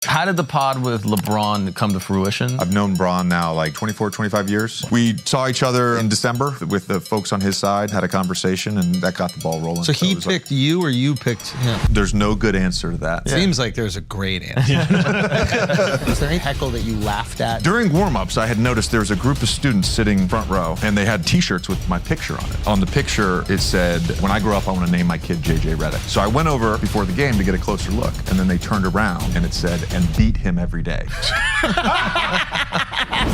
How did the pod with LeBron come to fruition? I've known Bron now like 24, 25 years. We saw each other in December with the folks on his side, had a conversation, and that got the ball rolling. So he picked you or you picked him? There's no good answer to that. Seems like there's a great answer. Was there any heckle that you laughed at? During warm-ups, I had noticed there was a group of students sitting front row, and they had T-shirts with my picture on it. On the picture, it said, "When I grow up, I want to name my kid JJ Redick." So I went over before the game to get a closer look, and then they turned around, and it said, "And beat him every day."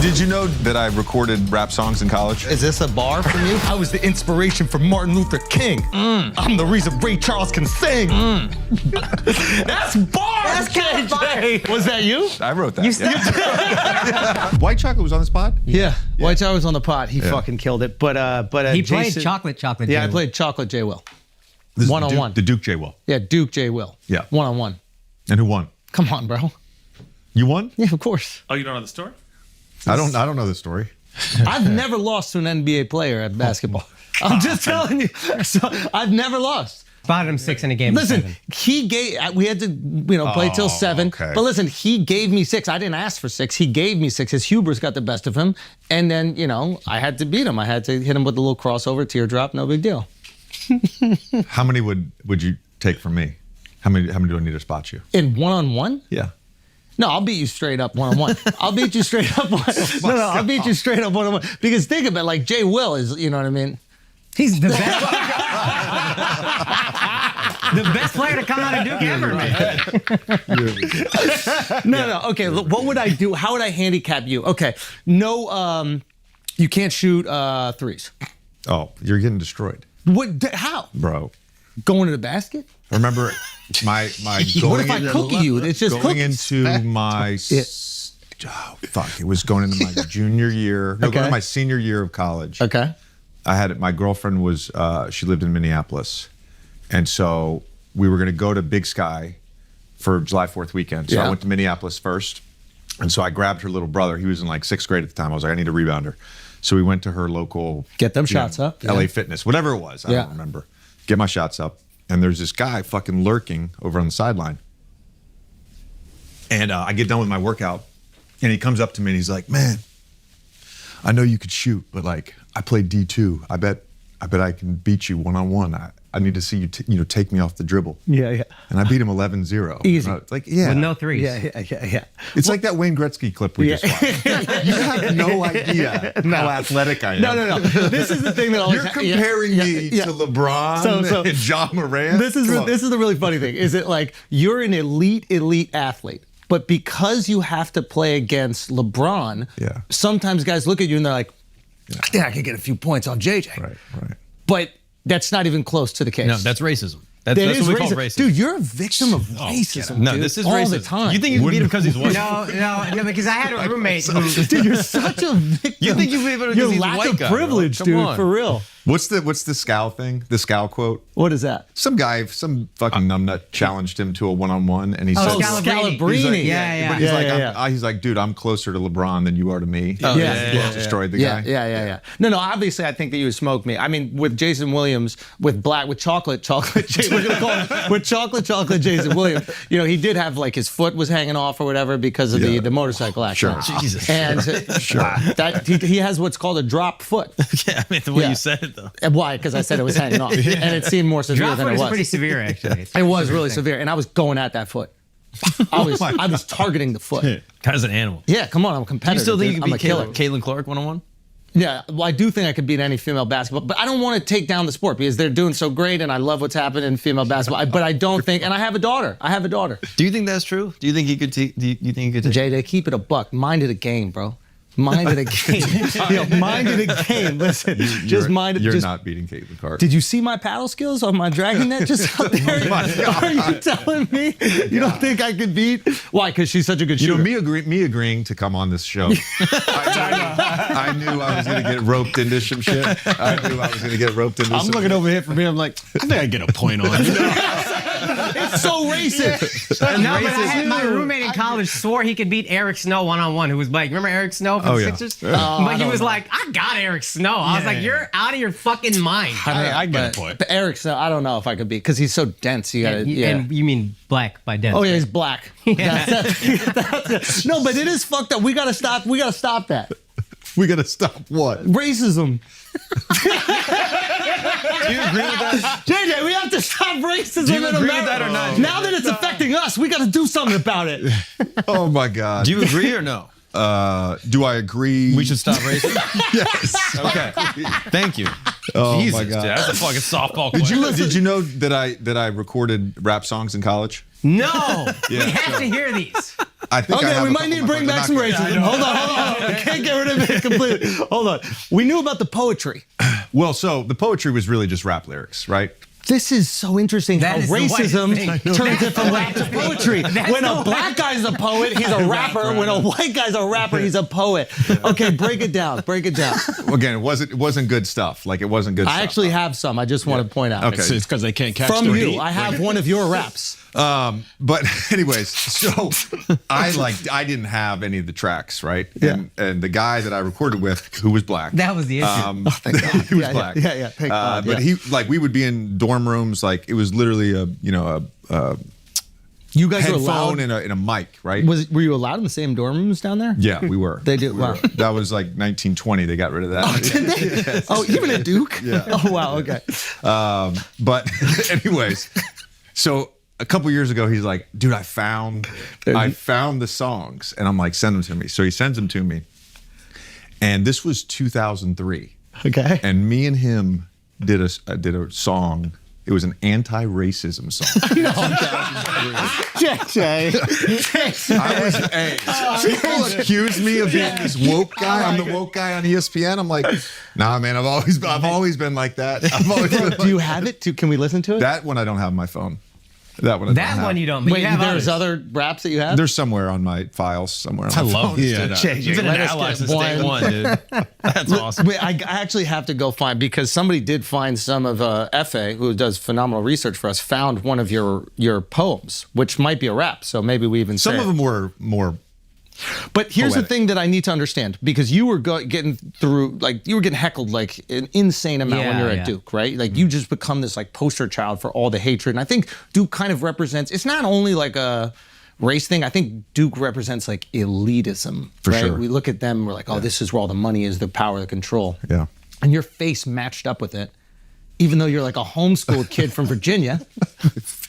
Did you know that I recorded rap songs in college? Is this a bar from you? I was the inspiration for Martin Luther King. I'm the reason Ray Charles can sing. That's bars, That's kind of JJ. Was that you? I wrote that. White Chocolate was on this pod? Yeah. White Chocolate was on the pot. He fucking killed it. But He played Jason, Chocolate Yeah, J. I Will. played Chocolate J. Will. This is One-on-one. The Duke J. Will. Yeah, Duke J. Will. Yeah. One-on-one. And who won? Come on, bro. You won? Yeah, of course. Oh, you don't know the story? I don't know the story. I've never lost to an NBA player at basketball. I'm just telling you. So I've never lost. Spotted him 6 in a game. Listen, he gave. We had to, play till 7. okay. But listen, he gave me 6. I didn't ask for 6. He gave me 6. His hubris got the best of him, and then I had to beat him. I had to hit him with a little crossover, teardrop, no big deal. How many would you take from me? How many do I need to spot you? In one-on-one? Yeah. No, I'll beat you straight up one-on-one. I'll beat you straight up. I'll beat you straight up one-on-one. Because think about it, like Jay Will is, you know what I mean? He's the best. The best player to come out of Duke ever, man. No. Okay, look, what would I do? How would I handicap you? Okay, no, you can't shoot threes. Oh, you're getting destroyed. What? How? Bro. Going to the basket? Remember my going What if I cookie you? It's just going cookies. into my it was going into my junior year. No, Okay. going to my senior year of college. Okay. I had my girlfriend was she lived in Minneapolis, and so we were going to go to Big Sky for July 4th weekend. So I went to Minneapolis first, and so I grabbed her little brother. He was in like 6th grade at the time. I was like, I need a rebounder. So we went to her local Get them shots up. LA Fitness, whatever it was. I don't remember. Get my shots up, and there's this guy fucking lurking over on the sideline. And I get done with my workout, and he comes up to me and he's like, "Man, I know you could shoot, but like I played D2. I bet I can beat you one-on-one. I need to see you take me off the dribble." Yeah. And I beat him 11-0. Easy. It's like, yeah. With no threes. Yeah. It's like that Wayne Gretzky clip we just watched. You have no idea how athletic I am. No. This is the thing that always You're comparing me to LeBron and John Morant. This is the really funny thing. Is it like you're an elite athlete, but because you have to play against LeBron, sometimes guys look at you and they're like, I could get a few points on JJ. Right. But that's not even close to the case. No, that's racism. That's what we call racism. Dude, you're a victim of racism. No, dude, this is all racism. the time. You think you can beat him because he's white? No, because I had a roommate who... Dude, you're such a victim. You think you beat him because Your he's a lack white of guy, bro. privilege, Come dude, on. for real. What's the Scal thing? The Scal quote? What is that? Some guy, some fucking numbnut challenged him to a one-on-one, and he said, Scalabrini. He's like, Yeah. But he's like, dude, I'm closer to LeBron than you are to me. Destroyed the guy. Yeah. No, obviously I think that you would smoke me. I mean, with Jason Williams, with chocolate, we're gonna call him, with chocolate Jason Williams, he did have like his foot was hanging off or whatever because of the motorcycle accident. Sure. Jesus. And that he has what's called a drop foot. Yeah, I mean, the way you said it, though. And why? Because I said it was hanging off. And it seemed more severe Drop than foot it is was. pretty severe, actually. It was really severe. And I was going at that foot. I was targeting the foot. Guy's an animal. Yeah, come on, I'm a Do competitor. you still think you dude. can I'm beat a killer. Caitlin Clark one-on-one? Yeah, well, I do think I could beat any female basketball, but I don't want to take down the sport because they're doing so great, and I love what's happening in female basketball. But I don't think, and I have a daughter. Do you think that's true? Do you think he could? Do you think he could? Jay, they keep it a buck. Mind it a game, bro. Mind it a game. Mind it a game. Listen, just mind it. You're not beating Caitlin Clark. Did you see my paddle skills on my dragon net just out there? Are you telling me you don't think I could beat? Why? Because she's such a good shooter. Me agreeing to come on this show. I knew I was going to get roped into some shit. I'm looking over here for me. I'm like, I think I get a point on it. it's That's so racist. No, but my roommate in college swore he could beat Eric Snow one-on-one, who was Blake. Remember Eric Snow from the Sixers? But he was like, I got Eric Snow. I was like, you're out of your fucking mind. I get a point. But Eric Snow, I don't know if I could beat because he's so dense. You gotta, And you mean black by dense. Oh yeah, he's black. That's no, but it is fucked up. We gotta stop. We gotta stop that We gotta stop what? racism. Do you agree with that? JJ, we have to stop racism Do you in agree America. with that or not? Now that it's affecting us, we gotta do something about it. Oh my God. Do you agree or no? Do I agree? We should stop racism. Yes. Okay. Thank you. Oh Jesus, my God. dude, that's a fucking softball Did question. you know that I recorded rap songs in college? No, we have to hear these. I think I Okay, have we a might couple need to of bring my back friends. some racism. Hold on. We can't get rid of it completely. Hold on. We knew about the poetry. Well, so the poetry was really just rap lyrics, right? This is so interesting That how is the racism white thing. turns it from rap to poetry. When a black guy's a poet, he's a rapper. When a white guy's a rapper, he's a poet. Okay, break it down. Break it down. Again, it wasn't good stuff. Like it wasn't good stuff. I actually have some. I just want to point out. Okay. It's because they can't catch From the you, heat. I have one of your raps. But anyways, so I didn't have any of the tracks, right? Yeah. And the guy that I recorded with, who was black, That was the issue. he was Yeah, black. yeah. Thank God, But yeah. he we would be in dorm rooms, like it was literally a You guys were headphone allowed. and a mic, right? Were you allowed in the same dorm rooms down there? Yeah, we were. They did. We Wow. were. That was like 1920. They got rid of that. Did they? Oh, even at Duke? Yeah. Oh, wow. Okay. But anyways, so a couple years ago, he's like, dude, I found the songs. And I'm like, send them to me. So he sends them to me. And this was 2003. Okay. And me and him did a song. It was an anti-racism song. People accuse me of being this woke guy. I'm the woke guy on ESPN. I'm like, nah, man. I've always been like that. I've always been Do you have it? Can we listen to it? that one I don't have on my phone. That one I don't That have. one you don't. But Wait, you have there's others. other raps that you have? There's somewhere on my files somewhere. On I my love phone. this. Yeah. You've been an ally since day one, dude. That's awesome. Wait, I actually have to go find, because somebody did find some of FA, who does phenomenal research for us, found one of your poems, which might be a rap. So maybe we even Some say of it. them were more. But here's the poetic. thing that I need to understand, because you were getting through, like, you were getting heckled like an insane amount when Yeah, you're at yeah. Duke, right? Like, you just become this like poster child for all the hatred. And I think Duke kind of represents, it's not only like a race thing. I think Duke represents like elitism, For right? sure. We look at them, we're like, oh, this is where all the money is, the power, the control. Yeah. And your face matched up with it, even though you're like a homeschooled kid from Virginia.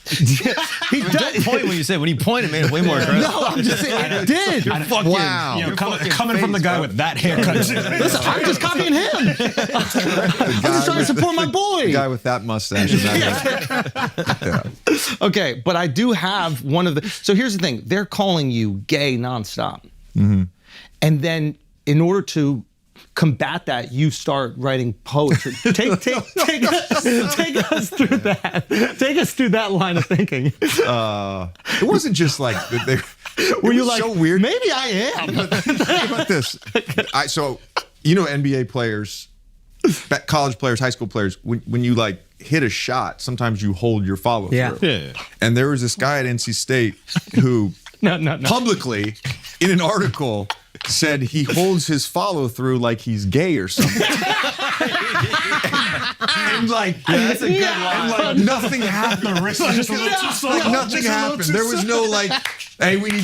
He Don't does. point when you said, when he pointed, made it way more aggressive. No, I'm just saying it did. Fucking, Wow. You know, coming from the guy with that haircut. Listen, I'm just copying him. I'm just trying to support my boy. The guy with that mustache. And that Okay, but I do have one of the. So here's the thing: they're calling you gay nonstop, and then in order to combat that, you start writing poetry. Take us through that. Take us through that line of thinking. It wasn't just like they. Were it you was like, so weird? maybe I am? Think about this. So, you know, NBA players, college players, high school players, when you like hit a shot, sometimes you hold your follow through. Yeah. Yeah. And there was this guy at NC State who No. publicly, in an article, said he holds his follow through like he's gay or something. And like, That's a good line. and like nothing happened. Nothing happened. There was no like, hey, we need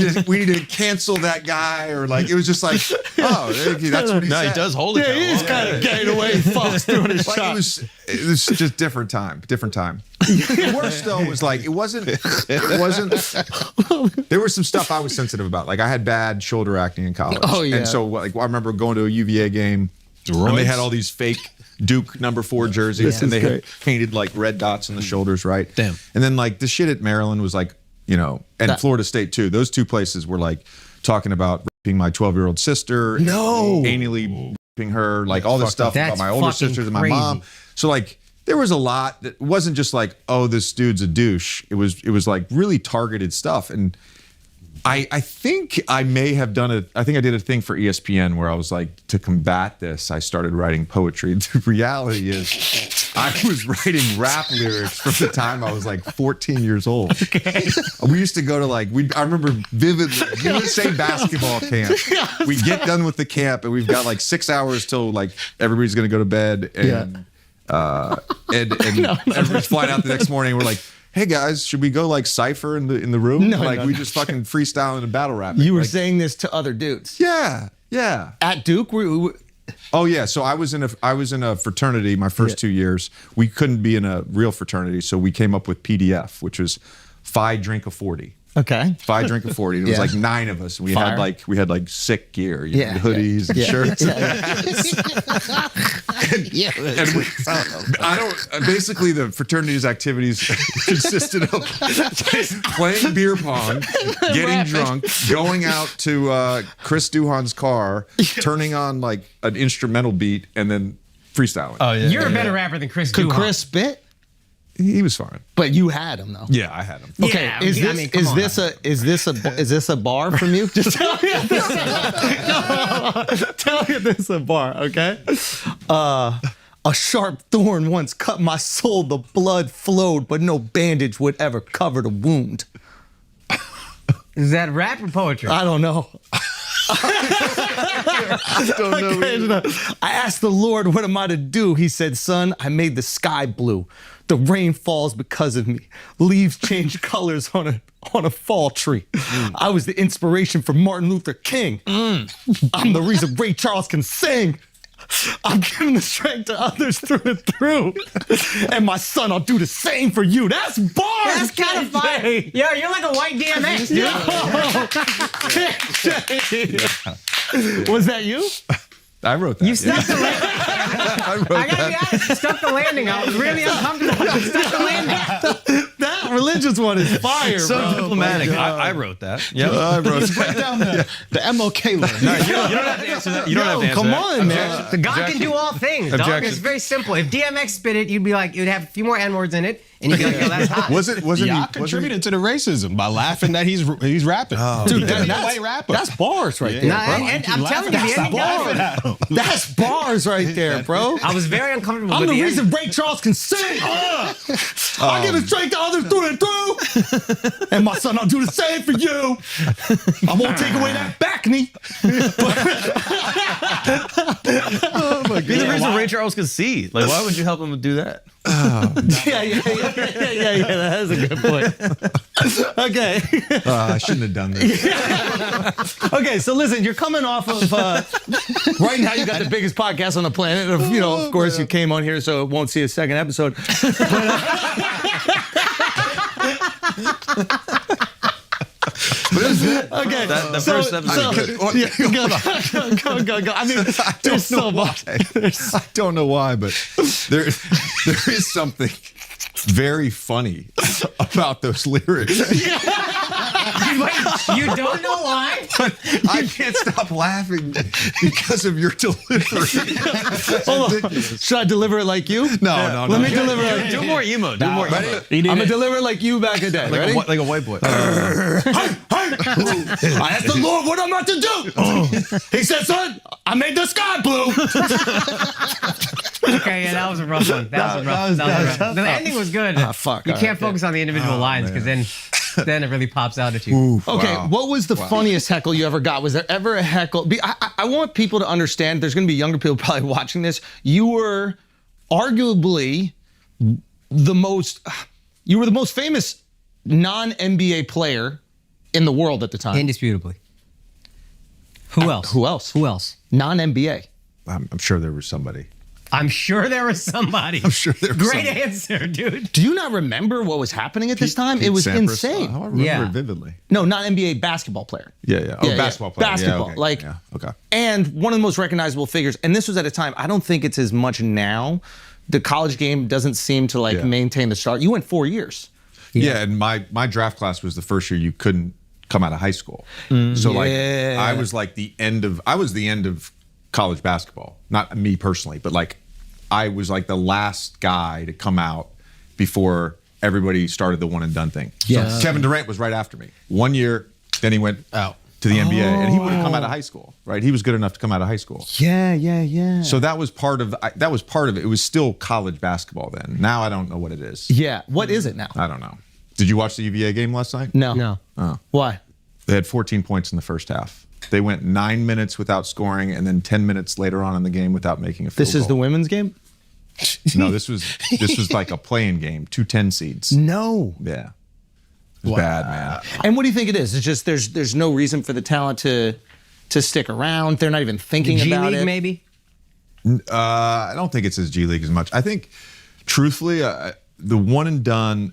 to cancel that guy, or like it was just like, oh, that's what he No, said. he does hold it. Yeah, that he is long. kind of gay the way he fucks doing his Like shot. it was just different time. The worst though was like it wasn't. There was some stuff I was sensitive about. Like I had bad shoulder acne in college. Oh, yeah. And so like I remember going to a UVA game, and they had all these fake Duke number 4 jerseys, and they had painted like red dots on the shoulders, right? Damn. And then like the shit at Maryland was like, you know, and Florida State too. Those two places were like talking about raping my 12-year-old sister, anally raping her, like all this stuff about That's my older fucking sisters and my crazy. mom. So like there was a lot that wasn't just like, oh, this dude's a douche. It was like really targeted stuff. And I think I may have done it. I think I did a thing for ESPN where I was like, to combat this, I started writing poetry. The reality is I was writing rap lyrics from the time I was like 14 years old. Okay. We used to go to I remember vividly, USA basketball camp. We get done with the camp and we've got like 6 hours till like everybody's going to go to bed. And, everybody's flying out the next morning. We're like, hey guys, should we go like cypher in the room? We just fucking freestyle in a battle rap. You were saying this to other dudes. Yeah. At Duke, Oh yeah, so I was in a fraternity my first 2 years. We couldn't be in a real fraternity, so we came up with PDF, which was Phi Drink a 40. Okay. Phi Drink a 40. It was like 9 of us. We had like sick gear, hoodies and shirts. Basically the fraternity's activities consisted of playing beer pong, getting drunk, going out to Chris Duhan's car, turning on like an instrumental beat, and then freestyling. Oh yeah. You're a better rapper than Chris Could Duhan. Chris spit? He was fine. But you had him though. Yeah, I had him. Okay, Yeah, is I mean, come on. this a bar from you? Just tell me if this tell me if this is a bar, okay? A sharp thorn once cut my soul, the blood flowed, but no bandage would ever cover the wound. Is that rap or poetry? I don't know. I don't know. I asked the Lord, what am I to do? He said, son, I made the sky blue. The rain falls because of me. Leaves change colors on a fall tree. I was the inspiration for Martin Luther King. I'm the reason Ray Charles can sing. I'm giving the strength to others through and through. And my son, I'll do the same for you. That's bars. That's kind of fun. KJ. Yo, you're like a white DMX. Yo. Was that you? I wrote that. You stuck the landing. I wrote I gotta be honest, you stuck the landing. I was really uncomfortable. You stuck the landing. That religious one is fire, So bro. diplomatic. I wrote that. Yep. I wrote that. Break down the MOK line. No, you don't have to answer that. You don't have to answer Come that. on, man. The God can do all things, dog. Objection. It's very simple. If DMX spit it, you'd be like, you'd have a few more N-words in it, and you'd be like, yo, that's hot. Wasn't Y'all he? contributed to the racism by laughing that he's rapping. Dude, That's a that's white rapper. That's bars right there, Nah, bro. and I'm telling you, the ending got it. That's bars right there, bro. I was very uncomfortable I'm with the the reason ending. Ray Charles can sing. I give it straight to others through and through. And my son, I'll do the same for you. I won't take away that back knee. Be the reason Ray Charles could see. Like, why would you help him do that? Yeah. That is a good point. Okay. I shouldn't have done this. Okay, so listen, you're coming off of right now. You got the biggest podcast on the planet. Of course, you came on here, so it won't see a second episode. Okay, The first episode. go. I mean, there's so much. I don't know why, but there is something very funny about those lyrics. You don't know why? I can't stop laughing because of your delivery. Hold on. Should I deliver it like you? No. Let me deliver it like Do more emo. Do more emo. I'm gonna deliver it like you back in the day. Ready? Like a white boy. I asked the Lord what I'm not to do. He said, son, I made the sky blue. Okay, yeah, that was a rough one. That was rough. The ending was good. Fuck. You can't focus on the individual lines because then it really pops out at you. Okay, Wow. what was the funniest heckle you ever got? Was there ever a heckle? I want people to understand, there's going to be younger people probably watching this. You were arguably the most famous non-NBA player in the world at the time. Indisputably. Who else? Who else? Who else? Non-NBA. I'm sure there was somebody. I'm sure there was somebody. I'm sure there was Great somebody. answer, dude. Do you not remember what was happening at this time? It Pete was Sampras. insane. Oh, I remember Yeah. it vividly. No, not NBA basketball player. Yeah. Oh, Yeah, basketball player. Basketball. Yeah, okay. Like, yeah, okay. And one of the most recognizable figures, and this was at a time, I don't think it's as much now. The college game doesn't seem to Yeah. maintain the start. You went 4 years. Yeah, and my draft class was the first year you couldn't come out of high school. So yeah. I was the end of college basketball. Not me personally, but I was the last guy to come out before everybody started the one and done thing. Yes. So Kevin Durant was right after me. 1 year, then he went Out. to the NBA, and he would have come out of high school, right? He was good enough to come out of high school. Yeah. So that was part of it. It was still college basketball then. Now I don't know what it is. Yeah. What is it now? I don't know. Did you watch the UVA game last night? No. Why? They had 14 points in the first half. They went 9 minutes without scoring, and then 10 minutes later on in the game without making a field This is the goal. women's game? No, this was like a playing game. 2 10 seeds. No. Yeah. It was bad, man. And what do you think it is? It's just there's no reason for the talent to stick around. They're not even thinking G about League it. maybe. I don't think it's as G League as much. I think, truthfully, the one and done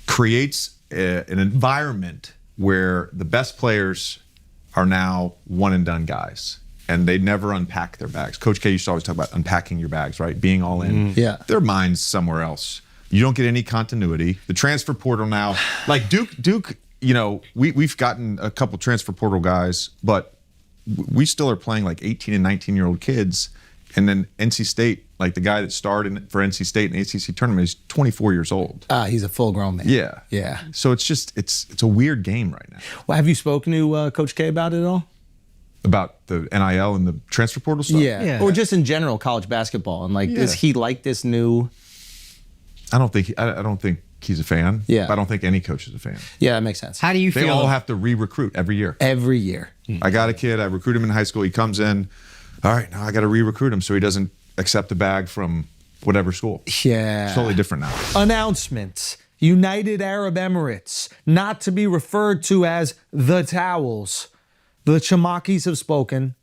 creates an environment where the best players are now one and done guys, and they never unpack their bags. Coach K used to always talk about unpacking your bags, right? Being all in. Yeah. Their mind's somewhere else. You don't get any continuity. The transfer portal now, like Duke, you know, we've gotten a couple transfer portal guys, but we still are playing like 18 and 19-year-old kids. And then NC State, like the guy that starred for NC State in the ACC tournament, is 24 years old. He's a full-grown man. Yeah. Yeah. So it's just, it's a weird game right now. Well, have you spoken to Coach K about it at all? About the NIL and the transfer portal stuff? Yeah. Or just in general, college basketball. And like, does he like this new... I don't think he's a fan. Yeah. But I don't think any coach is a fan. Yeah, that makes sense. How do you They feel? all have to re-recruit every year. Every year. I got a kid, I recruit him in high school, he comes in, all right, now I got to re-recruit him so he doesn't accept a bag from whatever school. Yeah. It's totally different now. Announcement. United Arab Emirates, not to be referred to as the Towels. The Chamakis have spoken,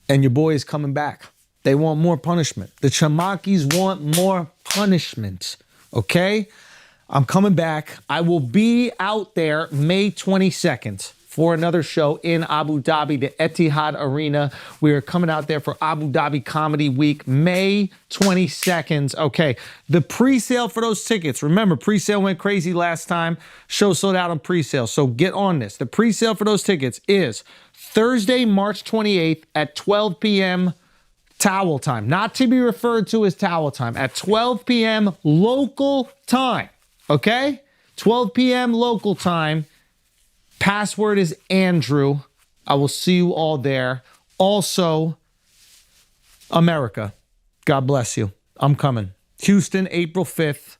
and your boy is coming back. They want more punishment. The Chamakis want more punishment. Okay? I'm coming back. I will be out there May 22nd for another show in Abu Dhabi, the Etihad Arena. We are coming out there for Abu Dhabi Comedy Week, May 22nd. Okay, the pre-sale for those tickets. Remember, pre-sale went crazy last time. Show sold out on pre-sale, so get on this. The pre-sale for those tickets is Thursday, March 28th at 12 p.m. Towel time, not to be referred to as towel time, at 12 p.m. local time, okay? 12 p.m. local time. Password is Andrew. I will see you all there. Also, America, God bless you. I'm coming. Houston, April 5th.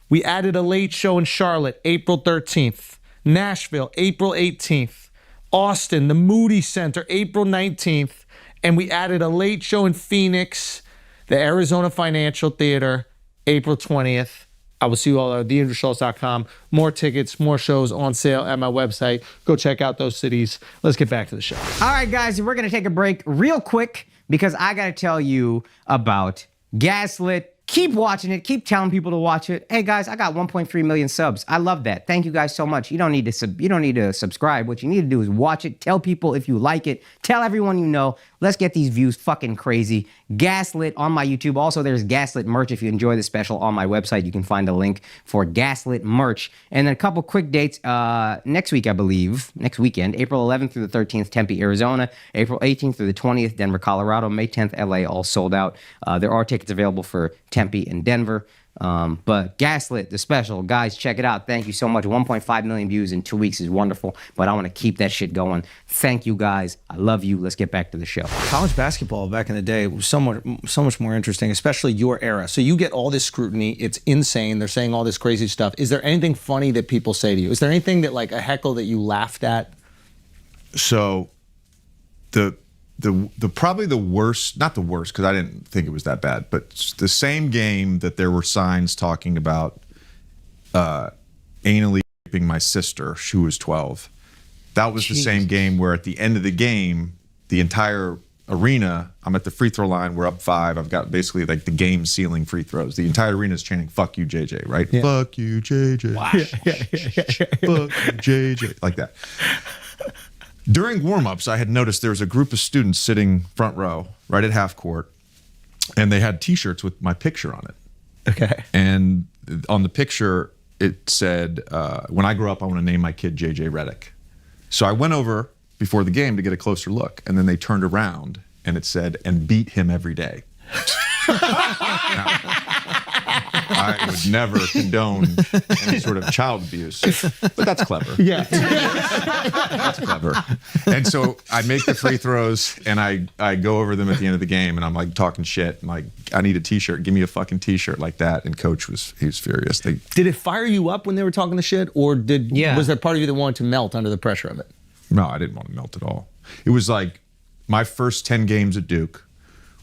We added a late show in Charlotte, April 13th. Nashville, April 18th. Austin, the Moody Center, April 19th. And we added a late show in Phoenix, the Arizona Financial Theater, April 20th. I will see you all at theandrewschultz.com. More tickets, more shows on sale at my website. Go check out those cities. Let's get back to the show. All right, guys, we're going to take a break real quick because I got to tell you about Gaslit. Keep watching it. Keep telling people to watch it. Hey, guys, I got 1.3 million subs. I love that. Thank you guys so much. You don't need to subscribe. What you need to do is watch it. Tell people if you like it. Tell everyone you know. Let's get these views fucking crazy. Gaslit on my YouTube. Also, there's Gaslit merch. If you enjoy the special on my website, you can find a link for Gaslit merch. And then a couple quick dates next week, I believe. Next weekend, April 11th through the 13th, Tempe, Arizona. April 18th through the 20th, Denver, Colorado. May 10th, LA, all sold out. There are tickets available for Tempe and Denver. But Gaslit, the special, guys, check it out. Thank you so much. 1.5 million views in 2 weeks is wonderful, but I want to keep that shit going. Thank you, guys. I love you. Let's get back to the show. College basketball back in the day was so much more interesting, especially your era. So you get all this scrutiny. It's insane. They're saying all this crazy stuff. Is there anything funny that people say to you? Is there anything that, like, a heckle that you laughed at? So the probably the worst, not the worst, because I didn't think it was that bad, but the same game that there were signs talking about anally raping my sister, who was 12. That was the same game where at the end of the game, the entire arena, I'm at the free throw line, we're up 5. I've got basically like the game sealing free throws. The entire arena is chanting, "Fuck you, JJ," right? Yeah. Fuck you, JJ. Fuck you, JJ. Like that. During warm-ups, I had noticed there was a group of students sitting front row, right at half court, and they had T-shirts with my picture on it. Okay. And on the picture, it said, when I grow up, I want to name my kid JJ Redick. So I went over before the game to get a closer look, and then they turned around, and it said, "and beat him every day." Now, I would never condone any sort of child abuse, but that's clever. Yeah. That's clever. And so I make the free throws and I go over them at the end of the game and I'm like talking shit. I'm like, I need a t-shirt. Give me a fucking t-shirt like that. And coach he was furious. Did it fire you up when they were talking the shit, or was there part of you that wanted to melt under the pressure of it? No, I didn't want to melt at all. It was like my first 10 games at Duke.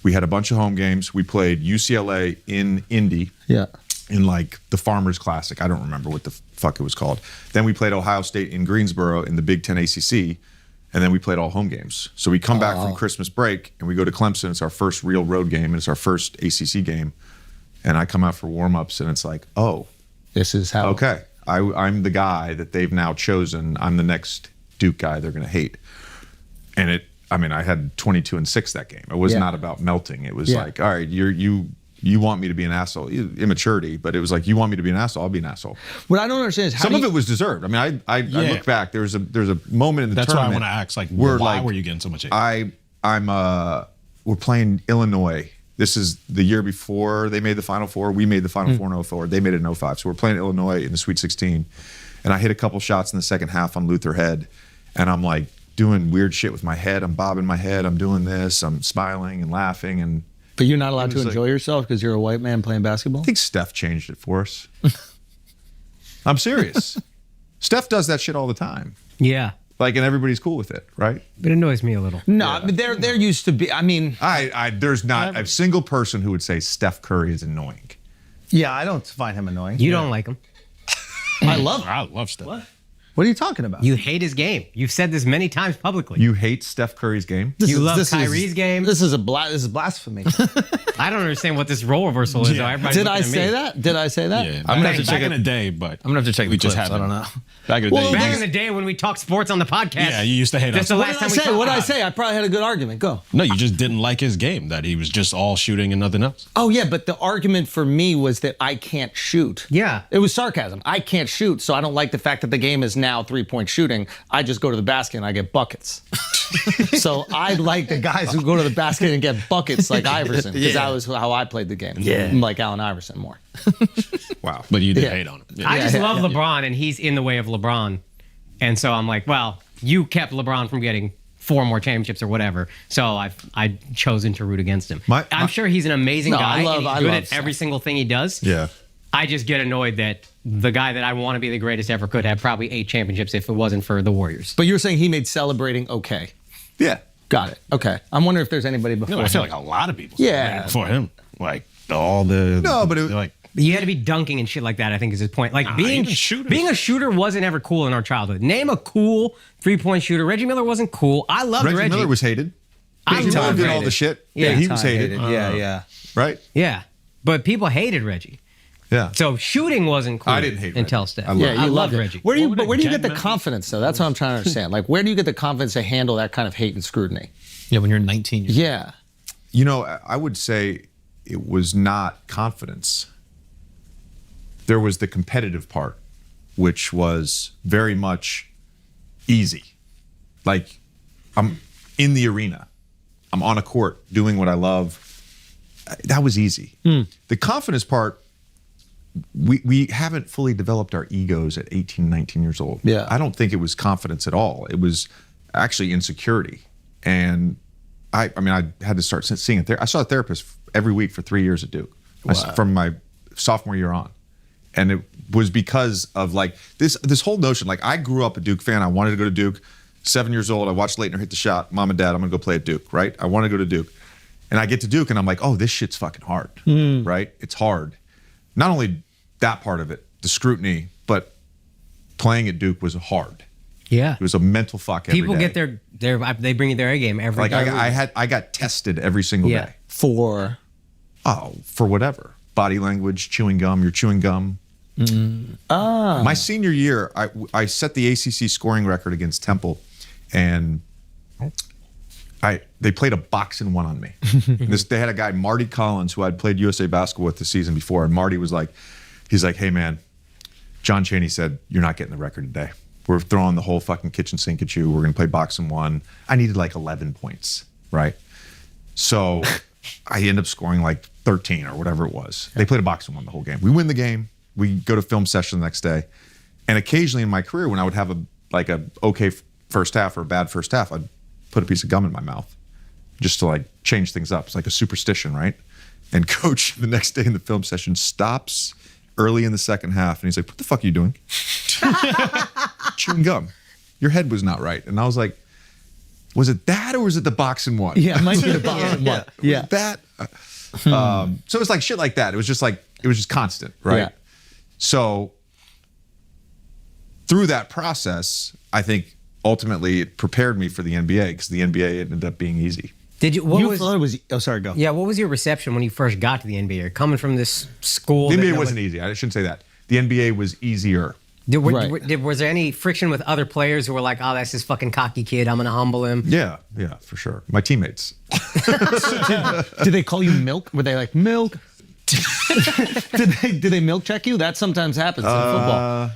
We had a bunch of home games. We played UCLA in Indy. Yeah. In like the Farmers Classic. I don't remember what the fuck it was called. Then we played Ohio State in Greensboro in the Big Ten ACC. And then we played all home games. So we come back from Christmas break and we go to Clemson. It's our first real road game and it's our first ACC game. And I come out for warm-ups and it's like, oh. This is how. Okay. I'm the guy that they've now chosen. I'm the next Duke guy they're going to hate. And I had 22-6 that game. It was not about melting. It was like, all right, you want me to be an asshole. Immaturity, but it was like, you want me to be an asshole, I'll be an asshole. What I don't understand is how some of it was deserved. I mean, I look back, there's a moment in the That's tournament. why I want to ask, like, where, why were you getting so much hate? We're playing Illinois. This is the year before they made the Final Four. We made the Final Four in 04. They made it in 05. So we're playing Illinois in the Sweet 16. And I hit a couple shots in the second half on Luther Head. And I'm like doing weird shit with my head. I'm bobbing my head. I'm doing this. I'm smiling and laughing. And But you're not allowed to was enjoy yourself because you're a white man playing basketball? I think Steph changed it for us. I'm serious. Steph does that shit all the time. Yeah. Like, and everybody's cool with it, right? It annoys me a little. No, but there used to be, I mean. There's not a single person who would say Steph Curry is annoying. Yeah, I don't find him annoying. You don't like him. I love him. I love stuff. What are you talking about? You hate his game. You've said this many times publicly. You hate Steph Curry's game? You love Kyrie's game. This is blasphemy. I don't understand what this role reversal is. Yeah. Everybody's Did looking I at me. say that? Did I say that? Yeah, I'm gonna have to back check in it. the day, but I'm gonna have to check we the just clips. had I don't know. back in the day. Back in the day when we talked sports on the podcast. Yeah, you used to hate That's us. the What last did I time we say? talked. What did I say? I probably had a good argument. Go. No, you just didn't like his game. That he was just all shooting and nothing else. Oh yeah, but the argument for me was that I can't shoot. Yeah. It was sarcasm. I can't shoot, so I don't like the fact that the game is now 3-point shooting. I just go to the basket and I get buckets. So I like the guys who go to the basket and get buckets like Iverson, because that was how I played the game. Yeah. I'm like Allen Iverson more. Wow. But you did hate on him. Yeah. I just love LeBron, and he's in the way of LeBron. And so I'm like, well, you kept LeBron from getting 4 more championships or whatever. So I've chosen to root against him. I'm sure he's an amazing guy. And he's good at every single thing he does. Yeah. I just get annoyed that the guy that I want to be the greatest ever could have probably 8 championships if it wasn't for the Warriors. But you were saying he made celebrating okay. Yeah. Got it. Okay. I'm wondering if there's anybody before. No, I feel him. like a lot of people Yeah. for him. Like all the No, but like You had to be dunking and shit like that, I think is his point. Like even shooters. being a shooter wasn't ever cool in our childhood. Name a cool 3-point shooter. Reggie Miller wasn't cool. I loved Reggie. Miller was hated. I Reggie Miller loved did all Reggie. the shit. Yeah, he was hated. Yeah. Right? Yeah. But people hated Reggie. Yeah. So shooting wasn't cool I didn't hate until Reggie. Steph. I loved Yeah, I you loved loved Reggie. Where do you? What But would where do you a get the Jet confidence though? That's what I'm trying to understand. Like, where do you get the confidence to handle that kind of hate and scrutiny? Yeah, when you're 19 years old. Yeah. You know, I would say it was not confidence. There was the competitive part, which was very much easy. Like, I'm in the arena. I'm on a court doing what I love. That was easy. The confidence part, we haven't fully developed our egos at 18, 19 years old. Yeah. I don't think it was confidence at all. It was actually insecurity. And I had to start seeing it there. I saw a therapist every week for 3 years at Duke, from my sophomore year on. And it was because of like this whole notion. Like, I grew up a Duke fan. I wanted to go to Duke. 7 years old, I watched Leitner hit the shot. Mom and Dad, I'm gonna go play at Duke, right? I want to go to Duke. And I get to Duke and I'm like, oh, this shit's fucking hard, right? It's hard. Not only that part of it, the scrutiny, but playing at Duke was hard. Yeah. It was a mental fuck every People day. get they bring you their A game every like day. I got tested every single Yeah. day. For For whatever. Body language, chewing gum, you're chewing gum. My senior year, I set the ACC scoring record against Temple, and they played a boxing one on me. They had a guy, Marty Collins, who I'd played USA basketball with the season before, and Marty was like, he's like, hey man, John Chaney said, you're not getting the record today. We're throwing the whole fucking kitchen sink at you. We're gonna play boxing one. I needed like 11 points, right? So I end up scoring like 13 or whatever it was. They played a boxing one the whole game. We win the game. We go to film session the next day. And occasionally in my career, when I would have a okay first half or a bad first half, I'd put a piece of gum in my mouth just to like change things up. It's like a superstition, right? And coach the next day in the film session stops early in the second half and he's like, "What the fuck are you doing?" Chewing gum. Your head was not right. And I was like, was it that or was it the boxing one? Yeah, it might be the boxing one. Yeah. Was that? So it was like shit like that. It was just constant, right? Yeah. So through that process, I think ultimately it prepared me for the NBA because the NBA ended up being easy. Did you? You thought it was? Oh, sorry. Go. Yeah. What was your reception when you first got to the NBA? You're coming from this school. The that NBA no wasn't one- easy. I shouldn't say that. The NBA was easier. Was there any friction with other players who were like, "Oh, that's this fucking cocky kid. I'm gonna humble him." Yeah, for sure. My teammates. Did they call you Milk? Were they like Milk? did they milk check you? That sometimes happens in football.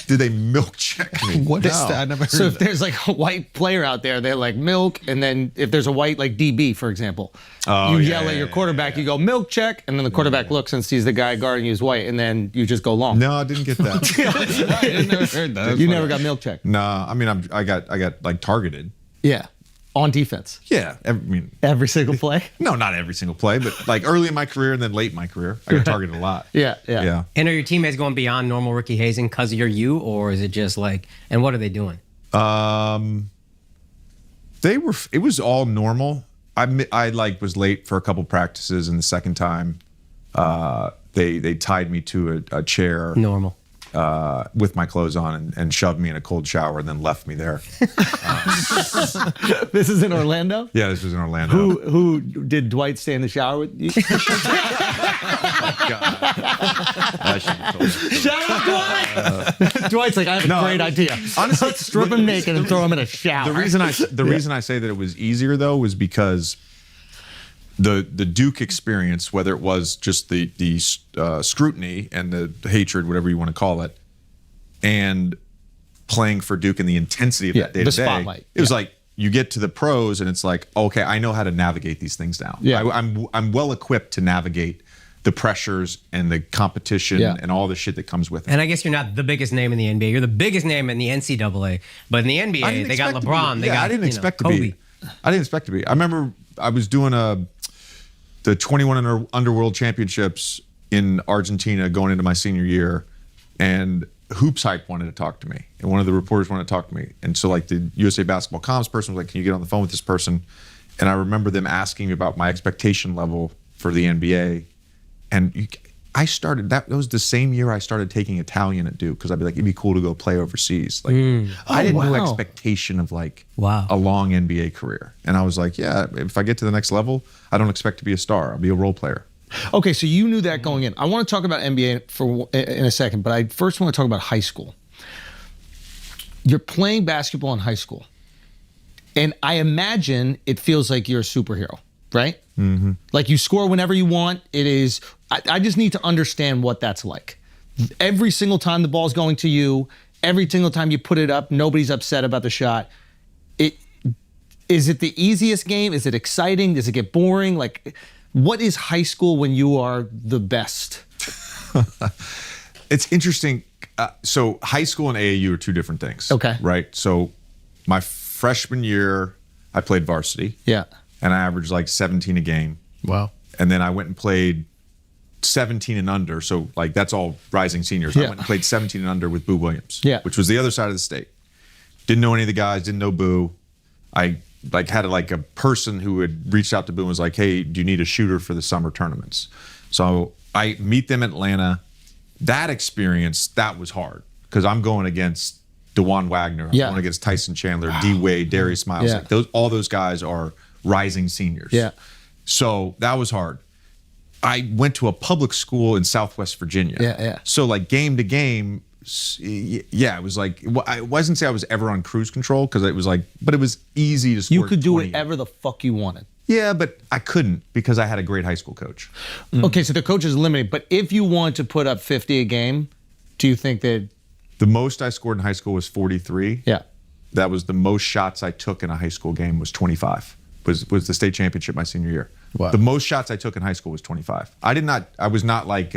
Did they milk check me? What is No. that? I never heard So of if that. there's like a white player out there, they're like milk, and then if there's a white like DB, for example, you yell at your quarterback, you go milk check, and then the quarterback looks and sees the guy guarding you is white, and then you just go long. No, I didn't get that. I never heard that. You never got milk checked. No, I mean I got like targeted. Yeah, on defense, Yeah, I mean every single play. no, not every single play, but like early in my career and then late in my career, I got targeted a lot. Yeah. And are your teammates going beyond normal rookie hazing because you're you, or is it just like? And what are they doing? It was all normal. I like was late for a couple practices, and the second time, they tied me to a chair Normal. with my clothes on and shoved me in a cold shower and then left me there. This is in Orlando. Yeah, this was in Orlando. Who did Dwight stay in the shower with you? I shouldn't have told you. Shout out Dwight. Dwight's like, I have a No, great idea. honestly, Let's strip him naked and throw him in a shower. The reason I say that it was easier though was because the Duke experience, whether it was just the scrutiny and the hatred, whatever you want to call it, and playing for Duke and the intensity of that day the to day, spotlight. it was like you get to the pros and it's like, okay, I know how to navigate these things now. Yeah. I'm well equipped to navigate the pressures and the competition and all the shit that comes with it. And I guess you're not the biggest name in the NBA. You're the biggest name in the NCAA. But in the NBA, they got LeBron. They got I didn't expect to Kobe. be. I didn't expect to be. I remember I was doing the 21 Underworld Championships in Argentina going into my senior year, and Hoops Hype wanted to talk to me, and one of the reporters wanted to talk to me, and so like the USA Basketball Comms person was like, "Can you get on the phone with this person?" And I remember them asking me about my expectation level for the NBA, and I started that was the same year I started taking Italian at Duke because I'd be like, it'd be cool to go play overseas. Like I didn't know expectation of like a long NBA career, and I was like, yeah, if I get to the next level, I don't expect to be a star. I'll be a role player. Okay, so you knew that going in. I want to talk about NBA in a second, but I first want to talk about high school. You're playing basketball in high school, and I imagine it feels like you're a superhero, right? Mm-hmm. Like you score whenever you want. It is. I just need to understand what that's like. Every single time the ball's going to you, every single time you put it up, nobody's upset about the shot. Is it the easiest game? Is it exciting? Does it get boring? Like, what is high school when you are the best? It's interesting. So high school and AAU are two different things. Okay. Right. So my freshman year, I played varsity. Yeah. And I averaged like 17 a game. Wow. And then I went and played 17 and under. So like that's all rising seniors. I Yeah. went and played 17 and under with Boo Williams. Yeah. Which was the other side of the state. Didn't know any of the guys, didn't know Boo. I like had like a person who had reached out to Boo and was like, hey, do you need a shooter for the summer tournaments? So I meet them in Atlanta. That experience, that was hard because I'm going against DeJuan Wagner. I'm going against Tyson Chandler, D Wade, Darius Miles. Yeah. Like all those guys are rising seniors. Yeah. So that was hard. I went to a public school in Southwest Virginia. Yeah. So like game to game, yeah, it was like, I wasn't say I was ever on cruise control because it was like, but it was easy to score. You could do 20. whatever the fuck you wanted. Yeah, but I couldn't because I had a great high school coach. Okay, so the coach is limited, but if you want to put up 50 a game, do you think that? The most I scored in high school was 43. Yeah. That was the most shots I took in a high school game was 25. was the state championship my senior year. Wow. The most shots I took in high school was 25. I was not like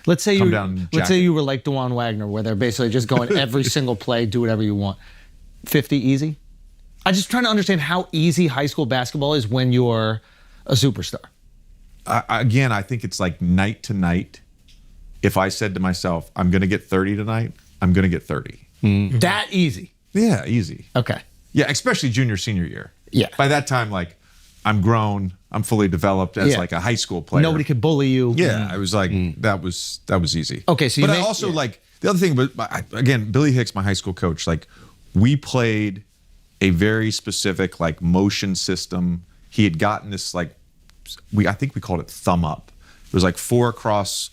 Let's say come you down let's say jacket. you were like DeJuan Wagner, where they're basically just going every single play, do whatever you want. 50 easy. I'm just trying to understand how easy high school basketball is when you're a superstar. Again, I think it's like night to night. If I said to myself, I'm going to get 30 tonight, I'm going to get 30. That easy. Yeah, easy. Okay. Yeah, especially junior, senior year. Yeah. By that time, like, I'm grown, I'm fully developed as Yeah. like a high school player. Nobody could bully you. Yeah, I was like, that was easy. Okay, so you but I made- also yeah. like the other thing, but again, Billy Hicks, my high school coach, like we played a very specific like motion system. He had gotten this like I think we called it thumb up. It was like 4 across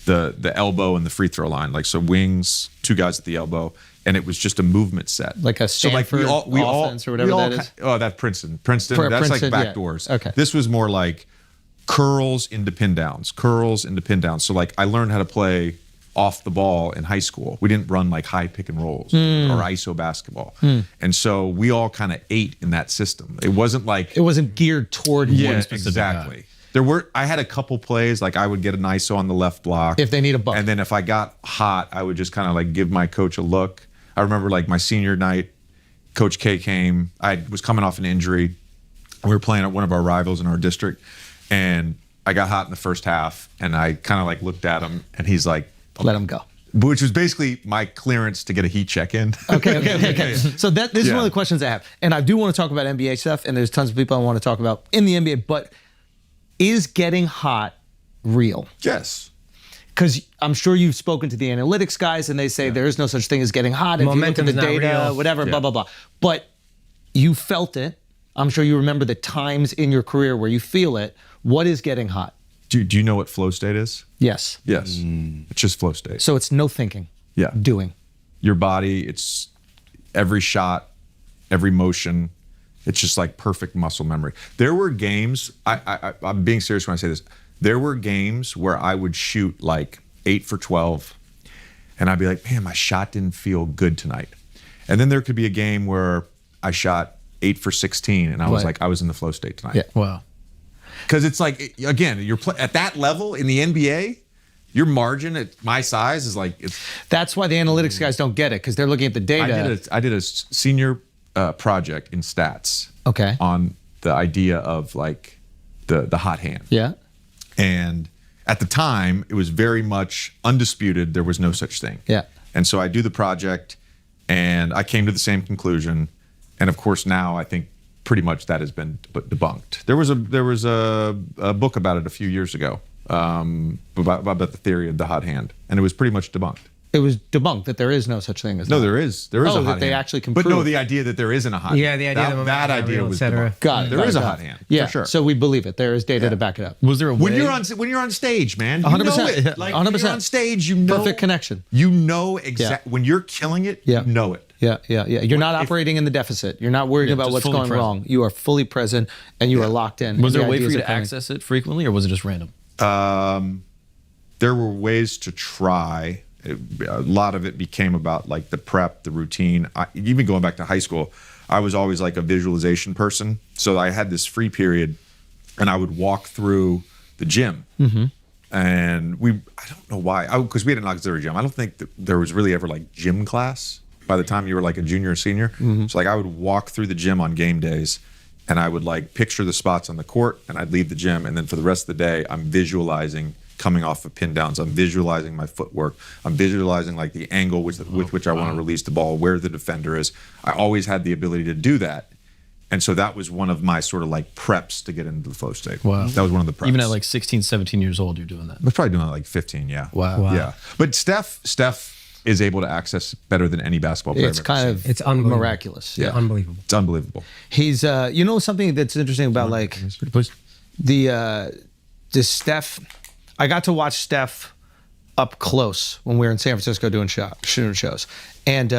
the elbow and the free throw line, like so wings, 2 guys at the elbow, and it was just a movement set, Like a Stanford offense or whatever that is? Oh, that Princeton, For that's Princeton, like yeah. back doors. Okay. This was more like curls into pin downs. So like I learned how to play off the ball in high school. We didn't run like high pick and rolls or ISO basketball. And so we all kind of ate in that system. It wasn't like It wasn't geared toward yeah, one specific exactly. I had a couple plays, like I would get an ISO on the left block. If they need a bucket. And then if I got hot, I would just kind of like give my coach a look. I remember like my senior night, Coach K came. I was coming off an injury. And we were playing at one of our rivals in our district. And I got hot in the first half. And I kind of like looked at him and he's like, Let them go. which was basically my clearance to get a heat check in. Okay. So this is Yeah. one of the questions I have. And I do want to talk about NBA stuff, and there's tons of people I want to talk about in the NBA, but is getting hot real? Yes. Because I'm sure you've spoken to the analytics guys, and they say there is no such thing as getting hot. If Momentum you look at is the not data, real. whatever, blah, blah, blah. But you felt it. I'm sure you remember the times in your career where you feel it. What is getting hot? Do you know what flow state is? Yes. Yes. It's just flow state. So it's no thinking. Yeah. Doing. Your body, it's every shot, every motion. It's just like perfect muscle memory. There were games, I'm being serious when I say this. There were games where I would shoot like 8 for 12 and I'd be like, man, my shot didn't feel good tonight. And then there could be a game where I shot 8 for 16 and I was Right. like, I was in the flow state tonight. Yeah. Wow. Because it's like, again, you're at that level in the NBA, your margin at my size is like, it's. That's why the analytics guys don't get it, because they're looking at the data. I did a senior project in stats. Okay. On the idea of like the hot hand. Yeah. And at the time, it was very much undisputed. There was no such thing. Yeah. And so I do the project, and I came to the same conclusion. And of course, now I think pretty much that has been debunked. There was a book about it a few years ago, about the theory of the hot hand, and it was pretty much debunked. It was debunked that there is no such thing as No, that. there is a Oh, hot that hand. they actually can But no, prove. the idea that there isn't a hot Yeah, hand. the idea that that momentum idea real, was et cetera. debunked. Got it. There is a Got it. hot hand. Yeah, for sure. so we believe it. There is data to back it up. Was there a way? When you're on stage, man, you 100%. know it. Like, when 100%. you're on stage, you know Perfect connection. You know exactly when you're killing it. Yeah. You know it. Yeah. You're not operating in the deficit. You're not worried about just what's fully going present. wrong. You are fully present, and you are locked in. Was And there a the way for ideas you are to coming. access it frequently, or was it just random? There were ways to try. A lot of it became about like the prep, the routine. Even going back to high school, I was always like a visualization person. So I had this free period, and I would walk through the gym. And I don't know why, because we had an auxiliary gym. I don't think that there was really ever like gym class by the time you were like a junior or senior. So like I would walk through the gym on game days, and I would like picture the spots on the court, and I'd leave the gym. And then for the rest of the day, I'm visualizing coming off of pin downs. I'm visualizing my footwork. I'm visualizing like the angle with which I want to release the ball, where the defender is. I always had the ability to do that. And so that was one of my sort of like preps to get into the flow state. Wow. That was one of the preps. Even at like 16, 17 years old, you're doing that. I was probably doing it like 15, yeah. Wow. Yeah. But Steph is able to access better than any basketball player. It's I've ever kind seen. of It's unbelievable. miraculous. Yeah. Unbelievable. It's unbelievable. He's, you know, something that's interesting about like the Steph. I got to watch Steph up close when we were in San Francisco doing shows, and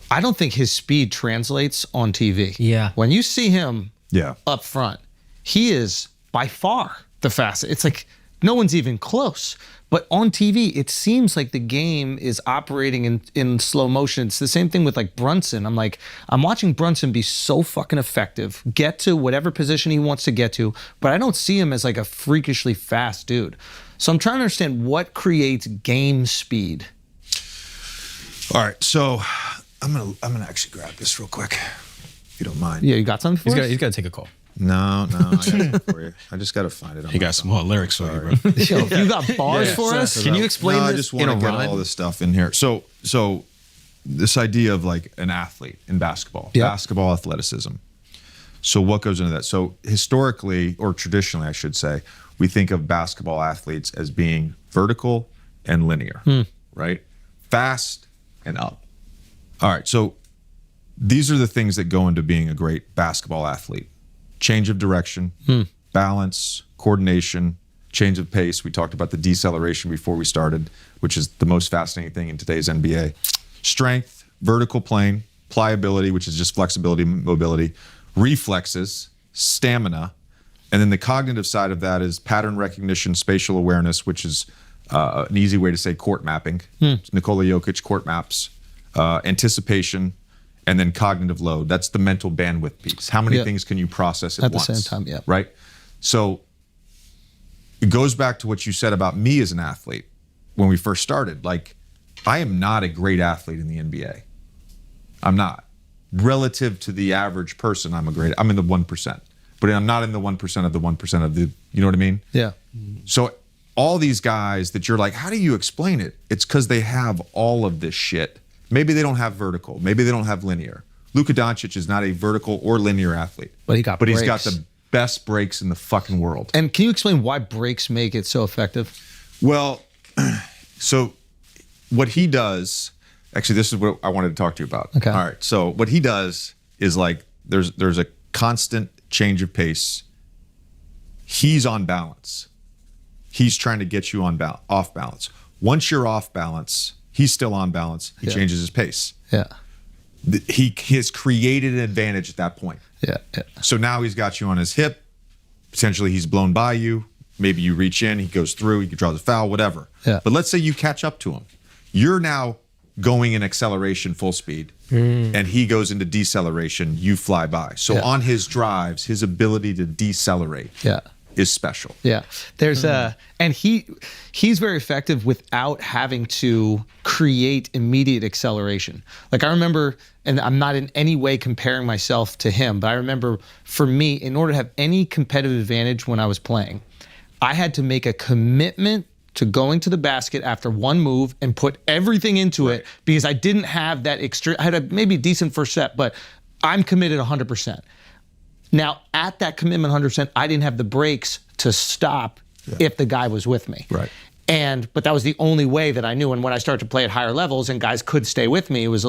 I don't think his speed translates on TV. Yeah. When you see him Yeah. up front, he is by far the fastest. It's like no one's even close. But on TV, it seems like the game is operating in slow motion. It's the same thing with like Brunson. I'm watching Brunson be so fucking effective, get to whatever position he wants to get to, but I don't see him as like a freakishly fast dude. So I'm trying to understand what creates game speed. All right, so I'm gonna actually grab this real quick, if you don't mind. Yeah, you got something for us? He's got to take a call. No, I got it for you. I just gotta find it. He got some more lyrics for you, bro. Yo, you got bars for us? Can you explain I this just in want a to get rhyme? all this stuff in here. So this idea of like an athlete in basketball, Yeah. basketball athleticism. So what goes into that? So historically, or traditionally, I should say, we think of basketball athletes as being vertical and linear, right? Fast and up. All right, so these are the things that go into being a great basketball athlete. Change of direction, balance, coordination, change of pace. We talked about the deceleration before we started, which is the most fascinating thing in today's NBA. Strength, vertical plane, pliability, which is just flexibility, mobility, reflexes, stamina, and then the cognitive side of that is pattern recognition, spatial awareness, which is an easy way to say court mapping. Nikola Jokic court maps, anticipation, and then cognitive load. That's the mental bandwidth piece. How many Yeah. things can you process At the once? same time, yeah. Right? So it goes back to what you said about me as an athlete when we first started. Like, I am not a great athlete in the NBA. I'm not. Relative to the average person, I'm in the 1%. But I'm not in the 1% of the 1% of the, you know what I mean? Yeah. So all these guys that you're like, how do you explain it? It's because they have all of this shit. Maybe they don't have vertical. Maybe they don't have linear. Luka Doncic is not a vertical or linear athlete. But he got he's got breaks. the best breaks in the fucking world. And can you explain why breaks make it so effective? Well, so what he does, actually, this is what I wanted to talk to you about. Okay. All right. So what he does is like there's a constant change of pace. He's on balance. He's trying to get you on off balance. Once you're off balance, he's still on balance. He changes his pace. Yeah. He has created an advantage at that point. Yeah. Yeah. So now he's got you on his hip. Potentially he's blown by you. Maybe you reach in, he goes through, he draws a foul, whatever. Yeah. But let's say you catch up to him. You're now going in acceleration full speed, and he goes into deceleration, you fly by. So Yeah. on his drives, his ability to decelerate Yeah. is special. Yeah, there's and he's very effective without having to create immediate acceleration. Like I remember, and I'm not in any way comparing myself to him, but I remember for me, in order to have any competitive advantage when I was playing, I had to make a commitment to going to the basket after one move and put everything into it because I didn't have that extra. I had a maybe decent first set, but I'm committed 100%. Now, at that commitment 100%, I didn't have the brakes to stop if the guy was with me. Right. But that was the only way that I knew. And when I started to play at higher levels and guys could stay with me, it was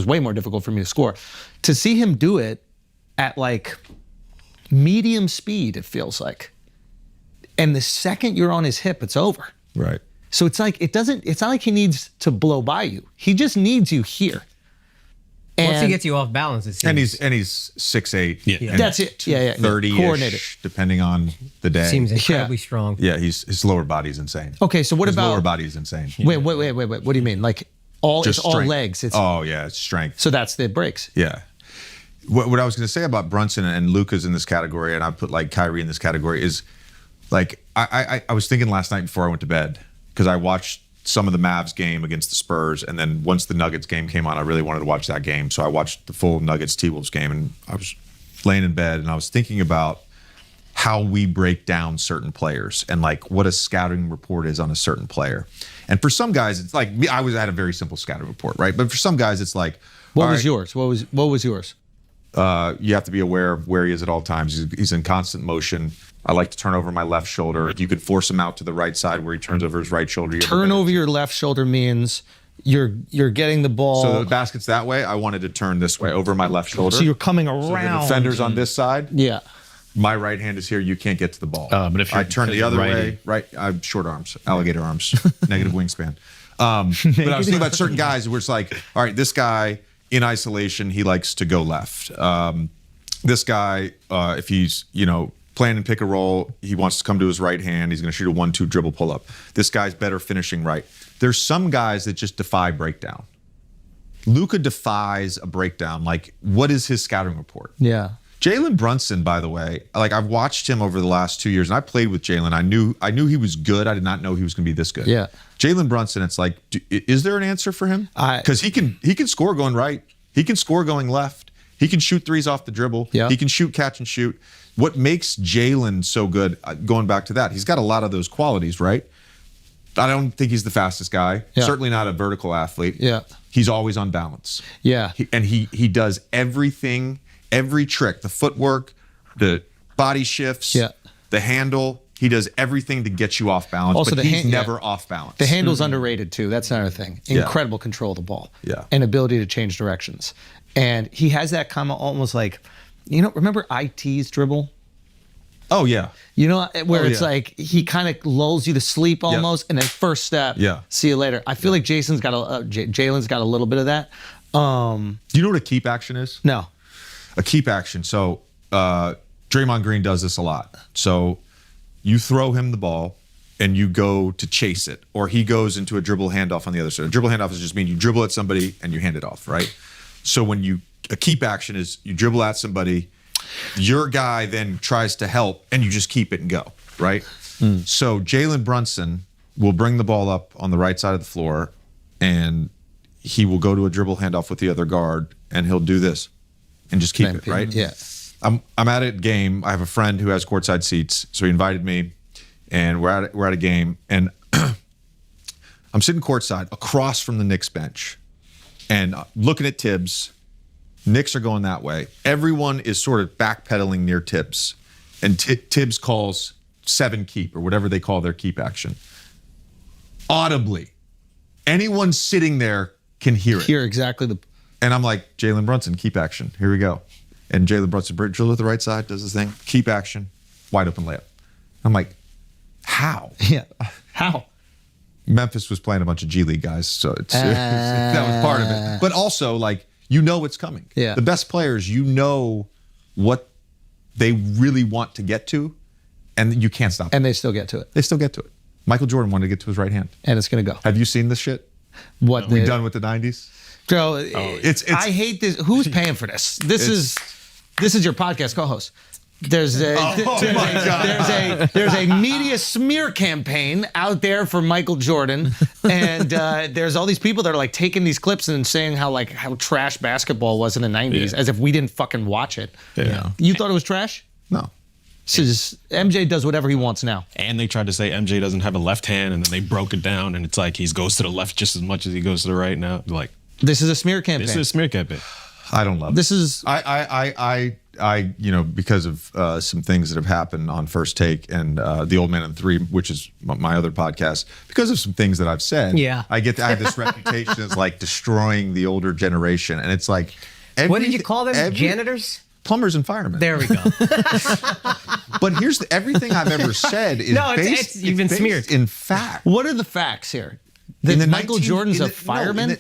way more difficult for me to score. To see him do it at like medium speed, it feels like. And the second you're on his hip, it's over. Right. So it's like, it's not like he needs to blow by you. He just needs you here. Once he And- gets you off balance, it seems, And he's 6'8". Yeah. and That's it. Yeah, yeah. 30-ish, Coordinated. depending on the day. seems incredibly Yeah. strong. Yeah, his lower body's insane. Okay, so what his about lower body's insane. Wait. What do you mean? Like it's all strength. legs. It's Oh yeah, it's strength. so that's the breaks. Yeah. What I was going to say about Brunson and Luka's in this category, and I put like Kyrie in this category, is like I was thinking last night before I went to bed because I watched some of the Mavs game against the Spurs, and then once the Nuggets game came on, I really wanted to watch that game, so I watched the full Nuggets T-Wolves game, and I was laying in bed and I was thinking about how we break down certain players and like what a scouting report is on a certain player. And for some guys, it's like me. I had a very simple scouting report, right? But for some guys, it's like, What all was right, yours? What was yours? you have to be aware of where he is at all times. He's in constant motion. I like to turn over my left shoulder. If you could force him out to the right side where he turns over his right shoulder. Turn over your left shoulder means you're getting the ball. So the basket's that way. I wanted to turn this way over my left shoulder. So you're coming So the around. defender's on this side. Yeah. My right hand is here. You can't get to the ball. But if you're I turn the other righty- way, right? I have short arms, alligator arms, negative wingspan. But I was thinking about certain guys where it's like, all right, this guy in isolation, he likes to go left. This guy, if he's playing in pick and roll. He wants to come to his right hand. He's going to shoot a 1-2 dribble pull up. This guy's better finishing right. There's some guys that just defy breakdown. Luka defies a breakdown. Like, what is his scouting report? Yeah. Jalen Brunson, by the way, like I've watched him over the last 2 years, and I played with Jalen. I knew he was good. I did not know he was going to be this good. Yeah. Jalen Brunson, it's like, is there an answer for him? Because he can score going right. He can score going left. He can shoot threes off the dribble. Yeah. He can shoot, catch, and shoot. What makes Jalen so good, going back to that, he's got a lot of those qualities, right? I don't think he's the fastest guy. Yeah. Certainly not a vertical athlete. Yeah. He's always on balance. Yeah. He does everything, every trick, the footwork, the body shifts, Yeah. the handle. He does everything to get you off balance, Also, but he's never off balance. The handle's underrated too. That's another thing. Incredible control of the ball. Yeah. And ability to change directions. And he has that kind of almost like, remember IT's dribble? Oh, yeah. Where it's yeah. like he kind of lulls you to sleep almost, and then first step, Yeah. see you later. I feel like Jalen's got a little bit of that. Do you know what a keep action is? No. A keep action. So Draymond Green does this a lot. So you throw him the ball and you go to chase it, or he goes into a dribble handoff on the other side. A dribble handoff is just mean you dribble at somebody and you hand it off, right? So a keep action is you dribble at somebody, your guy then tries to help, and you just keep it and go, right? So Jalen Brunson will bring the ball up on the right side of the floor, and he will go to a dribble handoff with the other guard, and he'll do this and just keep it, right? Yeah. I'm at a game. I have a friend who has courtside seats, so he invited me, and we're at a game, and I'm sitting courtside across from the Knicks bench, and looking at Tibbs. Knicks are going that way. Everyone is sort of backpedaling near Tibbs, and Tibbs calls 7 keep or whatever they call their keep action. Audibly, anyone sitting there can hear it. Hear exactly And I'm like, Jalen Brunson, keep action. Here we go. And Jalen Brunson drills with the right side, does his thing, keep action, wide open layup. I'm like, how? Yeah. How? Memphis was playing a bunch of G League guys, so that was part of it. But also, like, you know it's coming. Yeah. The best players, you know what they really want to get to, and you can't stop them. And they still get to it. They still get to it. Michael Jordan wanted to get to his right hand. And it's going to go. Have you seen this shit? What We done with the 90s? Joe, it's I hate this. Who's paying for this? This is your podcast co-host. There's a media smear campaign out there for Michael Jordan, and there's all these people that are like taking these clips and saying how trash basketball was in the 90s, as if we didn't fucking watch it. Yeah. You thought it was trash? No. So MJ does whatever he wants now. And they tried to say MJ doesn't have a left hand, and then they broke it down, and it's like he goes to the left just as much as he goes to the right now. Like, This is a smear campaign. this is a smear campaign. I don't love This it. is I because of some things that have happened on First Take and The Old Man and the Three, which is my other podcast, because of some things that I've said, Yeah. I have this reputation as like destroying the older generation. And it's like, What did you call them? Janitors? Plumbers and firemen. There we go. But here's everything I've ever said is you've been based smeared. in fact. what are the facts here? That Michael Jordan's a fireman?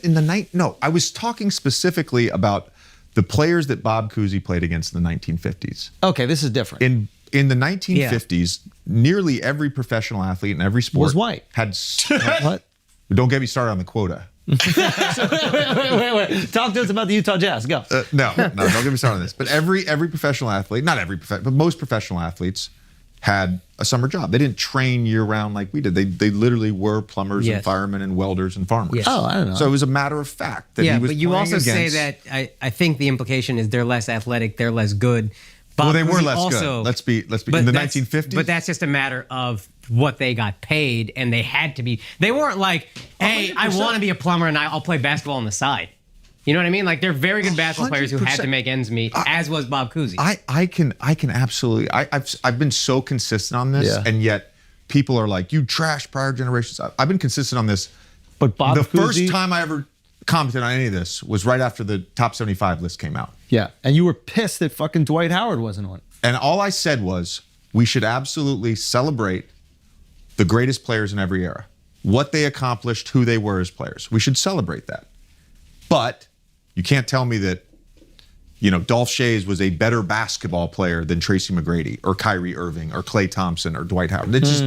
No, I was talking specifically about the players that Bob Cousy played against in the 1950s. Okay, this is different. In the 1950s, nearly every professional athlete in every sport Was white. Had What? Don't get me started on the quota. wait. Talk to us about the Utah Jazz. Go. No, don't get me started on this. But every professional athlete, not every but most professional athletes had a summer job. They didn't train year round like we did. They literally were plumbers and firemen and welders and farmers. Yes. Oh, I don't know. So it was a matter of fact that he was but you playing also say against- that I think the implication is they're less athletic, they're less good. Well, they were Cousy less also, good. Let's be but in the that's- 1950s. But that's just a matter of what they got paid, and they had to be. They weren't like, hey, I 100%. want to be a plumber and I'll play basketball on the side. You know what I mean? Like, they're very good basketball players who had to 100%. make ends meet, as was Bob Cousy. I can absolutely. I've been so consistent on this, Yeah. and yet people are like, you trash prior generations. I've been consistent on this. But Bob the Cousy, first time I ever commented on any of this was right after the top 75 list came out. Yeah, and you were pissed that fucking Dwight Howard wasn't on it. And all I said was, we should absolutely celebrate the greatest players in every era, what they accomplished, who they were as players. We should celebrate that. But you can't tell me that Dolph Schayes was a better basketball player than Tracy McGrady or Kyrie Irving or Klay Thompson or Dwight Howard. It's just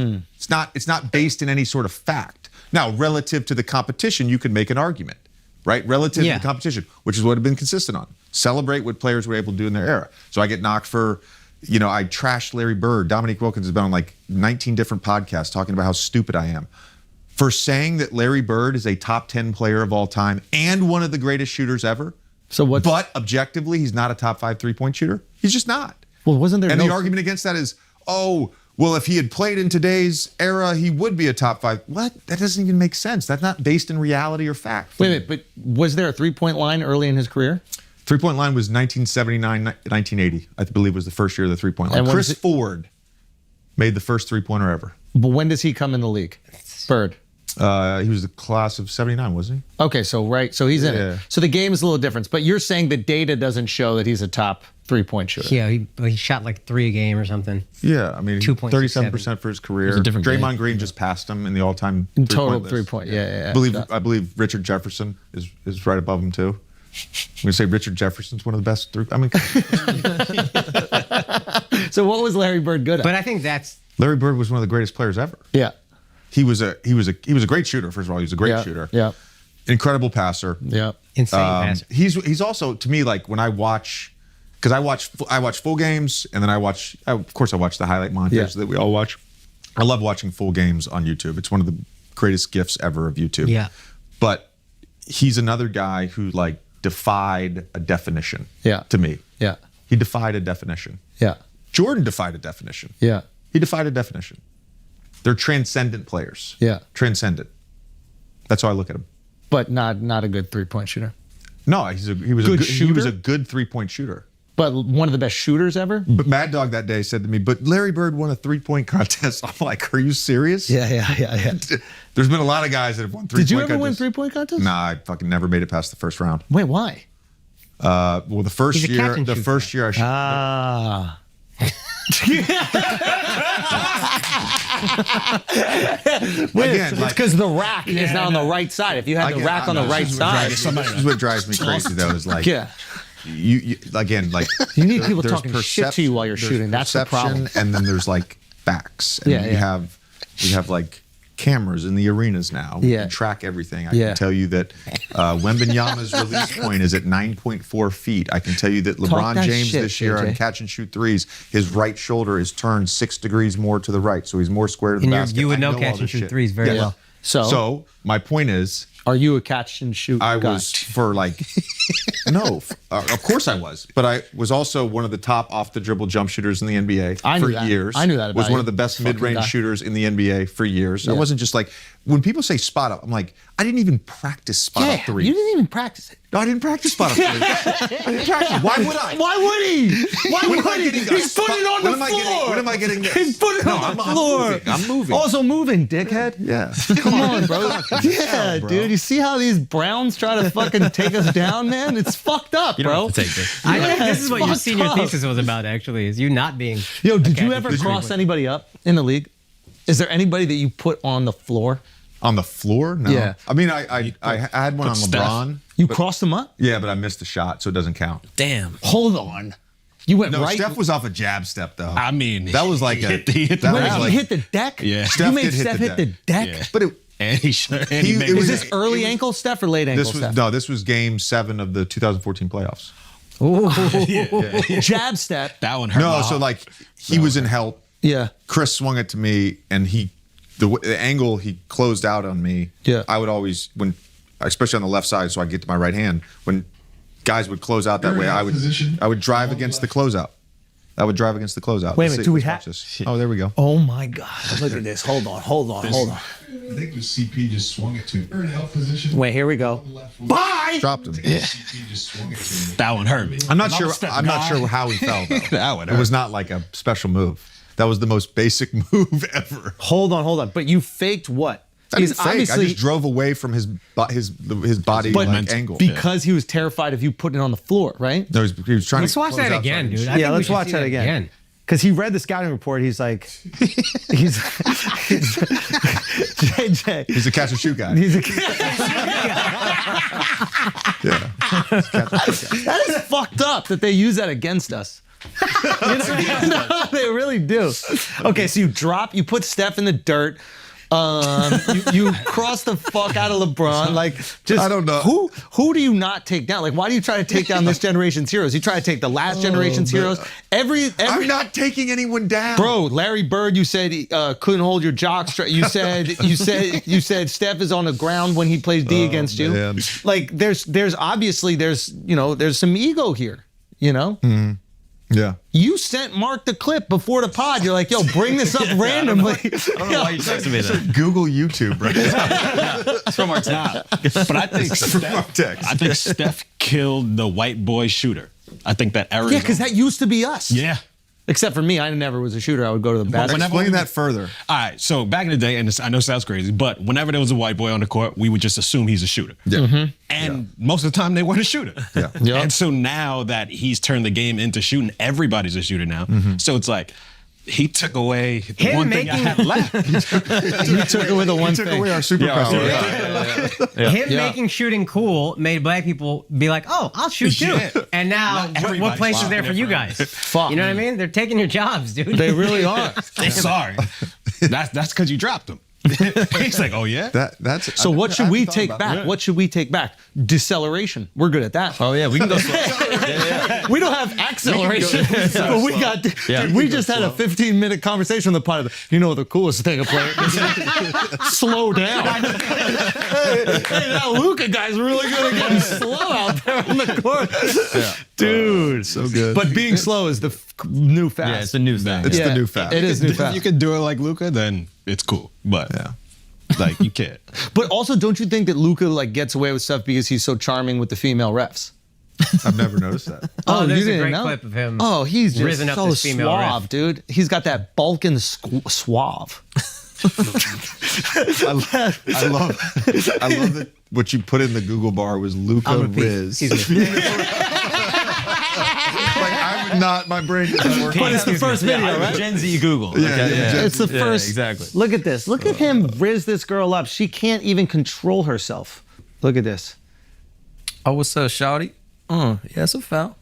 it's not based in any sort of fact. Now, relative to the competition, you could make an argument, right? Relative to the competition, which is what I've been consistent on. Celebrate what players were able to do in their era. So I get knocked for, I trashed Larry Bird. Dominique Wilkins has been on like 19 different podcasts talking about how stupid I am for saying that Larry Bird is a top 10 player of all time and one of the greatest shooters ever. But objectively, he's not a top 5 3-point shooter. He's just not. Well, wasn't there? And the argument against that is, well, if he had played in today's era, he would be a top 5. What? That doesn't even make sense. That's not based in reality or fact. Wait a minute, but was there a 3-point line early in his career? 3-point line was 1979, 1980. I believe was the first year of the 3-point line. Chris Ford made the first 3-pointer ever. But when does he come in the league? Bird. He was the class of 79, wasn't he? Okay, so he's in it. So the game is a little different. But you're saying the data doesn't show that he's a top 3-point shooter. Yeah, he shot like 3 a game or something. Yeah, I mean, 2.67. 37% for his career. a different Draymond game. Green just passed him in the all-time Total three-point list. 3-point. Yeah. I believe Richard Jefferson is right above him too. I'm gonna say Richard Jefferson's one of the best. So what was Larry Bird good at? But I think that's Larry Bird was one of the greatest players ever. Yeah. He was a great shooter. First of all, he was a great shooter. Yeah. Incredible passer. Yeah. insane passer. He's also, to me, like when I watch, because I watch full games and then I watch the highlight montage that we all watch. I love watching full games on YouTube. It's one of the greatest gifts ever of YouTube. Yeah. But he's another guy who like defied a definition. Yeah. To me. Yeah. He defied a definition. Yeah. Jordan defied a definition. Yeah. He defied a definition. They're transcendent players. Yeah. Transcendent. That's how I look at him. But not a good 3-point shooter. No, he was a good 3-point shooter. But one of the best shooters ever? But Mad Dog that day said to me, but Larry Bird won a 3-point contest. I'm like, are you serious? Yeah. There's been a lot of guys that have won 3-point contests. Did you ever win 3-point contests? Nah, I fucking never made it past the first round. Wait, why? Well, the first He's a year, catch and the shoot first year I shot. Ah. Again, It's like, because the rack is not on the right side. If you had the rack on the right side, this is what drives me crazy though. Is like, you again, like You need people there's talking shit to you while you're there's shooting. That's the problem. perception, and then there's like facts. And we have like cameras in the arenas now. We can track everything. I can tell you that Wembanyama's release point is at 9.4 feet. I can tell you that LeBron that James shit, this year JJ. on catch and shoot threes, his right shoulder is turned 6 degrees more to the right, so he's more square to the And basket. you would I know all catch and this shoot shit. threes very Yes. well. So my point is, are you a catch and shoot I guy? was for like, no, of course I was. But I was also one of the top off the dribble jump shooters in the NBA I knew for that. years. I knew that about Was one you. of the best Fucking mid-range guy. shooters in the NBA for years. I wasn't just like, when people say spot up, I'm like, I didn't even practice spot up three. You didn't even practice it. No, I didn't practice spot up three. I didn't practice. Why would I? Why would he? Why When would am I he? getting a He's putting it on when the am I floor. getting- when am I getting this? He's putting it No, on the I'm floor. moving. I'm moving. Also moving, dickhead. Yeah. Come on, bro. Yeah, bro. dude. You see how these Browns try to fucking take us down, man? It's fucked up, bro. Take this. I think this is what your fucked senior up. thesis was about, actually, is you not being. Yo, did you catch ever and shoot. cross anybody up in the league? Is there anybody that you put on the floor? On the floor? No. Yeah. I mean, I had one on Steph. LeBron. You crossed them up? Yeah, but I missed the shot, so it doesn't count. Damn. Hold on. You went No, right. Steph was off a jab step though. I mean, That was like he a. hit the that Wait, was you like- hit the deck? Yeah. You Steph made did hit Steph the hit the deck? Yeah. But it, and he made it it. was- Is this early ankle Steph or late ankle Steph? This was game 7 of the 2014 playoffs. Jab step. That one hurt. No, my so heart. like he was in help. Yeah. Chris swung it to me, and the angle he closed out on me. Yeah. I would always especially on the left side, so I get to my right hand. When guys would close out that way, I would drive against the closeout. I would drive against the closeout. Wait a Let's minute, see- do we let's have- watch this? Oh, there we go. Oh my God. Look at this. Hold on. I think the CP just swung it to him. They're in help position. Wait, here we go. Bye. Dropped him. CP just swung it to him. that one hurt me. I'm not sure how he fell though. That one It was hurt. not like a special move. That was the most basic move ever. Hold on. But you faked what? I didn't He's fake. I just drove away from his body like, angle. because he was terrified of you putting it on the floor, right? No, he was trying Let's to watch close that out again, so I dude. can I think we let's should watch see that again. Because he read the scouting report. He's like, JJ. He's a catch and shoot guy. He's a That is fucked up that they use that against us. No, they really do. Okay, so you put Steph in the dirt. You cross the fuck out of LeBron. Like, just I don't know. Who do you not take down? Like, why do you try to take down this generation's heroes? You try to take the last generation's heroes. Every I'm not taking anyone down, bro. Larry Bird, you said couldn't hold your jock straight. You said Steph is on the ground when he plays D against you. Man. Like, there's obviously there's some ego here. You know. Yeah. You sent Mark the clip before the pod. You're like, yo, bring this up randomly. I don't know why you texted me that. Google YouTube, right? It's from our team. But I think Steph killed the white boy shooter. I think that era. Yeah, because that used to be us. Yeah. Except for me, I never was a shooter. I would go to the bathroom. Explain that further. All right, so back in the day, and I know it sounds crazy, but whenever there was a white boy on the court, we would just assume he's a shooter. Yeah. And most of the time, they weren't a shooter. Yeah. And so now that he's turned the game into shooting, everybody's a shooter now. So it's like, he took away the one thing I had left. He took away the one Took thing. away our superpower. Him making shooting cool made black people be like, "Oh, I'll shoot too." Yeah. And now, what everybody's place is there for you different. guys? Fuck. You know what I mean? They're taking your jobs, dude. They really are. I'm sorry. That's because you dropped them. He's like, oh yeah? That's So what should we haven't thought take about back? that. What should we take back? Deceleration. We're good at that. Oh yeah, we can go slow. We don't have acceleration. But we got. We just had a 15-minute conversation on the pod. You know the coolest thing, a player. Slow down. Hey, that Luka guy's really good at getting slow out there on the court. Dude, so good. But being slow is the new fast. Yeah, it's a new thing. It's the new fast. It is new If fast. you could do it like Luka, then it's cool. But like you can't. But also, don't you think that Luka like gets away with stuff because he's so charming with the female refs? I've never noticed that. Oh, there's you a didn't great know? clip of him. Oh, he's just risen up so this female suave, ref. dude. He's got that Balkan suave. I love that what you put in the Google bar was Luca I'm a piece. Riz. Excuse me. Like, I'm not, my brain isn't working. But it's the first video, right? Gen Z Google. Yeah, yeah. It's the Yeah, first. exactly. Look at this. Look at him riz this girl up. She can't even control herself. Look at this. Oh, what's up, shawty? Yeah, it's a foul.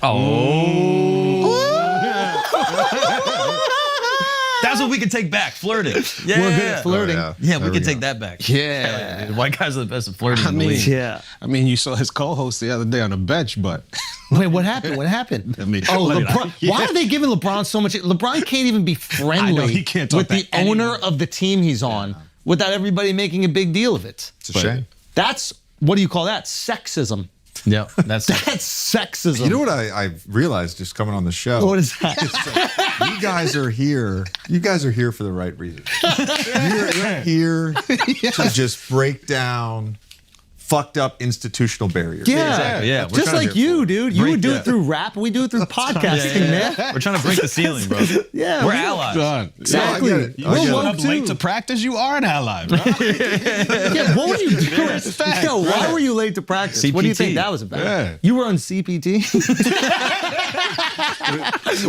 Oh. That's what we can take back. Flirting. Yeah. We're good at flirting. Oh, Yeah, There we can go. take that back. Yeah. Dude, white guys are the best at flirting. in the mean, league. Yeah. I mean, you saw his co-host the other day on the bench, but Wait, what happened? What happened? I mean, oh, let it LeBron. out. Yeah. Why are they giving LeBron so much? LeBron can't even be friendly I know, he can't talk with the to anyone. owner of the team he's on without everybody making a big deal of it. It's a shame. That's, what do you call that? Sexism. Yeah, that's That's sexism. You know what I've realized just coming on the show? What is that? You guys are here. You guys are here for the right reason. You're here to just break down fucked up institutional barriers. Yeah, Exactly, yeah. We're Just trying to like you, dude. You break would do that. it through rap. We do it through podcasting, man. We're trying to break the ceiling, bro. Yeah, We're we- allies. done. Exactly. I get it. I We're get it. woke Up late too. to practice, you are an ally, bro. Yeah, what were you doing? It's a fact, Yo, why right. were you late to practice? What do you CPT. think that was about? Yeah. You were on CPT?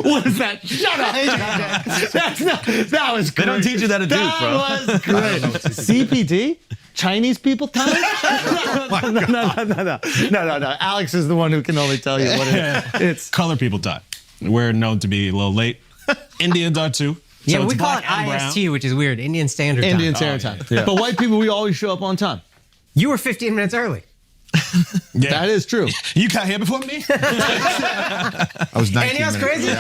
What is that? Shut up. That's not, that was great. They don't teach you that at Duke, bro. That was great. CPT? Chinese people time? No. Alex is the one who can only tell you what it is. It's Color people time. We're known to be a little late. Indians are too. Yeah, So we it's call it black and brown. IST, which is weird. Indian Standard Time. Indian Standard Time. But white people, we always show up on time. You were 15 minutes early. Yeah. That is true. You got here before me? I was 19 And you know what's minutes. crazy?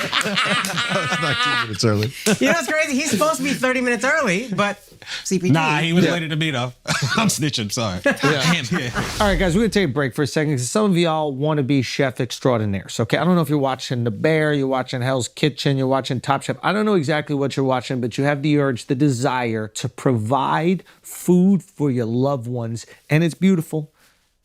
I was 19 minutes early. You know what's crazy? He's supposed to be 30 minutes early, but CPT. Nah, he was later than me, though. I'm snitching, sorry. All right, guys, we're going to take a break for a second because some of y'all want to be chef extraordinaires, okay? I don't know if you're watching The Bear, you're watching Hell's Kitchen, you're watching Top Chef. I don't know exactly what you're watching, but you have the urge, the desire to provide food for your loved ones, and it's beautiful,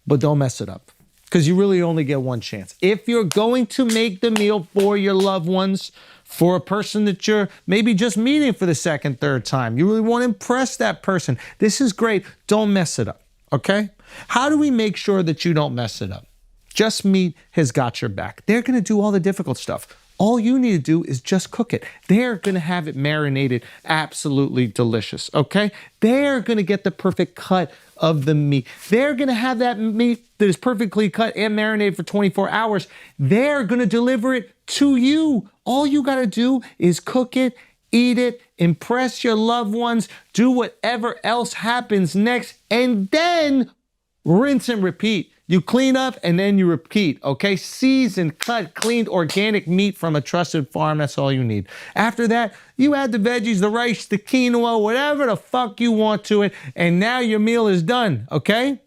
but don't mess it up because you really only get one chance. If you're going to make the meal for your loved ones, for a person that you're maybe just meeting for the second, third time, you really want to impress that person, this is great. Don't mess it up, okay? How do we make sure that you don't mess it up? Just Meat has got your back. They're going to do all the difficult stuff. All you need to do is just cook it. They're going to have it marinated absolutely delicious, okay? They're going to get the perfect cut of the meat. They're going to have that meat that is perfectly cut and marinated for 24 hours. They're going to deliver it to you. All you got to do is cook it, eat it, impress your loved ones, do whatever else happens next, and then rinse and repeat. You clean up and then you repeat, okay? Seasoned, cut, cleaned, organic meat from a trusted farm. That's all you need. After that, you add the veggies, the rice, the quinoa, whatever the fuck you want to it, and now your meal is done, okay?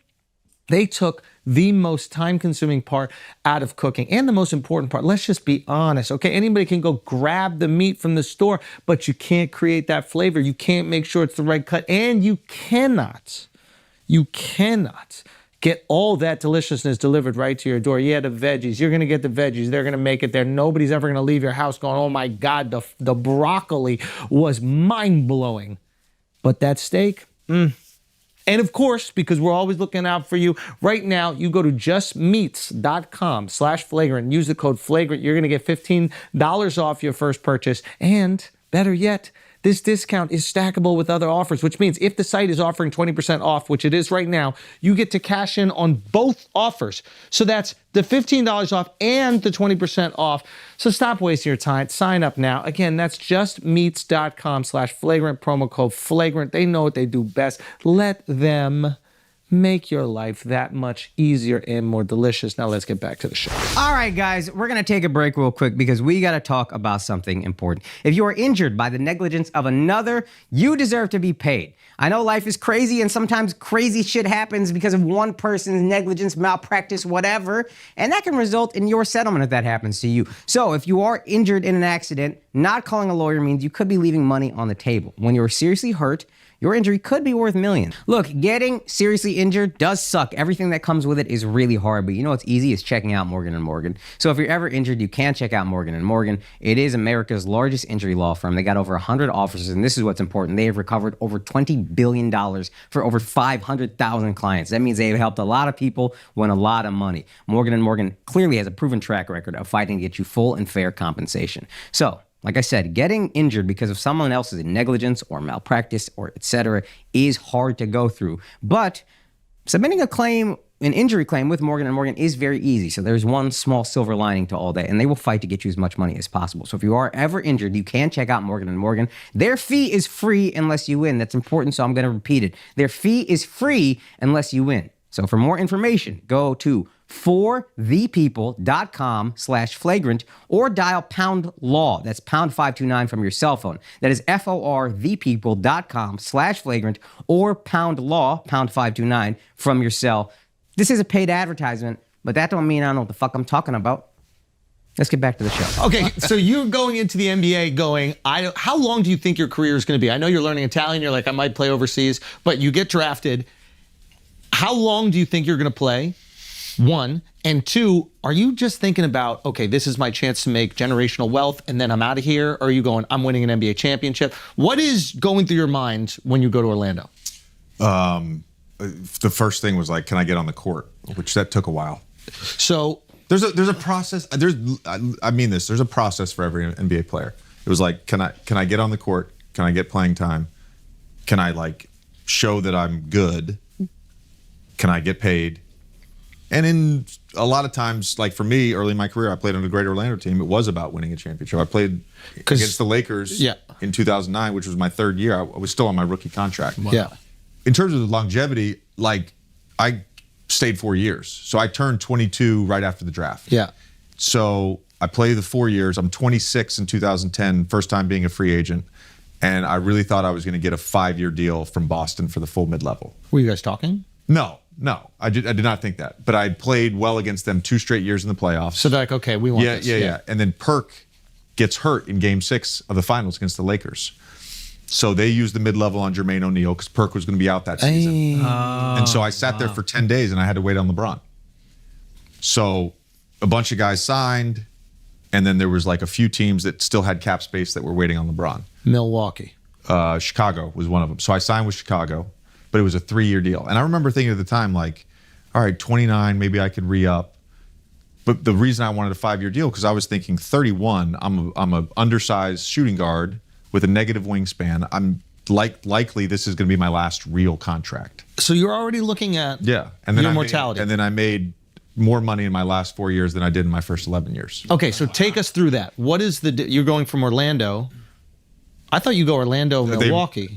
They took the most time-consuming part out of cooking and the most important part. Let's just be honest, okay? Anybody can go grab the meat from the store, but you can't create that flavor. You can't make sure it's the right cut, and you cannot get all that deliciousness delivered right to your door. Yeah, the veggies. You're going to get the veggies. They're going to make it there. Nobody's ever going to leave your house going, oh my God, the broccoli was mind-blowing. But that steak, And of course, because we're always looking out for you, right now, you go to justmeats.com/flagrant. Use the code flagrant. You're going to get $15 off your first purchase. And better yet, this discount is stackable with other offers, which means if the site is offering 20% off, which it is right now, you get to cash in on both offers. So that's the $15 off and the 20% off. So stop wasting your time. Sign up now. Again, that's justmeats.com/flagrant, promo code flagrant. They know what they do best. Let them make your life that much easier and more delicious. Now let's get back to the show. All right, guys, we're going to take a break real quick because we got to talk about something important. If you are injured by the negligence of another, you deserve to be paid. I know life is crazy and sometimes crazy shit happens because of one person's negligence, malpractice, whatever, and that can result in your settlement if that happens to you. So if you are injured in an accident, not calling a lawyer means you could be leaving money on the table. When you're seriously hurt, your injury could be worth millions. Look, getting seriously injured does suck. Everything that comes with it is really hard, but you know what's easy is checking out Morgan & Morgan. So if you're ever injured, you can check out Morgan & Morgan. It is America's largest injury law firm. They got over 100 officers, and this is what's important. They have recovered over $20 billion for over 500,000 clients. That means they have helped a lot of people win a lot of money. Morgan & Morgan clearly has a proven track record of fighting to get you full and fair compensation. So, like I said, getting injured because of someone else's negligence or malpractice or etc. is hard to go through. But submitting a claim, an injury claim with Morgan & Morgan is very easy. So there's one small silver lining to all that, and they will fight to get you as much money as possible. So if you are ever injured, you can check out Morgan & Morgan. Their fee is free unless you win. That's important, so I'm going to repeat it. Their fee is free unless you win. So for more information, go to forthepeople.com/flagrant or dial pound law. That's pound 529 from your cell phone. That is forthepeople.com/flagrant or pound law, pound 529 from your cell. This is a paid advertisement, but that don't mean I don't know what the fuck I'm talking about. Let's get back to the show. Okay, so you're going into the NBA going, how long do you think your career is going to be? I know you're learning Italian. You're like, I might play overseas, but you get drafted. How long do you think you're going to play? One. And two, are you just thinking about, okay, this is my chance to make generational wealth and then I'm out of here? Or are you going, I'm winning an NBA championship? What is going through your mind when you go to Orlando? The first thing was like, can I get on the court? Which that took a while. So there's a process. I mean this. There's a process for every NBA player. It was like, can I get on the court? Can I get playing time? Can I like show that I'm good? Can I get paid? And in a lot of times, like for me, early in my career, I played on a great Orlando team. It was about winning a championship. I played against the Lakers in 2009, which was my third year. I was still on my rookie contract. Wow. Yeah. In terms of the longevity, like I stayed 4 years. So I turned 22 right after the draft. Yeah. So I played the 4 years. I'm 26 in 2010, first time being a free agent. And I really thought I was going to get a 5-year deal from Boston for the full mid-level. Were you guys talking? No, I did not think that. But I played well against them 2 straight years in the playoffs. So they're like, okay, we want this. Yeah. And then Perk gets hurt in Game 6 of the finals against the Lakers. So they used the mid-level on Jermaine O'Neal because Perk was going to be out that season. And so I sat there for 10 days and I had to wait on LeBron. So a bunch of guys signed, and then there was like a few teams that still had cap space that were waiting on LeBron. Milwaukee. Chicago was one of them. So I signed with Chicago, but it was a 3-year deal. And I remember thinking at the time, like, all right, 29, maybe I could re-up. But the reason I wanted a 5-year deal, because I was thinking 31, I'm a undersized shooting guard with a negative wingspan. I'm likely this is going to be my last real contract. So you're already looking at Yeah, and then your I mortality. and then I made more money in my last 4 years than I did in my first 11 years. Okay, so take us through that. What is you're going from Orlando? I thought you go Orlando, Milwaukee.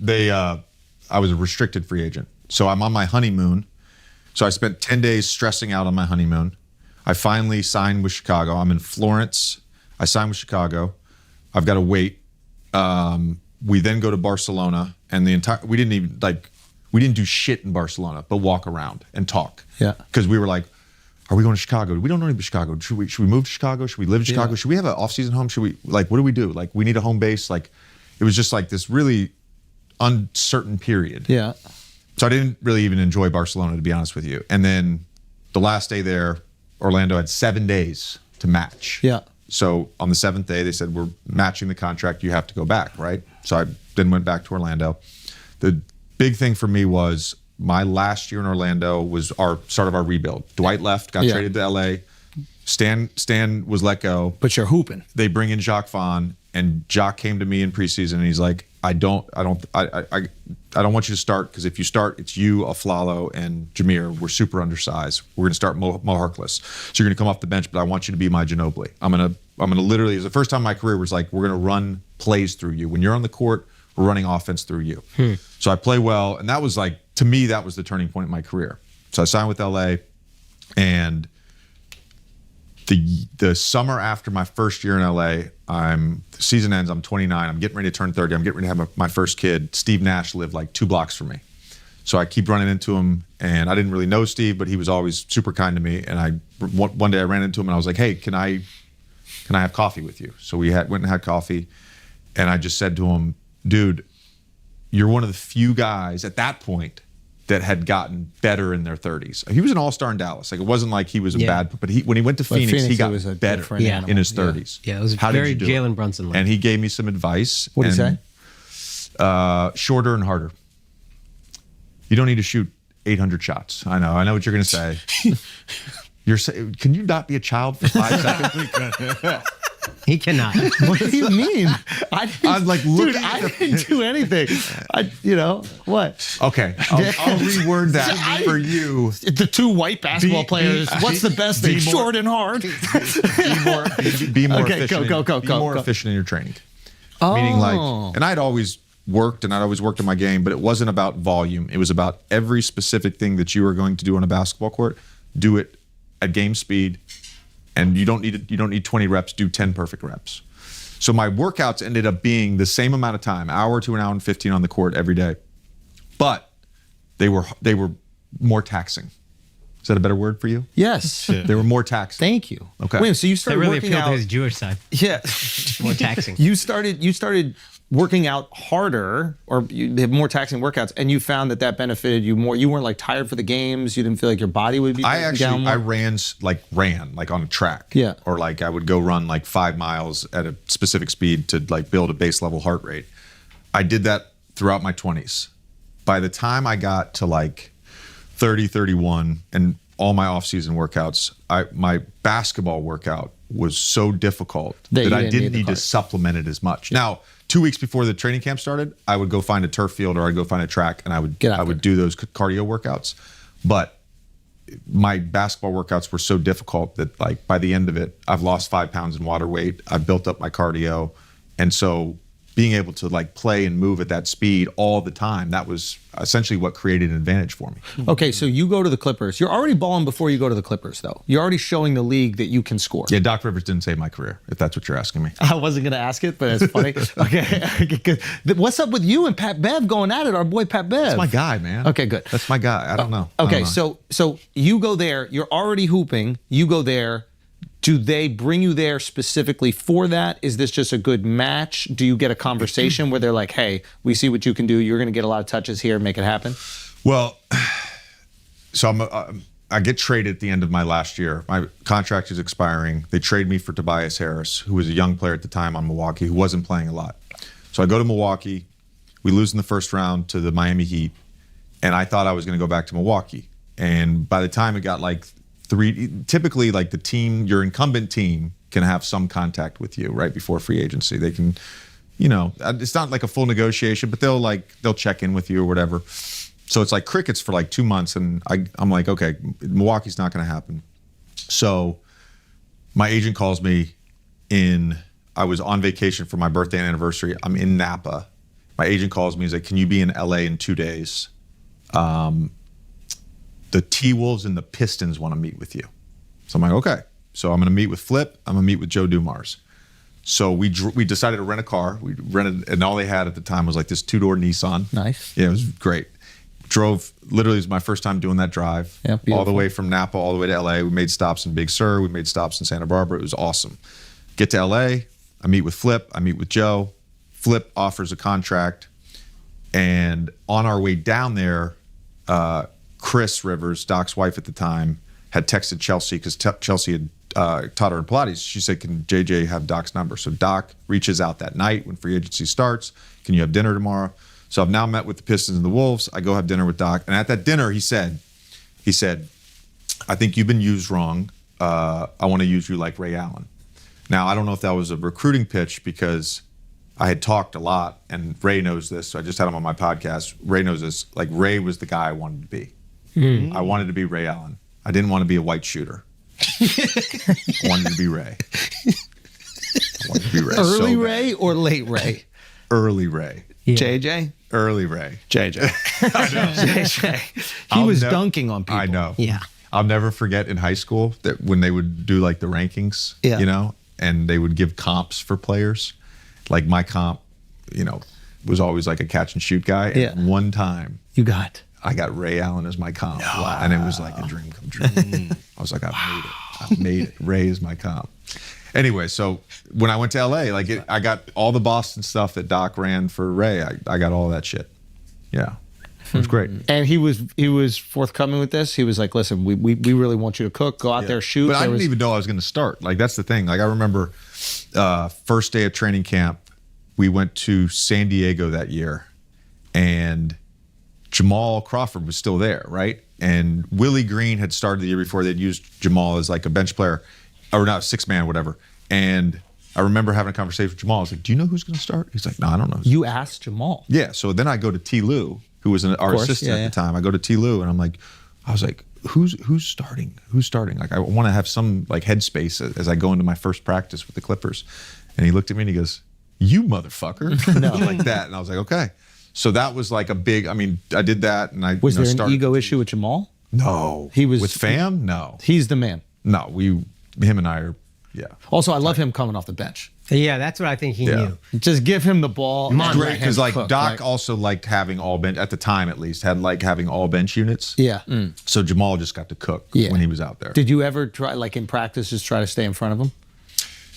I was a restricted free agent, so I'm on my honeymoon. So I spent 10 days stressing out on my honeymoon. I finally signed with Chicago. I'm in Florence. I signed with Chicago. I've got to wait. We then go to Barcelona, and we didn't do shit in Barcelona, but walk around and talk. Yeah. Because we were like, are we going to Chicago? We don't know anybody in Chicago. Should we move to Chicago? Should we live in Chicago? Yeah. Should we have an off-season home? Should we, what do we do? Like, we need a home base. Like, it was just like this really uncertain period. Yeah. So I didn't really even enjoy Barcelona, to be honest with you. And then the last day there, Orlando had 7 days to match. Yeah. So on the 7th day, they said, we're matching the contract. You have to go back, right? So I then went back to Orlando. The big thing for me was my last year in Orlando was our start of our rebuild. Dwight left, got traded to LA. Stan was let go. But you're hooping. They bring in Jacques Vaughn, and Jacques came to me in preseason, and he's like, I don't want you to start, because if you start, it's you, Aflalo, and Jameer. We're super undersized. We're gonna start Mo Harkless. So you're gonna come off the bench, but I want you to be my Ginobili. I'm gonna literally, it was the first time in my career was like, we're gonna run plays through you. When you're on the court, we're running offense through you. So I play well, and that was like, to me, that was the turning point in my career. So I signed with LA, and the summer after my first year in LA, the season ends, I'm 29, I'm getting ready to turn 30, I'm getting ready to have my first kid. Steve Nash lived like 2 blocks from me. So I keep running into him, and I didn't really know Steve, but he was always super kind to me. And one day I ran into him, and I was like, hey, can I have coffee with you? So we went and had coffee, and I just said to him, dude, you're one of the few guys at that point that had gotten better in their 30s. He was an all-star in Dallas. Like, it wasn't like he was a bad, but when he went to Phoenix, he got was a better different animal. in his 30s. Yeah, it was How did very you do Jalen it? Brunson-like. And he gave me some advice. What did he say? Shorter and harder. You don't need to shoot 800 shots. I know what you're going to say. Can you not be a child for 5 seconds? He cannot. What do you mean? I'm like, dude, I didn't do anything. What? Okay, I'll reword that for you. The 2 white basketball players. What's the best thing? Short and hard. Be more Okay, efficient. go. Be more efficient in your training. Meaning, like, and I'd always worked on my game, but it wasn't about volume. It was about every specific thing that you were going to do on a basketball court. Do it at game speed. And you don't need 20 reps, do 10 perfect reps. So my workouts ended up being the same amount of time, hour to an hour and 15 on the court every day. But they were more taxing. Is that a better word for you? Yes. They were more taxing. Thank you. Okay. Wait, so you That started really working appealed out. to his Jewish side. Yeah. More taxing. You started working out harder, or you have more taxing workouts, and you found that benefited you more. You weren't like tired for the games. You didn't feel like your body would be down more. I ran on a track. Yeah. Or like I would go run like 5 miles at a specific speed to like build a base level heart rate. I did that throughout my 20s. By the time I got to like 30, 31, and all my off-season workouts, my basketball workout was so difficult that I didn't need to supplement it as much. Now, 2 weeks before the training camp started, I would go find a turf field or I'd go find a track, and I would do those cardio workouts. But my basketball workouts were so difficult that like by the end of it, I've lost 5 pounds in water weight. I've built up my cardio, and so being able to like play and move at that speed all the time, that was essentially what created an advantage for me. Okay, so you go to the Clippers. You're already balling before you go to the Clippers, though. You're already showing the league that you can score. Yeah, Doc Rivers didn't save my career, if that's what you're asking me. I wasn't going to ask it, but it's funny. Okay. What's up with you and Pat Bev going at it? Our boy Pat Bev. That's my guy, man. Okay, good. That's my guy. I don't know. Okay, so you go there. You're already hooping. You go there. Do they bring you there specifically for that? Is this just a good match? Do you get a conversation where they're like, hey, we see what you can do. You're going to get a lot of touches here. Make it happen? Well, so I get traded at the end of my last year. My contract is expiring. They trade me for Tobias Harris, who was a young player at the time on Milwaukee, who wasn't playing a lot. So I go to Milwaukee. We lose in the first round to the Miami Heat. And I thought I was going to go back to Milwaukee. And by the time it got like typically like the team, your incumbent team can have some contact with you right before free agency. They can, it's not like a full negotiation, but they'll check in with you or whatever. So it's like crickets for like 2 months, and I'm like, okay, Milwaukee's not going to happen. So my agent calls me I was on vacation for my birthday and anniversary. I'm in Napa. My agent calls me. He's like, can you be in LA in 2 days? The T-Wolves and the Pistons want to meet with you. So I'm like, okay. So I'm going to meet with Flip. I'm going to meet with Joe Dumars. So we decided to rent a car. We rented, and all they had at the time was like this 2-door Nissan. Nice. Yeah, it was great. Drove, literally, it was my first time doing that drive. Yeah, all the way from Napa all the way to LA. We made stops in Big Sur. We made stops in Santa Barbara. It was awesome. Get to LA. I meet with Flip. I meet with Joe. Flip offers a contract. And on our way down there, Chris Rivers, Doc's wife at the time, had texted Chelsea because Chelsea had taught her in Pilates. She said, can JJ have Doc's number? So Doc reaches out that night when free agency starts. Can you have dinner tomorrow? So I've now met with the Pistons and the Wolves. I go have dinner with Doc. And at that dinner, he said, I think you've been used wrong. I want to use you like Ray Allen. Now, I don't know if that was a recruiting pitch because I had talked a lot, and Ray knows this. So I just had him on my podcast. Ray knows this. Like, Ray was the guy I wanted to be. I wanted to be Ray Allen. I didn't want to be a white shooter. I wanted to be Ray. I wanted to be Ray. Early so Ray or late Ray? Early Ray. JJ? Early Ray. JJ. JJ. He was dunking on people. I know. Yeah. I'll never forget in high school that when they would do like the rankings, and they would give comps for players. Like my comp, was always like a catch and shoot guy. And one time I got Ray Allen as my comp. Wow. And it was like a dream come true. I was like, I've made it. Ray is my comp. Anyway, so when I went to LA, I got all the Boston stuff that Doc ran for Ray. I got all that shit. Yeah. It was great. And he was forthcoming with this. He was like, listen, we really want you to cook, go out there, shoot. But I didn't even know I was going to start. Like, that's the thing. Like, I remember first day of training camp, we went to San Diego that year, and Jamal Crawford was still there, right? And Willie Green had started the year before. They'd used Jamal as like a bench player, or not, 6-man, whatever. And I remember having a conversation with Jamal. I was like, do you know who's going to start? He's like, no, I don't know. You asked Jamal. Yeah. So then I go to T. Lou, who was our assistant at the time. I go to T. Lou, and I was like, who's starting? Who's starting? Like, I want to have some like headspace as I go into my first practice with the Clippers. And he looked at me and he goes, you motherfucker. Like that. And I was like, okay. So that was like a big, I did that, and I Was there an ego issue with Jamal? No. He was with Fam? No. He's the man. No, him and I are, yeah. Also, I love him coming off the bench. Yeah, that's what I think he knew. Just give him the ball. Great, because like Doc also liked having all bench, at the time at least, had like having all bench units. Yeah. So Jamal just got to cook when he was out there. Did you ever try, like in practice, just try to stay in front of him?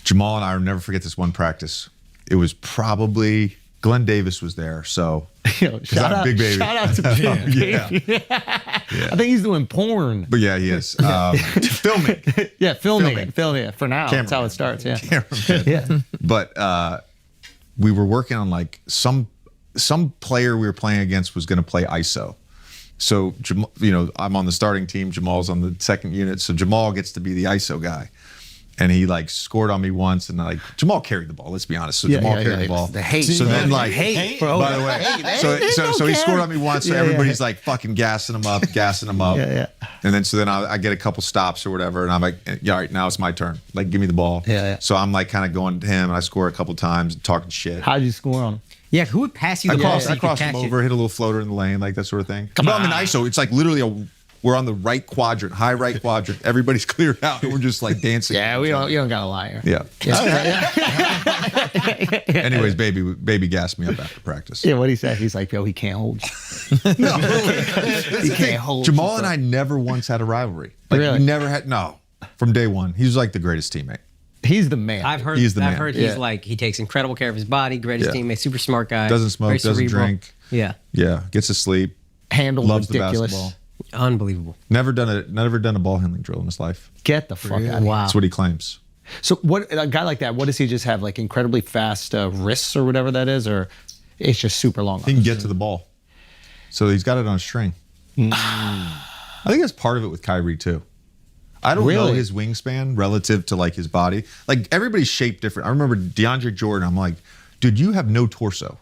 Jamal and I will never forget this one practice. It was probably, Glenn Davis was there, so. Shout out, Big Baby. Shout out to Big Baby. I think he's doing porn. But yeah, he is. Filming. Yeah, filming it for now. That's how it starts. Yeah. Yeah. But we were working on like some player we were playing against was going to play ISO. So, I'm on the starting team. Jamal's on the second unit. So Jamal gets to be the ISO guy. And he like scored on me once, and like Jamal carried the ball. Let's be honest. So Jamal carried the ball. The hate. So then like hate, bro. By the way, so he scored on me once. So everybody's like fucking gassing him up. Yeah. And then I get a couple stops or whatever, and I'm like, yeah, all right, now it's my turn. Like, give me the ball. Yeah. So I'm like kind of going to him, and I score a couple times, talking shit. How'd you score on him? Yeah, who would pass you the ball? I crossed him over, hit a little floater in the lane, like that sort of thing. Come on. I'm in ISO. It's like literally we're on the right quadrant, high right quadrant. Everybody's cleared out, and we're just like dancing. Yeah, you don't gotta lie here. Yeah. Anyways, baby gassed me up after practice. Yeah, what'd he say? He's like, yo, he can't hold you. No, he can't hold Jamal you, and I never once had a rivalry. Like, really? We never had. No, from day one, he was like the greatest teammate. He's the man. I've heard. He's the man. I've heard he's like he takes incredible care of his body. Greatest teammate, super smart guy. Doesn't smoke, very doesn't cerebral. drink. Yeah. Yeah, gets to sleep. Handle Loves ridiculous. the basketball. Unbelievable. Never done a ball handling drill in his life. Get the fuck out of here. Wow. That's what he claims. So what a guy like that? What does he just have? Like incredibly fast wrists or whatever that is, or it's just super long. He can get to the ball, so he's got it on a string. I think that's part of it with Kyrie too. I don't know Really? his wingspan relative to like his body. Like everybody's shaped different. I remember DeAndre Jordan. I'm like, dude, you have no torso.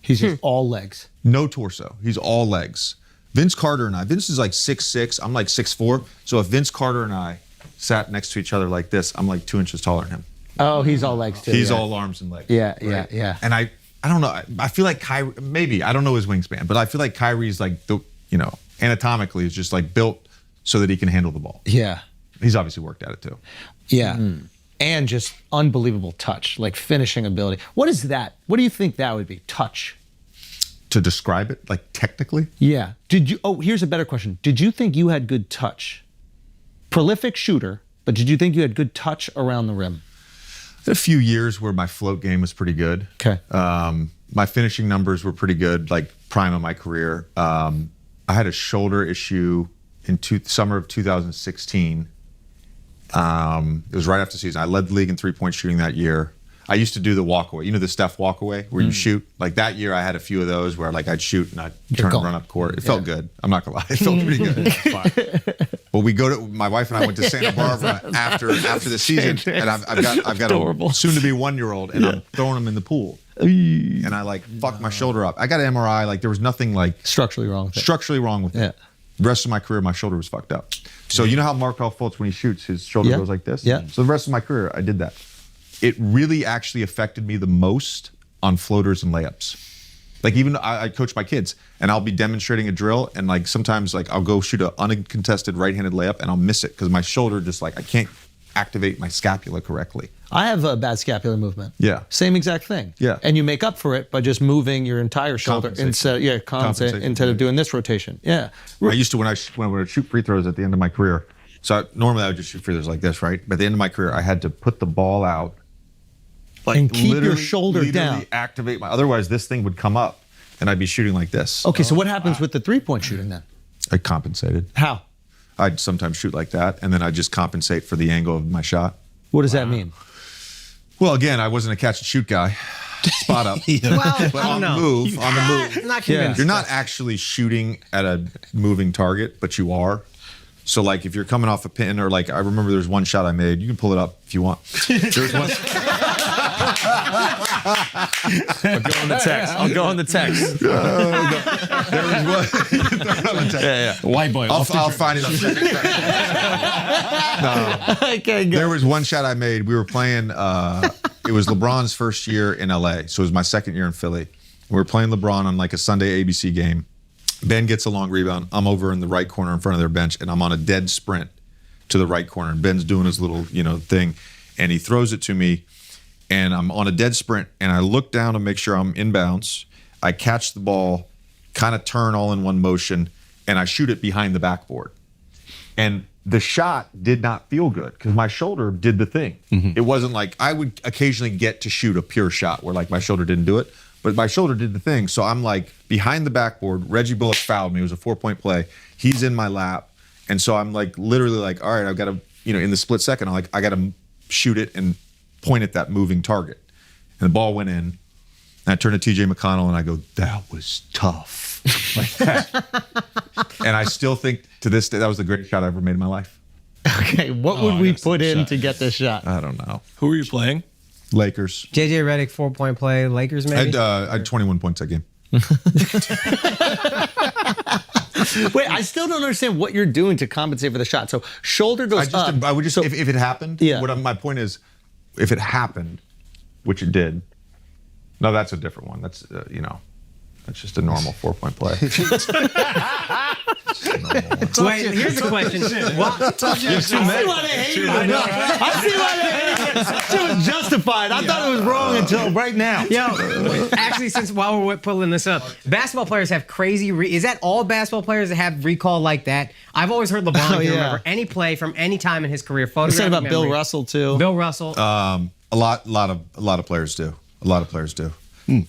He's just all legs. No torso. He's all legs. Vince Carter and I. Vince is like 6'6". I'm like 6'4". So if Vince Carter and I sat next to each other like this, I'm like 2 inches taller than him. Oh, he's all legs too. He's yeah. all arms and legs. Yeah, yeah, yeah. And I don't know. I feel like Kyrie. Maybe I don't know his wingspan, but I feel like Kyrie's like anatomically is just like built so that he can handle the ball. Yeah. He's obviously worked at it too. Yeah. And just unbelievable touch, like finishing ability. What is that? What do you think that would be? Touch. To describe it, like technically? Yeah. Here's a better question. Did you think you had good touch? Prolific shooter, but did you think you had good touch around the rim? A few years where my float game was pretty good. Okay. My finishing numbers were pretty good, like prime of my career. I had a shoulder issue in summer of 2016. It was right after the season. I led the league in three-point shooting that year. I used to do the walkaway. You know the Steph walkaway where you shoot? Like that year I had a few of those where like I'd shoot and I'd turn and run up court. It felt good. I'm not gonna lie. It felt pretty good. But we go to, my wife and I went to Santa Barbara after the season, and I've got a soon-to-be 1-year-old, and I'm throwing him in the pool. And I like fucked my shoulder up. I got an MRI. Like there was nothing like Structurally wrong with it. structurally wrong with it. Yeah. The rest of my career, my shoulder was fucked up. So you know how Markelle Fultz, when he shoots, his shoulder Yeah. goes like this? Yeah. So the rest of my career, I did that. It really actually affected me the most on floaters and layups. Like even I coach my kids, and I'll be demonstrating a drill, and like sometimes like I'll go shoot an uncontested right-handed layup, and I'll miss it because my shoulder just like I can't activate my scapula correctly. I have a bad scapular movement. Yeah. Same exact thing. Yeah. And you make up for it by just moving your entire shoulder Compensate. instead of doing this rotation. Yeah. I used to when I would shoot free throws at the end of my career. So normally I would just shoot free throws like this, right? But at the end of my career, I had to put the ball out, like And keep your literally- shoulder literally down. Activate my. Otherwise, this thing would come up, and I'd be shooting like this. Okay, so what happens with the three-point shooting then? I compensated. How? I'd sometimes shoot like that, and then I'd just compensate for the angle of my shot. What does that mean? Well, again, I wasn't a catch and shoot guy. Spot up. Well, But I on don't the know. move, on the move. I'm not convinced. You're not actually shooting at a moving target, but you are. So like if you're coming off a pin, or like I remember there's one shot I made. You can pull it up if you want. There's one. I'll go on the text. I'll go on the text. There was one. Yeah. White boy. I'll find it. Okay, There was one shot I made. We were playing. It was LeBron's first year in LA, so it was my second year in Philly. We were playing LeBron on like a Sunday ABC game. Ben gets a long rebound. I'm over in the right corner in front of their bench, and I'm on a dead sprint to the right corner. And Ben's doing his little, thing, and he throws it to me, and I'm on a dead sprint, and I look down to make sure I'm inbounds. I catch the ball, kind of turn all in one motion, and I shoot it behind the backboard. And the shot did not feel good because my shoulder did the thing. It wasn't like I would occasionally get to shoot a pure shot where like my shoulder didn't do it. But my shoulder did the thing. So I'm like behind the backboard. Reggie Bullock fouled me. It was a 4-point play. He's in my lap. And so I'm like literally like, all right, I've got to, in the split second, I got to shoot it and point at that moving target. And the ball went in. And I turned to TJ McConnell and I go, that was tough. Like that. And I still think to this day, that was the greatest shot I ever made in my life. Okay, what would we put in to get this shot? I don't know. Who are you playing? Lakers. JJ Redick 4-point play. Lakers maybe. I had 21 points that game. Wait, I still don't understand what you're doing to compensate for the shot. So shoulder goes up. I would just, if it happened, Yeah. my point is, if it happened, which it did, no, that's a different one. That's, that's just a normal 4-point play. Wait, here's the question. I see why they hate it. I see why they hate it. It was justified. I thought it was wrong until right now. Yo, actually, since while we're pulling this up, basketball players have crazy. Is that all basketball players that have recall like that? I've always heard LeBron can remember any play from any time in his career. I said about Photographic Bill memory. Russell too. Bill Russell. A lot of players do. A lot of players do.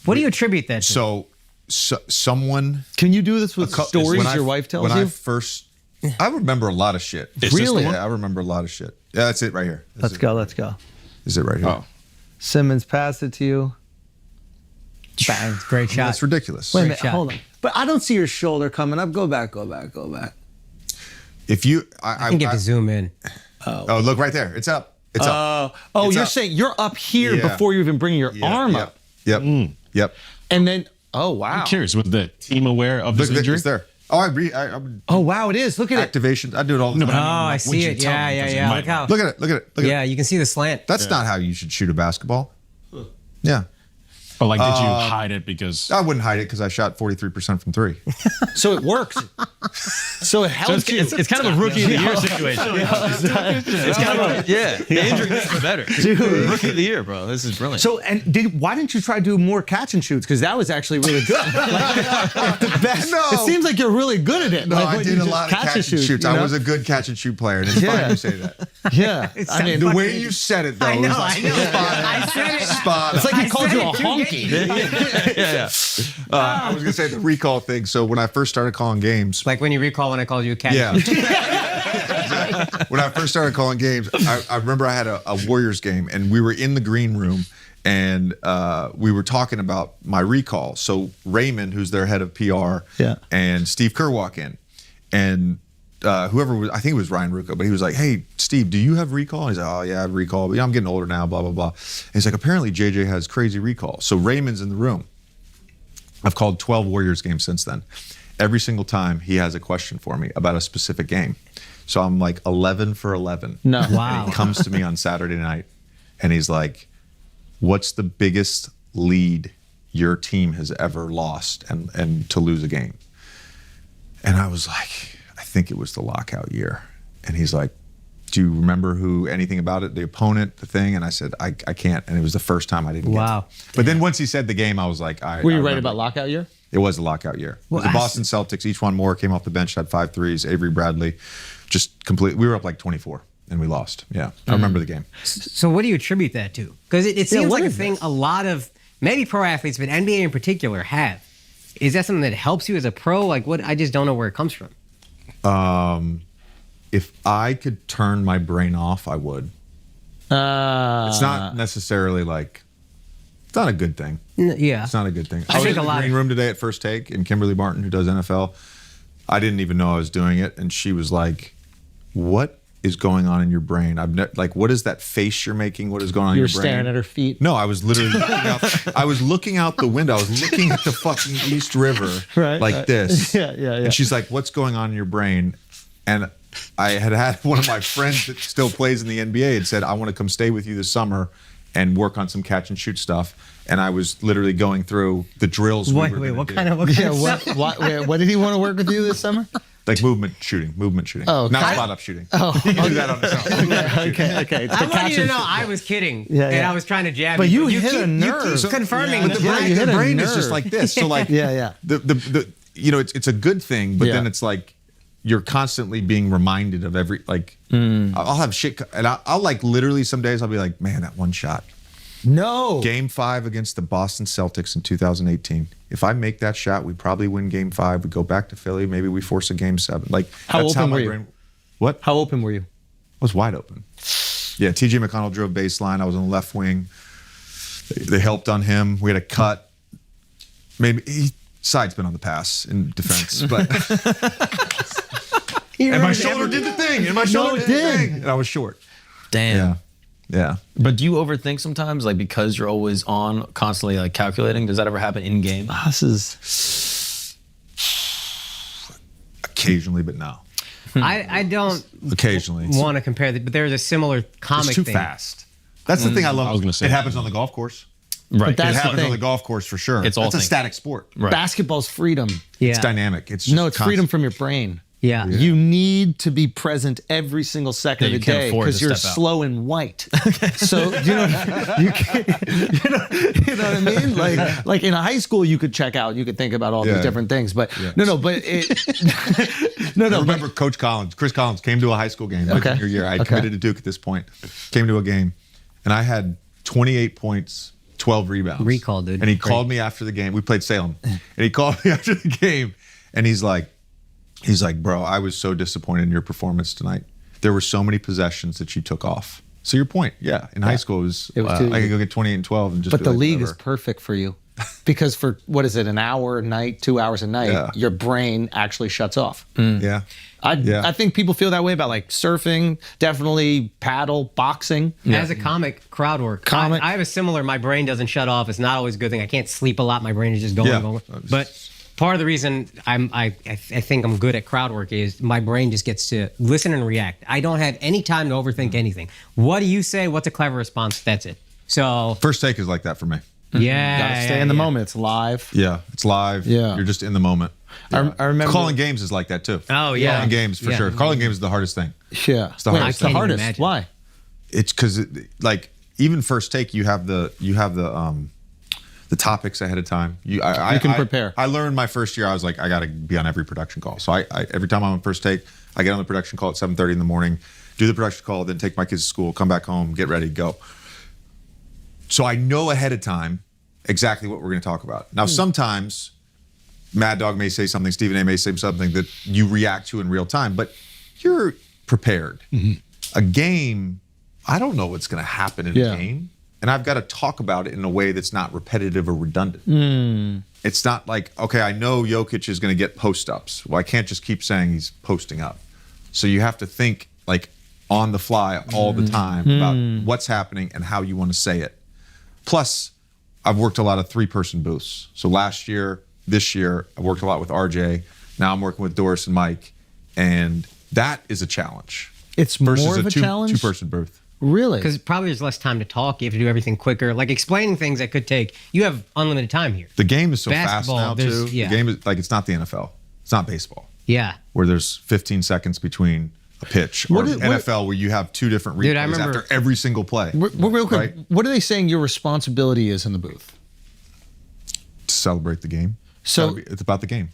What do you attribute that to? So someone. Can you do this with stories when your wife tells when you? I remember a lot of shit. Really? Yeah, I remember a lot of shit. Yeah, that's it right here. Let's go. Is it right here? Oh. Simmons passed it to you. Bang. Great shot. That's ridiculous. Wait a minute. shot. Hold on. But I don't see your shoulder coming up. Go back. If you, I think you have to zoom in. Oh, look right there. It's up. It's up. Oh, It's you're up. saying you're up here Yeah. before you even bring your Yeah, arm yep, up. Yep. Yep. And then, oh, wow. I'm curious, was the team aware of this Look, injury? it's there. Oh, I'm Oh, wow, it is. Look at it. activation. I do it all the No, time. but I mean, Oh, I like, see would you it. tell Yeah, them? yeah, 'Cause it yeah. might Look how. Look at it. Look at it. Look at Yeah, it. you can see the slant. That's not how you should shoot a basketball. Yeah. But like, did you hide it because? I wouldn't hide it because I shot 43% from three. So it works. So it So helps you. it's kind of a rookie of the year situation. It's kind of the injury makes it better. Dude, rookie of the year, bro. This is brilliant. So, and why didn't you try to do more catch and shoots? Because that was actually really good. No. It seems like you're really good at it. No, Like, I when did you a just lot of catch and shoots. you I know? was a good catch and shoot player, and it's fine you say that. Yeah. I mean, The way you said it, though, I know, was like I know. spot on. I said it. Spot on. it's like he called you a said it honky. I was gonna say the recall thing. So when I first started calling games, Like when you recall when I called you a cat. yeah. When I first started calling games, I remember I had a Warriors game, and we were in the green room, and we were talking about my recall. So Raymond, who's their head of PR, Yeah. and Steve Kerr walk in, and whoever was, I think it was Ryan Rucco, but he was like, "Hey, Steve, do you have recall?" And he's like, "Oh yeah, I have recall, but yeah, I'm getting older now." Blah blah blah. And he's like, "Apparently JJ has crazy recall." So Raymond's in the room. I've called 12 Warriors games since then. Every single time he has a question for me about a specific game. So I'm like 11 for 11. No. And he comes to me on Saturday night and he's like, "What's the biggest lead your team has ever lost and to lose a game?" And I was like, "I think it was the lockout year." And he's like, "Do you remember anything about it, the opponent, the thing?" And I said, I can't. And it was the first time I didn't get Wow. it. But then once he said the game, I was like, Were you I right remember. about lockout year? It was the lockout year. It was the Boston Celtics, each one more, came off the bench, had 5 threes. Avery Bradley, just complete. We were up like 24 and we lost. Yeah, I remember the game. So what do you attribute that to? Because it seems what like a is thing a lot of maybe pro athletes, but NBA in particular have. Is that something that helps you as a pro? Like what? I just don't know where it comes from. If I could turn my brain off, I would. It's not necessarily like, it's not a good thing. Yeah. It's not a good thing. I I was think in a the lot green of- room today at First Take, and Kimberly Martin, who does NFL, I didn't even know I was doing it, and she was like, "What is going on in your brain? Like, what is that face you're making? What is going on in You're your brain?" staring at her feet. No, I was literally looking out. I was looking out the window. I was looking at the fucking East River, Right, like this. Yeah. And she's like, "What's going on in your brain?" And I had one of my friends that still plays in the NBA had said, "I want to come stay with you this summer and work on some catch and shoot stuff." And I was literally going through the drills. Wait, we were what gonna kind do. of Yeah, what did he want to work with you this summer? Like movement shooting. Oh, Not okay. spot up shooting. Oh, you can do that on its own. Okay. I want you to know I was kidding, Yeah, and yeah. I was trying to jab But you hit keep, a nerve. You keep confirming But the that. brain, you hit the a brain is nerve. just like this. So like, Yeah. The you know, it's a good thing, but Yeah. then it's like you're constantly being reminded of every like. I'll have shit, and I'll like literally some days I'll be like, "Man, that one shot." No. Game 5 against the Boston Celtics in 2018. If I make that shot, we probably win Game 5. We go back to Philly. Maybe we force a Game 7. Like How that's open my were you? brain. What? How open were you? I was wide open. Yeah, TJ McConnell drove baseline. I was on the left wing. They helped on him. We had a cut. Maybe side spin on the pass in defense, but and my shoulder did the thing. And my shoulder did the thing. And I was short. Damn. Yeah. Yeah. But do you overthink sometimes, like because you're always on, constantly like calculating? Does that ever happen in game? This is Occasionally, but no. I don't Occasionally. want to compare that, but there's a similar comic It's too thing. fast. That's the thing I love. I was gonna say it happens on the golf course. Right. It that's the happens on thing. the golf course for sure. It's all That's a thinking. static sport. Right. basketball's freedom. Yeah. It's dynamic. It's just No, it's freedom from your brain. Yeah. You need to be present every single second Yeah, of you the can't day afford because to you're step out. slow and white. So you know, you know what I mean? Like in high school, you could check out, you could think about all Yeah. these different things, but but it, no, I but remember Coach Collins, Chris Collins, came to a high school game my Okay. junior year. I Okay. committed to Duke at this point. Came to a game, and I had 28 points, 12 rebounds. Recall, dude. And he Great. called me after the game. We played Salem, and he called me after the game, and he's like, "Bro, I was so disappointed in your performance tonight. There were so many possessions that you took off." So your point, yeah, in high school it was It was too I easy. could go get 28 and 12 and just. but be the like, league is whatever. perfect for you. Because for, what is it, an hour a night, 2 hours a night, Yeah. your brain actually shuts off. Yeah. I think people feel that way about like surfing, definitely paddle, boxing. As a comic, crowd work. Comic. I have a similar. My brain doesn't shut off. It's not always a good thing. I can't sleep a lot. My brain is just going. Yeah. going. But part of the reason I think I'm good at crowd work is my brain just gets to listen and react. I don't have any time to overthink anything. What do you say? What's a clever response? That's it. So First take is like that for me. yeah, Gotta stay in the moment. It's live. Yeah, it's live. Yeah. You're just in the moment. I remember Calling games is like that too. Oh, yeah. Calling games for Yeah. sure. Calling games is the hardest thing. Yeah. It's the Wait, hardest it's the thing. hardest. Imagine. Why? It's because like even first take, you have the topics ahead of time. You can prepare. I learned my first year. I was like, I got to be on every production call. So I every time I'm on first take, I get on the production call at 7:30 in the morning, do the production call, then take my kids to school, come back home, get ready, go. So I know ahead of time exactly what we're going to talk about. Now sometimes Mad Dog may say something, Stephen A may say something that you react to in real time, but you're prepared. A game, I don't know what's going to happen in a game. And I've got to talk about it in a way that's not repetitive or redundant. It's not like, okay, I know Jokic is going to get post-ups. Well, I can't just keep saying he's posting up. So you have to think like on the fly all the time about what's happening and how you want to say it. Plus, I've worked a lot of 3-person booths. So last year, this year, I worked a lot with RJ. Now I'm working with Doris and Mike. And that is a challenge. It's versus more of a two, challenge? 2-person booth. Really? because probably there's less time to talk. You have to do everything quicker. Like explaining things that could take. You have unlimited time here. The game is so fast Basketball, now, there's- too. yeah. The game is like, it's not the NFL. It's not baseball, Yeah. where there's 15 seconds between a pitch. Or NFL, where you have 2 different replays Dude, I remember- after every single play. Real quick, Right? what are they saying your responsibility is in the booth? To celebrate the game. So- it's about the game.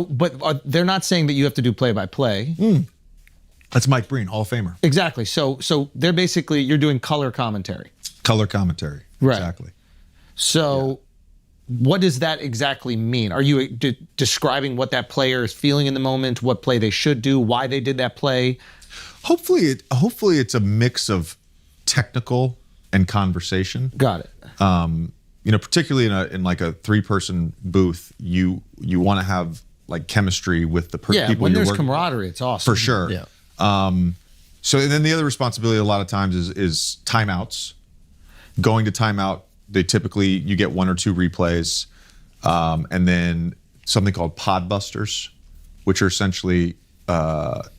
But they're not saying that you have to do play-by-play. That's Mike Breen, Hall of Famer. Exactly. So they're basically, you're doing color commentary. Color commentary. Right. Exactly. So what does that exactly mean? Are you describing what that player is feeling in the moment, what play they should do, why they did that play? Hopefully it's a mix of technical and conversation. Got it. Particularly in like a 3-person booth, you want to have like chemistry with the Yeah, people when you're there's working camaraderie, it's awesome. for sure. Yeah. So then the other responsibility a lot of times is timeouts. Going to timeout, you get 1 or 2 replays, and then something called pod busters, which are essentially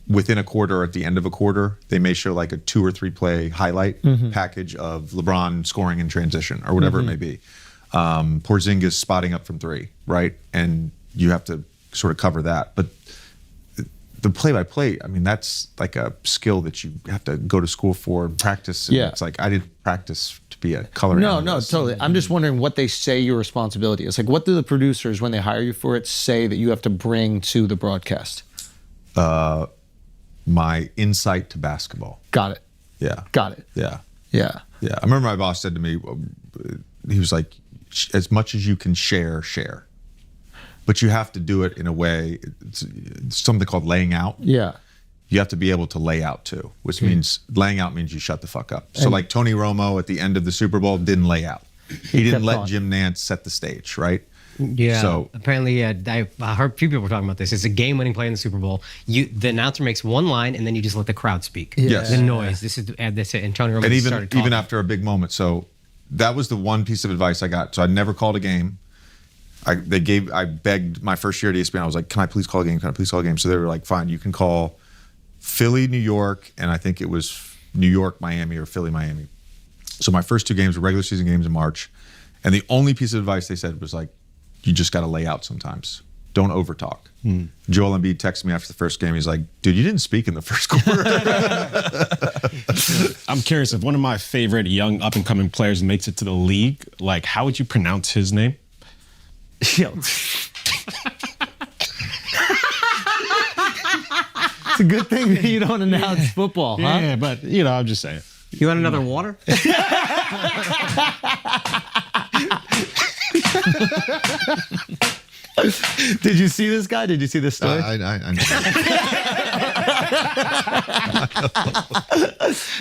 within a quarter or at the end of a quarter, they may show like a 2 or 3 play highlight package of LeBron scoring in transition or whatever it may be. Porzingis spotting up from 3, right? And you have to sort of cover that. But the play-by-play, I mean, that's like a skill that you have to go to school for and practice. And Yeah. It's like I didn't practice to be a color No, analyst. totally. I'm just wondering what they say your responsibility is. Like, what do the producers, when they hire you for it, say that you have to bring to the broadcast? My insight to basketball. Got it. Yeah. Got it. Yeah. Yeah. Yeah. I remember my boss said to me, he was like, as much as you can share. But you have to do it in a way, it's something called laying out. Yeah. You have to be able to lay out too, which means laying out means you shut the fuck up. So like Tony Romo at the end of the Super Bowl didn't lay out. He didn't kept let going. Jim Nantz set the stage, right? Yeah. So apparently, I heard a few people talking about this. It's a game-winning play in the Super Bowl. The announcer makes one line, and then you just let the crowd speak. Yes. The noise. This is and Tony Romo and started talking. even after a big moment. So that was the one piece of advice I got. So I never called a game. I begged my first year at ESPN. I was like, can I please call a game? Can I please call a game? So they were like, fine, you can call Philly, New York, and I think it was New York, Miami, or Philly, Miami. So my first 2 games were regular season games in March. And the only piece of advice they said was like, you just got to lay out sometimes. Don't overtalk. Joel Embiid texted me after the first game. He's like, dude, you didn't speak in the first quarter. I'm curious, if one of my favorite young up-and-coming players makes it to the league, like, how would you pronounce his name? It's a good thing that you don't announce football, huh? Yeah, but, I'm just saying. You want another water? Did you see this guy? Did you see this story? I know.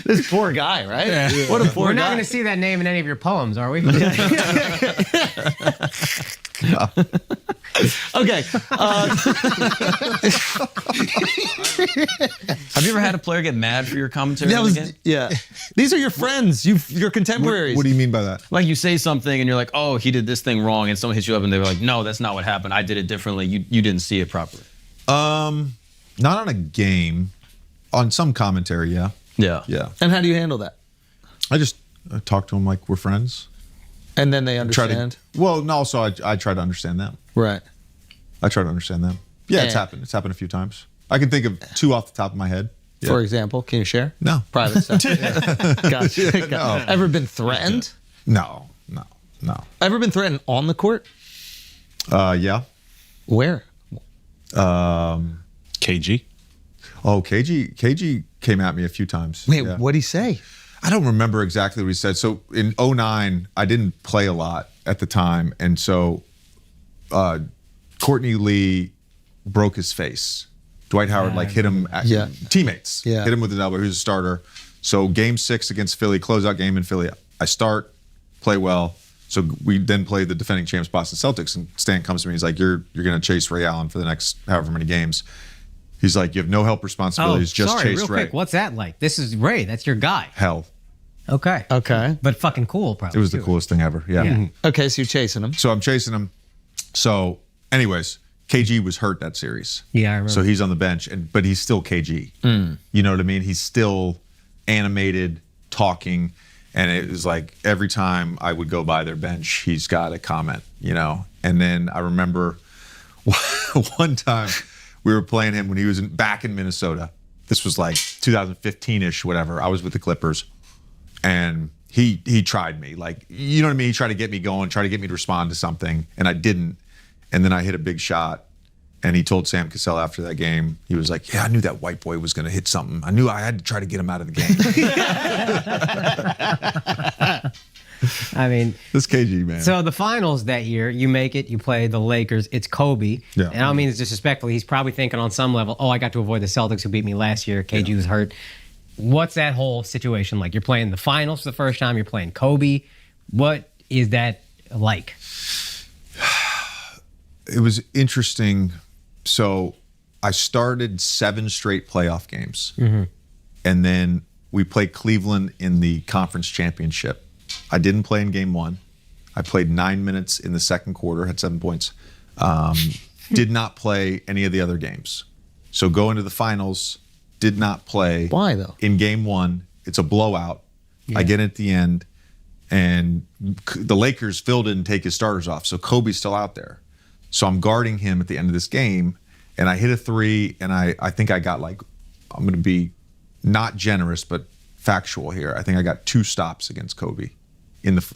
This poor guy, right? What a poor We're guy. not going to see that name in any of your poems, are we? Okay. Have you ever had a player get mad for your commentary? That in the was, game? yeah. These are your friends, your contemporaries. What do you mean by that? Like you say something and you're like, oh, he did this thing wrong, and someone hits you up and they're like, no, that's not what happened. I did it differently. You didn't see it properly. Not on a game. On some commentary, yeah. Yeah. Yeah. And how do you handle that? I just talk to them like we're friends. And then they Try understand. to. Well, no. Also, I try to understand them. Right. I try to understand them. Yeah, it's And- happened. It's happened a few times. I can think of two off the top of my head. Yeah. For example, can you share? No. Private stuff. Gotcha. No. Ever been threatened? No. Ever been threatened on the court? Yeah. Where? KG. Oh, KG came at me a few times. Wait, Yeah. what'd he say? I don't remember exactly what he said. So in 2009, I didn't play a lot at the time. And so Courtney Lee broke his face. Dwight Howard hit him at Yeah. teammates. Yeah. Hit him with his elbow. He was a starter. So game 6 against Philly, closeout game in Philly. I start, play well. So we then play the defending champs Boston Celtics. And Stan comes to me. He's like, you're going to chase Ray Allen for the next however many games. He's like, you have no help responsibilities. Just sorry, chase real Ray. quick. What's that like? This is Ray. That's your guy. Hell. Okay. Okay. But fucking cool, probably. It was the too. coolest thing ever. Yeah. Yeah. Okay, so you're chasing him. So I'm chasing him. So, anyways, KG was hurt that series. Yeah, I remember. So he's on the bench, but he's still KG. You know what I mean? He's still animated, talking, and it was like every time I would go by their bench, he's got a comment, you know? And then I remember one time we were playing him when he was back in Minnesota. This was like 2015-ish, whatever. I was with the Clippers, and he tried me. Like, you know what I mean? He tried to get me going, tried to get me to respond to something, and I didn't. And then I hit a big shot, and he told Sam Cassell after that game, he was like, yeah, I knew that white boy was going to hit something. I knew I had to try to get him out of the game. I mean, This KG, man. so the finals that year, you make it, you play the Lakers, it's Kobe. Yeah. And I don't mean it's disrespectful. He's probably thinking on some level, oh, I got to avoid the Celtics who beat me last year. KG was hurt. What's that whole situation like? You're playing the finals for the first time, you're playing Kobe. What is that like? It was interesting. So I started 7 straight playoff games. And then we played Cleveland in the conference championship. I didn't play in game 1. I played 9 minutes in the second quarter, had 7 points. Did not play any of the other games. So go into the finals, did not play. Why, though? In game 1, it's a blowout. I get at the end, and the Lakers, Phil didn't take his starters off, so Kobe's still out there. So I'm guarding him at the end of this game, and I hit a 3, and I think I got I'm going to be not generous, but factual here. I think I got 2 stops against Kobe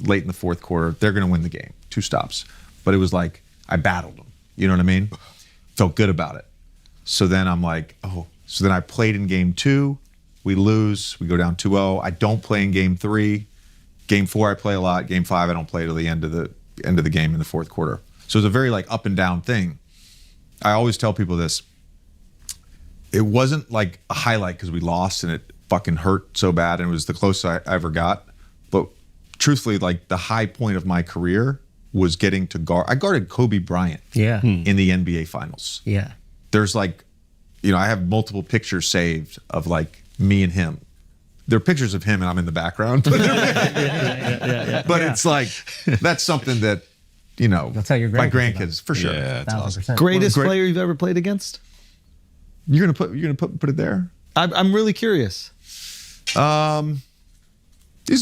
late in the fourth quarter. They're going to win the game. 2 stops. But it was like I battled them. You know what I mean? Felt good about it. So then I'm like, oh. So then I played in game 2. We lose. We go down 2-0. I don't play in game 3. Game 4 I play a lot. Game 5 I don't play till the end of the game in the fourth quarter. So it's a very up and down thing. I always tell people this. It wasn't like a highlight because we lost and it fucking hurt so bad and it was the closest I ever got. But truthfully, the high point of my career was getting to guard. I guarded Kobe Bryant in the NBA Finals. Yeah. There's I have multiple pictures saved of me and him. There are pictures of him and I'm in the background. But it's that's something that, That's how your my grandkids grandkids, for sure. Yeah, it's awesome. 1,000%. Greatest player you've ever played against? You're gonna put it there? I'm really curious. He's the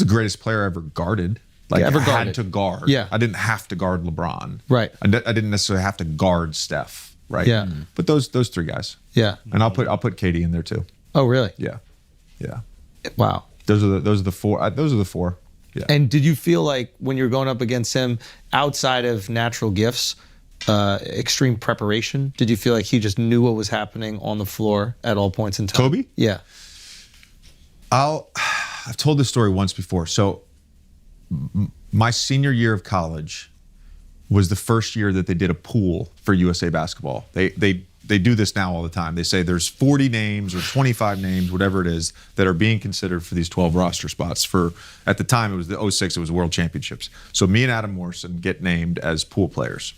greatest player I ever guarded. Ever I guarded. had to guard. Yeah. I didn't have to guard LeBron. Right. I didn't necessarily have to guard Steph. Right. Yeah. But those 3 guys. Yeah. And I'll put Katie in there too. Oh, really? Yeah. Yeah. Wow. Those are the 4. Those are the 4. Yeah. And did you feel like when you're going up against him, outside of natural gifts, extreme preparation, did you feel like he just knew what was happening on the floor at all points in time? Kobe? Yeah. I've told this story once before. So my senior year of college was the first year that they did a pool for USA Basketball. They they do this now all the time. They say there's 40 names or 25 names, whatever it is, that are being considered for these 12 roster spots. For at the time it was the 06, it was World Championships. So me and Adam Morrison get named as pool players.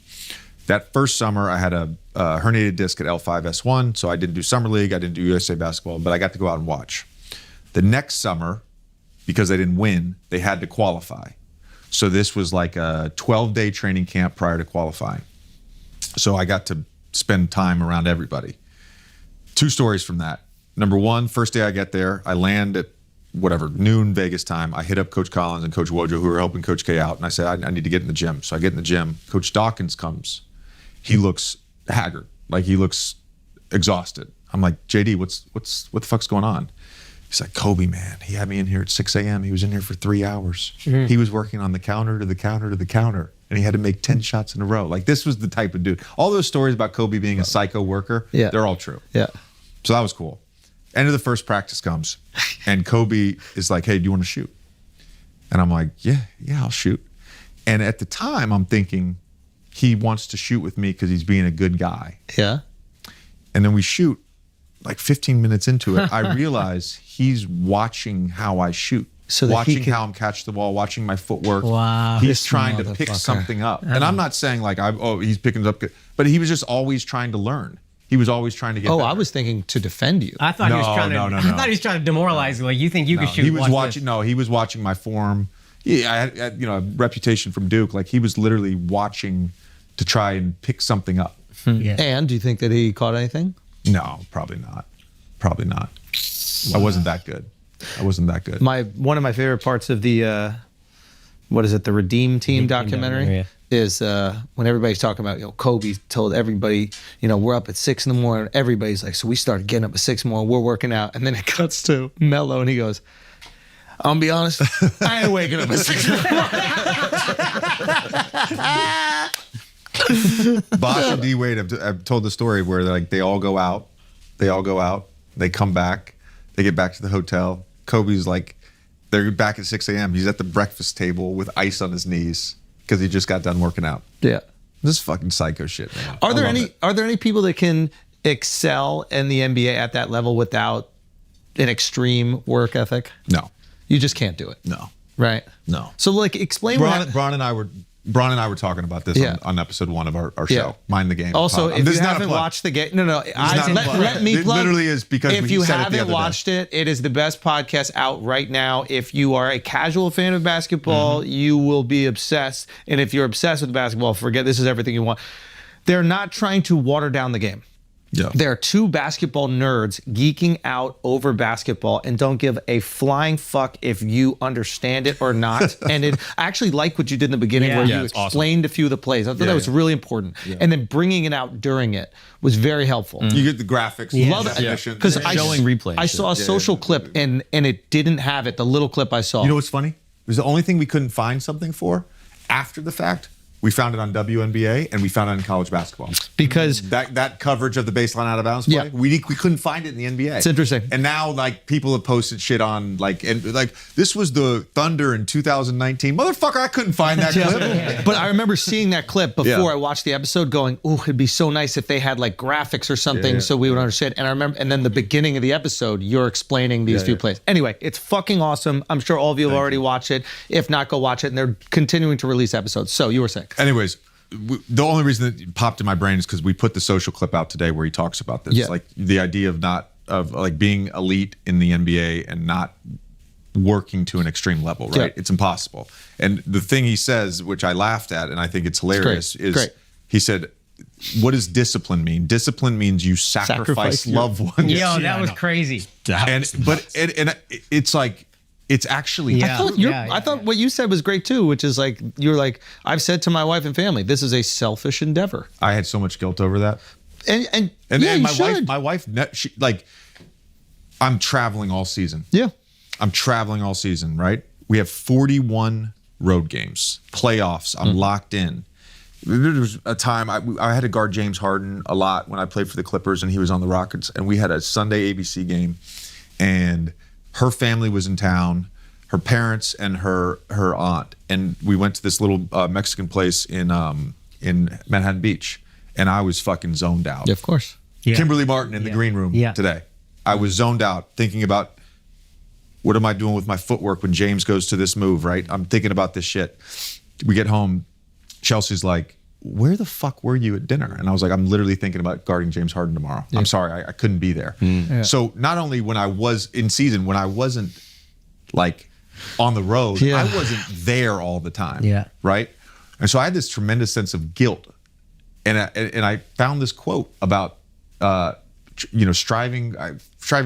That first summer, I had a herniated disc at L5S1, so I didn't do summer league, I didn't do USA basketball, but I got to go out and watch. The next summer, because they didn't win, they had to qualify. So this was like a 12-day training camp prior to qualifying. So I got to spend time around everybody. 2 stories from that. Number 1, first day I get there, I land at noon Vegas time. I hit up Coach Collins and Coach Wojo, who were helping Coach K out, and I said, I need to get in the gym. So I get in the gym. Coach Dawkins comes. He looks haggard, like he looks exhausted. I'm like, JD, what the fuck's going on? He's like, Kobe, man, he had me in here at 6 a.m. He was in here for 3 hours. He was working on the counter to the counter to the counter, and he had to make 10 shots in a row. Like, this was the type of dude. All those stories about Kobe being a psycho worker, they're all true. Yeah. So that was cool. End of the first practice comes, and Kobe is like, hey, do you want to shoot? And I'm like, yeah, I'll shoot. And at the time, I'm thinking, he wants to shoot with me because he's being a good guy. Yeah. And then we shoot. Like 15 minutes into it, I realize he's watching how I shoot. So that watching how I'm catch the ball, watching my footwork. Wow. He's trying to pick something up. And I'm not saying like, he's picking it up good, but he was just always trying to learn. He was always trying to get better. I was thinking to defend you. I thought he was trying to. No. I thought he was trying to demoralize you. Like, you think you could shoot? He was watch watching. this. No, he was watching my form. Yeah, I had a reputation from Duke. Like, he was literally watching to try and pick something up. Yeah. And do you think that he caught anything? No, probably not. Probably not. Wow. I wasn't that good. One of my favorite parts of the the Redeem Team documentary is when everybody's talking about, Kobe told everybody, we're up at 6 in the morning. Everybody's like, so we started getting up at 6 in the morning. We're working out, and then it cuts to Melo, and he goes, "I'm gonna be honest, I ain't waking up at 6 in the morning." Bosh and D Wade have told the story where they all go out, they come back, they get back to the hotel. Kobe's like, they're back at 6 a.m. He's at the breakfast table with ice on his knees because he just got done working out. Yeah. This is fucking psycho shit, man. Are there any people that can excel in the NBA at that level without an extreme work ethic? No. You just can't do it. No. Right? No. So explain Braun and I were talking about this on episode 1 of our show, Mind the Game. Also, if you haven't watched the game, let me plug. It literally is because if you haven't watched it, it is the best podcast out right now. If you are a casual fan of basketball, you will be obsessed. And if you're obsessed with basketball, forget this is everything you want. They're not trying to water down the game. Yeah. There are 2 basketball nerds geeking out over basketball and don't give a flying fuck if you understand it or not. And I actually like what you did in the beginning where you explained a few of the plays. I thought that was really important. Yeah. And then bringing it out during it was very helpful. You get the graphics. Love it. Because showing replays. I saw a social clip and it didn't have it, the little clip I saw. You know what's funny? It was the only thing we couldn't find something for after the fact. We found it on WNBA and we found it in college basketball. Because that coverage of the baseline out of bounds play, we couldn't find it in the NBA. It's interesting. And now people have posted shit on this was the Thunder in 2019. Motherfucker, I couldn't find that clip. But I remember seeing that clip before I watched the episode going, oh, it'd be so nice if they had graphics or something so we would understand. And I remember, and then the beginning of the episode, you're explaining these few plays. Anyway, it's fucking awesome. I'm sure all of you have already watched it. If not, go watch it. And they're continuing to release episodes. So you were saying. Anyways, the only reason that it popped in my brain is because we put the social clip out today where he talks about this. Like the idea of being elite in the NBA and not working to an extreme level, right? It's impossible. And the thing he says, which I laughed at and I think it's hilarious, is he said, what does discipline mean? Discipline means you sacrifice loved ones. Yo, that was crazy. And it's like, it's actually. I thought what you said was great too, which is you're like, I've said to my wife and family, this is a selfish endeavor. I had so much guilt over that. And my wife, I'm traveling all season. Yeah. I'm traveling all season, right? We have 41 road games, playoffs. I'm locked in. There was a time I had to guard James Harden a lot when I played for the Clippers and he was on the Rockets, and we had a Sunday ABC game, and her family was in town, her parents and her aunt, and we went to this little Mexican place in Manhattan Beach, and I was fucking zoned out. Yeah, of course. Kimberly Martin in the green room today. I was zoned out thinking about what am I doing with my footwork when James goes to this move, right? I'm thinking about this shit. We get home, Chelsea's like, where the fuck were you at dinner? And I was like, I'm literally thinking about guarding James Harden tomorrow. I'm sorry, I couldn't be there. So not only when I was in season, when I wasn't like on the road, I wasn't there all the time, right? And so I had this tremendous sense of guilt. And I found this quote about, striving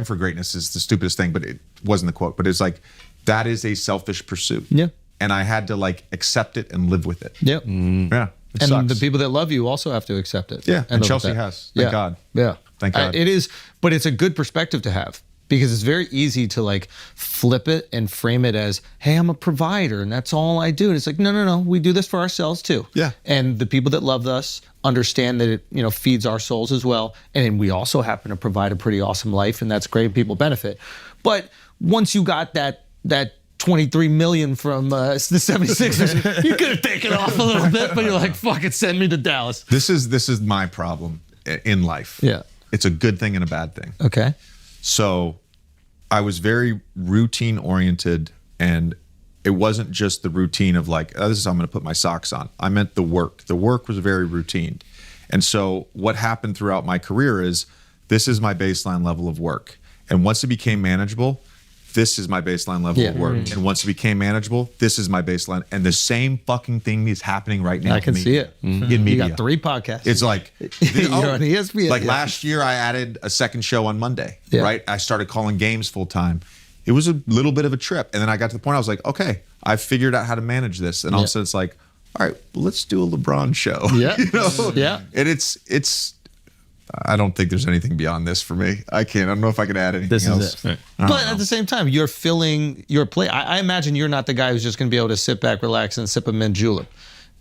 for greatness is the stupidest thing, but it wasn't the quote, but it's like, that is a selfish pursuit. Yeah. And I had to like accept it and live with it. Yep. Yeah. And sucks. the people that love you also have to accept it. Yeah. And Chelsea has. Thank God. Yeah. Thank God. It is, but it's a good perspective to have because it's very easy to like flip it and frame it as, hey, I'm a provider and that's all I do. And it's like, no. We do this for ourselves too. Yeah. And the people that love us understand that it, feeds our souls as well. And we also happen to provide a pretty awesome life and that's great. People benefit. But once you got that 23 million from the 76ers, you could have taken off a little bit, but you're like, fuck it, send me to Dallas. This is my problem in life. Yeah. It's a good thing and a bad thing. Okay. So I was very routine oriented, and it wasn't just the routine of like, oh, this is how I'm going to put my socks on. I meant the work. The work was very routine. And so what happened throughout my career is this is my baseline level of work. And once it became manageable, this is my baseline level of work. And once it became manageable, this is my baseline. And the same fucking thing is happening right now. I can see it. In media. You got 3 podcasts. It's like, You're on ESPN. like last year I added a second show on Monday, right? I started calling games full time. It was a little bit of a trip. And then I got to the point I was like, okay, I figured out how to manage this. And all of a sudden it's like, all right, well, let's do a LeBron show. Yeah. Yeah. And it's I don't think there's anything beyond this for me. I don't know if I could add anything else. It. But at the same time, you're filling your plate. I imagine you're not the guy who's just going to be able to sit back, relax, and sip a mint julep.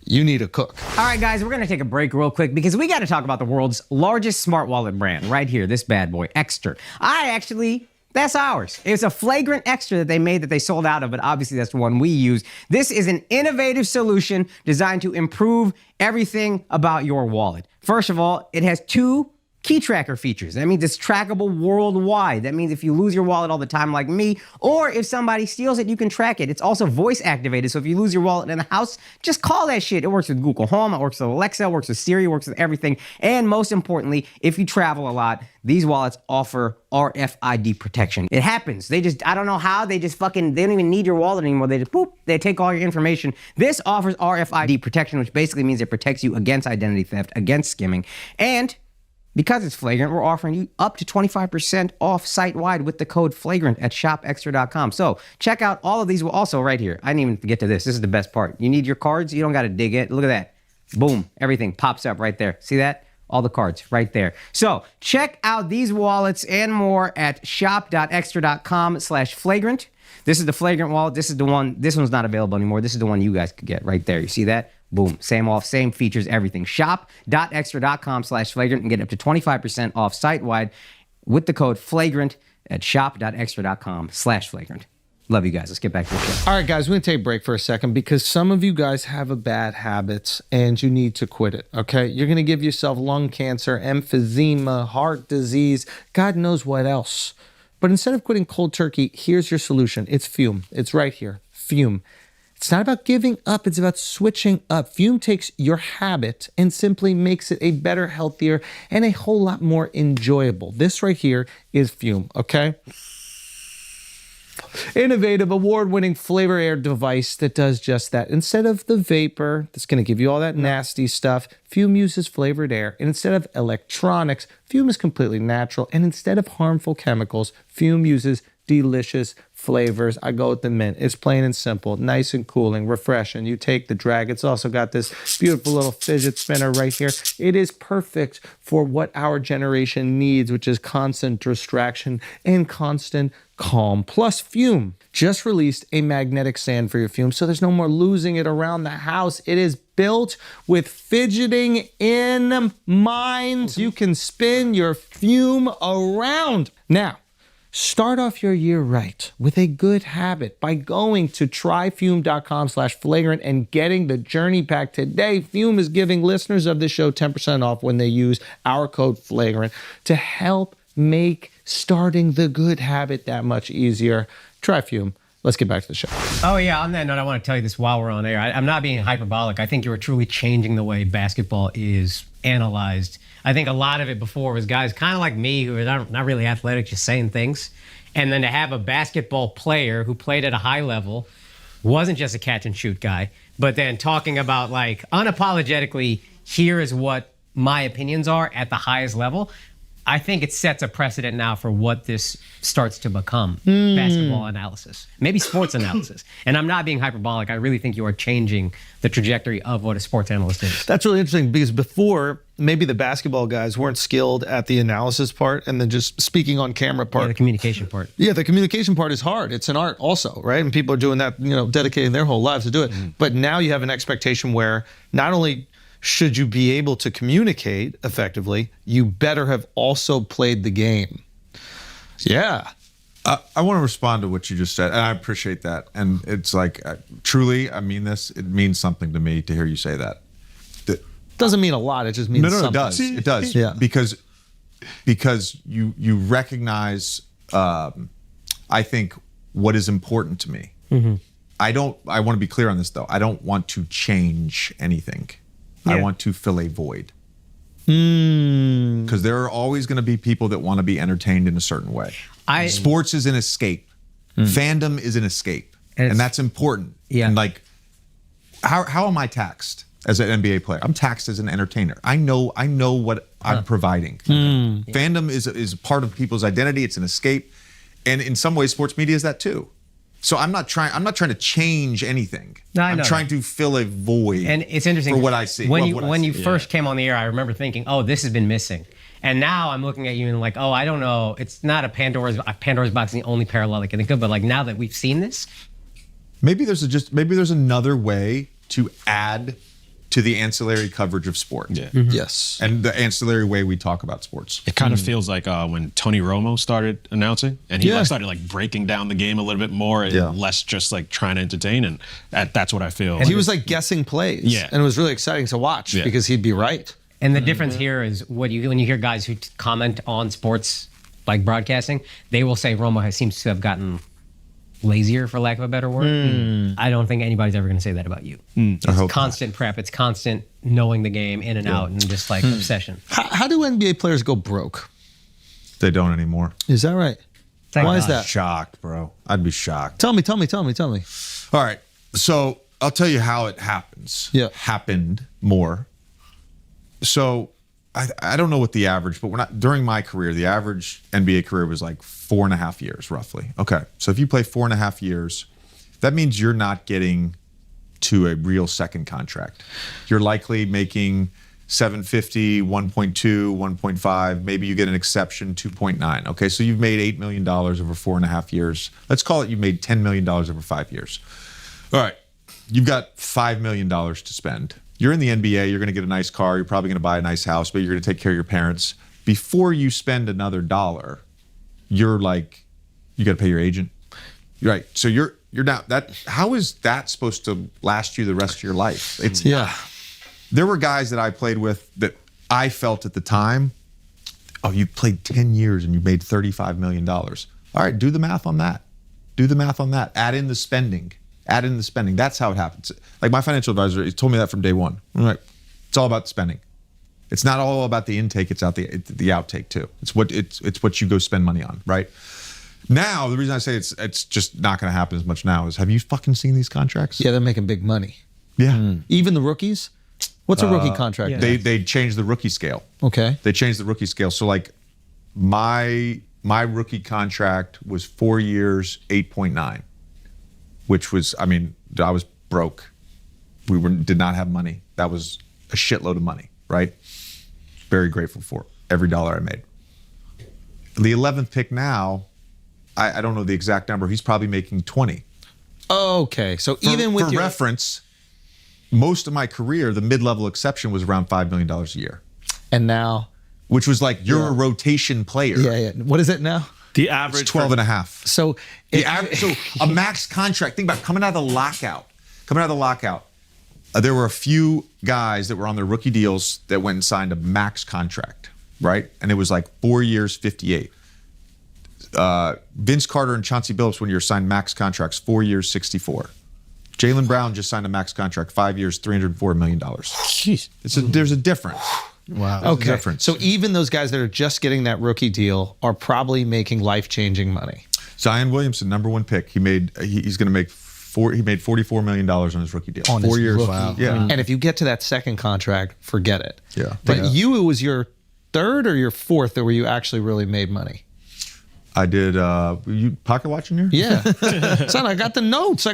You need a cook. All right, guys, we're going to take a break real quick because we got to talk about the world's largest smart wallet brand right here, this bad boy, Extra. That's ours. It's a flagrant extra that they made that they sold out of, but obviously that's the one we use. This is an innovative solution designed to improve everything about your wallet. First of all, it has 2 key tracker features. That means it's trackable worldwide. That means if you lose your wallet all the time like me, or if somebody steals it, you can track it. It's also voice activated, so if you lose your wallet in the house, just call that shit. It works with Google Home, it works with Alexa, it works with Siri, it works with everything. And most importantly, if you travel a lot, these wallets offer RFID protection. It happens. I don't know how, they don't even need your wallet anymore. They just, boop, they take all your information. This offers RFID protection, which basically means it protects you against identity theft, against skimming, and because it's flagrant, we're offering you up to 25% off site-wide with the code FLAGRANT at shopextra.com. So check out all of these. Also right here, I didn't even get to this. This is the best part. You need your cards. You don't got to dig it. Look at that. Boom. Everything pops up right there. See that? All the cards right there. So check out these wallets and more at shop.extra.com/flagrant. This is the flagrant wallet. This is the one. This one's not available anymore. This is the one you guys could get right there. You see that? Boom. Same features, everything. Shop.extra.com/flagrant and get up to 25% off site-wide with the code FLAGRANT at shop.extra.com/flagrant. Love you guys. Let's get back to the show. All right, guys, we're going to take a break for a second because some of you guys have a bad habit and you need to quit it, okay? You're going to give yourself lung cancer, emphysema, heart disease, God knows what else. But instead of quitting cold turkey, here's your solution. It's Fume. It's right here. Fume. It's not about giving up. It's about switching up. Fume takes your habit and simply makes it a better, healthier, and a whole lot more enjoyable. This right here is Fume, okay? Innovative, award-winning flavor air device that does just that. Instead of the vapor that's going to give you all that nasty stuff, Fume uses flavored air. And instead of electronics, Fume is completely natural. And instead of harmful chemicals, Fume uses delicious flavors. I go with the mint. It's plain and simple, nice and cooling, refreshing. You take the drag. It's also got this beautiful little fidget spinner right here. It is perfect for what our generation needs, which is constant distraction and constant calm. Plus, Fume just released a magnetic stand for your Fume, so there's no more losing it around the house. It is built with fidgeting in mind. You can spin your Fume around. Now, Start off your year right with a good habit by going to tryfume.com/flagrant and getting the journey pack today. Fume is giving listeners of this show 10% off when they use our code flagrant to help make starting the good habit that much easier. Try Fume. Let's get back to the show. Oh, yeah. On that note, I want to tell you this while we're on air. I'm not being hyperbolic. I think you are truly changing the way basketball is analyzed. I think a lot of it before was guys kind of like me who are not really athletic, just saying things. And then to have a basketball player who played at a high level, wasn't just a catch and shoot guy, but then talking about like unapologetically, here is what my opinions are at the highest level. I think it sets a precedent now for what this starts to become, basketball analysis, maybe sports analysis. And I'm not being hyperbolic. I really think you are changing the trajectory of what a sports analyst is. That's really interesting because before, maybe the basketball guys weren't skilled at the analysis part and then just speaking on camera part. Yeah, the communication part. Yeah, the communication part is hard. It's an art also, right? And people are doing that, dedicating their whole lives to do it. But now you have an expectation where not only should you be able to communicate effectively, you better have also played the game. Yeah. I want to respond to what you just said, and I appreciate that. And it's like, truly, I mean this. It means something to me to hear you say that. Doesn't mean a lot. It just means something. It does. It does. Yeah. Because you recognize, I think, what is important to me. I want to be clear on this, though. I don't want to change anything. I want to fill a void. Because there are always going to be people that want to be entertained in a certain way. Sports is an escape. Fandom is an escape. And that's important. Yeah. And like, how am I taxed as an NBA player? I'm taxed as an entertainer. I know what I'm providing. Fandom is part of people's identity. It's an escape. And in some ways, sports media is that too. So I'm not trying to change anything. No, I know I'm trying to fill a void. And it's interesting for what I see. When you first came on the air, I remember thinking, "Oh, this has been missing." And now I'm looking at you and like, "Oh, I don't know. It's not a Pandora's box, the only parallel I can think of." But like now that we've seen this, maybe there's another way to add to the ancillary coverage of sport. Yeah. Yes. And the ancillary way we talk about sports. It kind of feels like when Tony Romo started announcing, and he started like breaking down the game a little bit more, and less just like trying to entertain, and that's what I feel. And he was like guessing plays. Yeah. And it was really exciting to watch because he'd be right. and the difference here is when you hear guys who comment on sports like broadcasting, they will say Romo seems to have gotten lazier, for lack of a better word. I don't think anybody's ever going to say that about you. It's constant prep. It's constant knowing the game in and out, and just like obsession. How do NBA players go broke? They don't anymore. Is that right? Why is that? Shocked, bro. I'd be shocked. Tell me. All right. So I'll tell you how it happens. Yeah. Happened more. So I don't know what the average, but during my career, the average NBA career was like 4.5 years, roughly. Okay. So if you play 4.5 years, that means you're not getting to a real second contract. You're likely making $750, 1.2, 1.5. Maybe you get an exception, 2.9. Okay. So you've made $8 million over 4.5 years. Let's call it you made $10 million over 5 years. All right. You've got $5 million to spend. You're in the NBA, you're going to get a nice car, you're probably going to buy a nice house, but you're going to take care of your parents. Before you spend another dollar, you're like, you got to pay your agent. Right. So you're not how is that supposed to last you the rest of your life? There were guys that I played with that I felt at the time, oh, you played 10 years and you made $35 million. All right, do the math on that. Add in the spending. That's how it happens. Like my financial advisor, he told me that from day one. I'm like, it's all about spending. It's not all about the intake. It's the outtake too. It's what you go spend money on, right? Now, the reason I say it's just not going to happen as much now is, have you fucking seen these contracts? Yeah, they're making big money. Yeah. Even the rookies? What's a rookie contract? They changed the rookie scale. Okay. They changed the rookie scale. So like my rookie contract was 4 years, 8.9. Which was, I mean, I was broke. We did not have money. That was a shitload of money, right? Very grateful for every dollar I made. The 11th pick now, I don't know the exact number. He's probably making 20. Okay, so even with for reference, most of my career, the mid-level exception was around $5 million a year. And now? Which was like, you're a rotation player. Yeah. What is it now? The average It's 12 and a half. So So a max contract. Think about it, coming out of the lockout. There were a few guys that were on their rookie deals that went and signed a max contract, right? And it was like 4 years, 58. Vince Carter and Chauncey Billups, when you're signed max contracts, 4 years, 64. Jaylen Brown just signed a max contract, 5 years, $304 million. Jeez. There's a difference. Wow. There's a Okay. difference. So even those guys that are just getting that rookie deal are probably making life-changing money. Zion Williamson, number one pick. He's going to make he made $44 million on his rookie deal. On 4 his years. rookie. Wow. Yeah. And if you get to that second contract, forget it. Yeah. But Yeah. it was your third or your fourth that where you actually really made money? I did. You pocket watching here? Yeah. Son, I got the notes.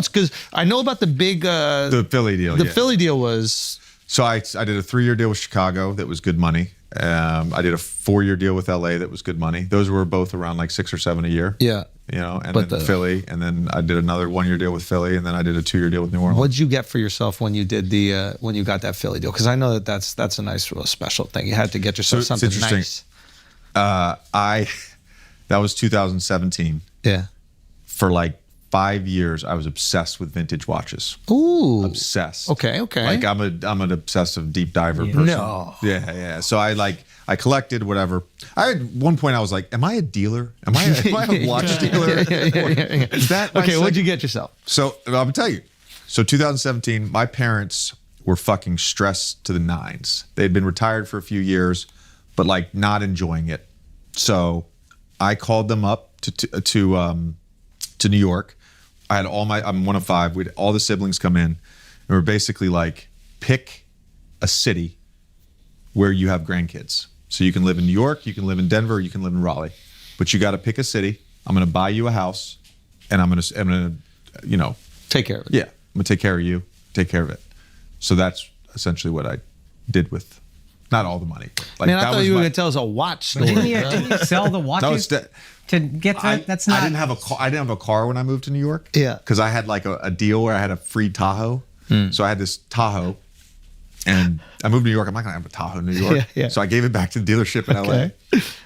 Because I know about the big... The Philly deal. The yeah. Philly deal was... So I did a 3-year deal with Chicago that was good money. I did a 4-year deal with LA that was good money. Those were both around like 6 or 7 a year. Yeah. You know, and But then the- Philly, and then I did another 1-year deal with Philly, and then I did a 2-year deal with New Orleans. What did you get for yourself when you did the when you got that Philly deal? Because I know that's a nice, real special thing. You had to get yourself So it's something interesting. nice. That was 2017. Yeah. For like 5 years, I was obsessed with vintage watches. Ooh. Obsessed. Okay. Like I'm an obsessive deep diver person. No. Yeah. So I collected whatever. At one point I was like, am I a dealer? Am I a watch dealer? Is that my Okay, what'd you get yourself? So I'm gonna tell you. So 2017, my parents were fucking stressed to the nines. They had been retired for a few years, but like not enjoying it. So I called them up to New York. I had I'm one of 5. We had all the siblings come in. And we're basically like, pick a city where you have grandkids. So you can live in New York, you can live in Denver, you can live in Raleigh, but you got to pick a city. I'm going to buy you a house, and I'm going to, you know, Take care of it. yeah, I'm going to take care of you, take care of it. So that's essentially what I did with, not all the money. Like, Man, I that thought was you were my- going to tell us a watch story. Didn't you sell the watches that- to get that? That's not. I didn't have a car. I didn't have a car when I moved to New York. Yeah. because I had like a deal where I had a free Tahoe. So I had this Tahoe, and I moved to New York. I'm not gonna have a Tahoe in New York. Yeah. So I gave it back to the dealership in LA,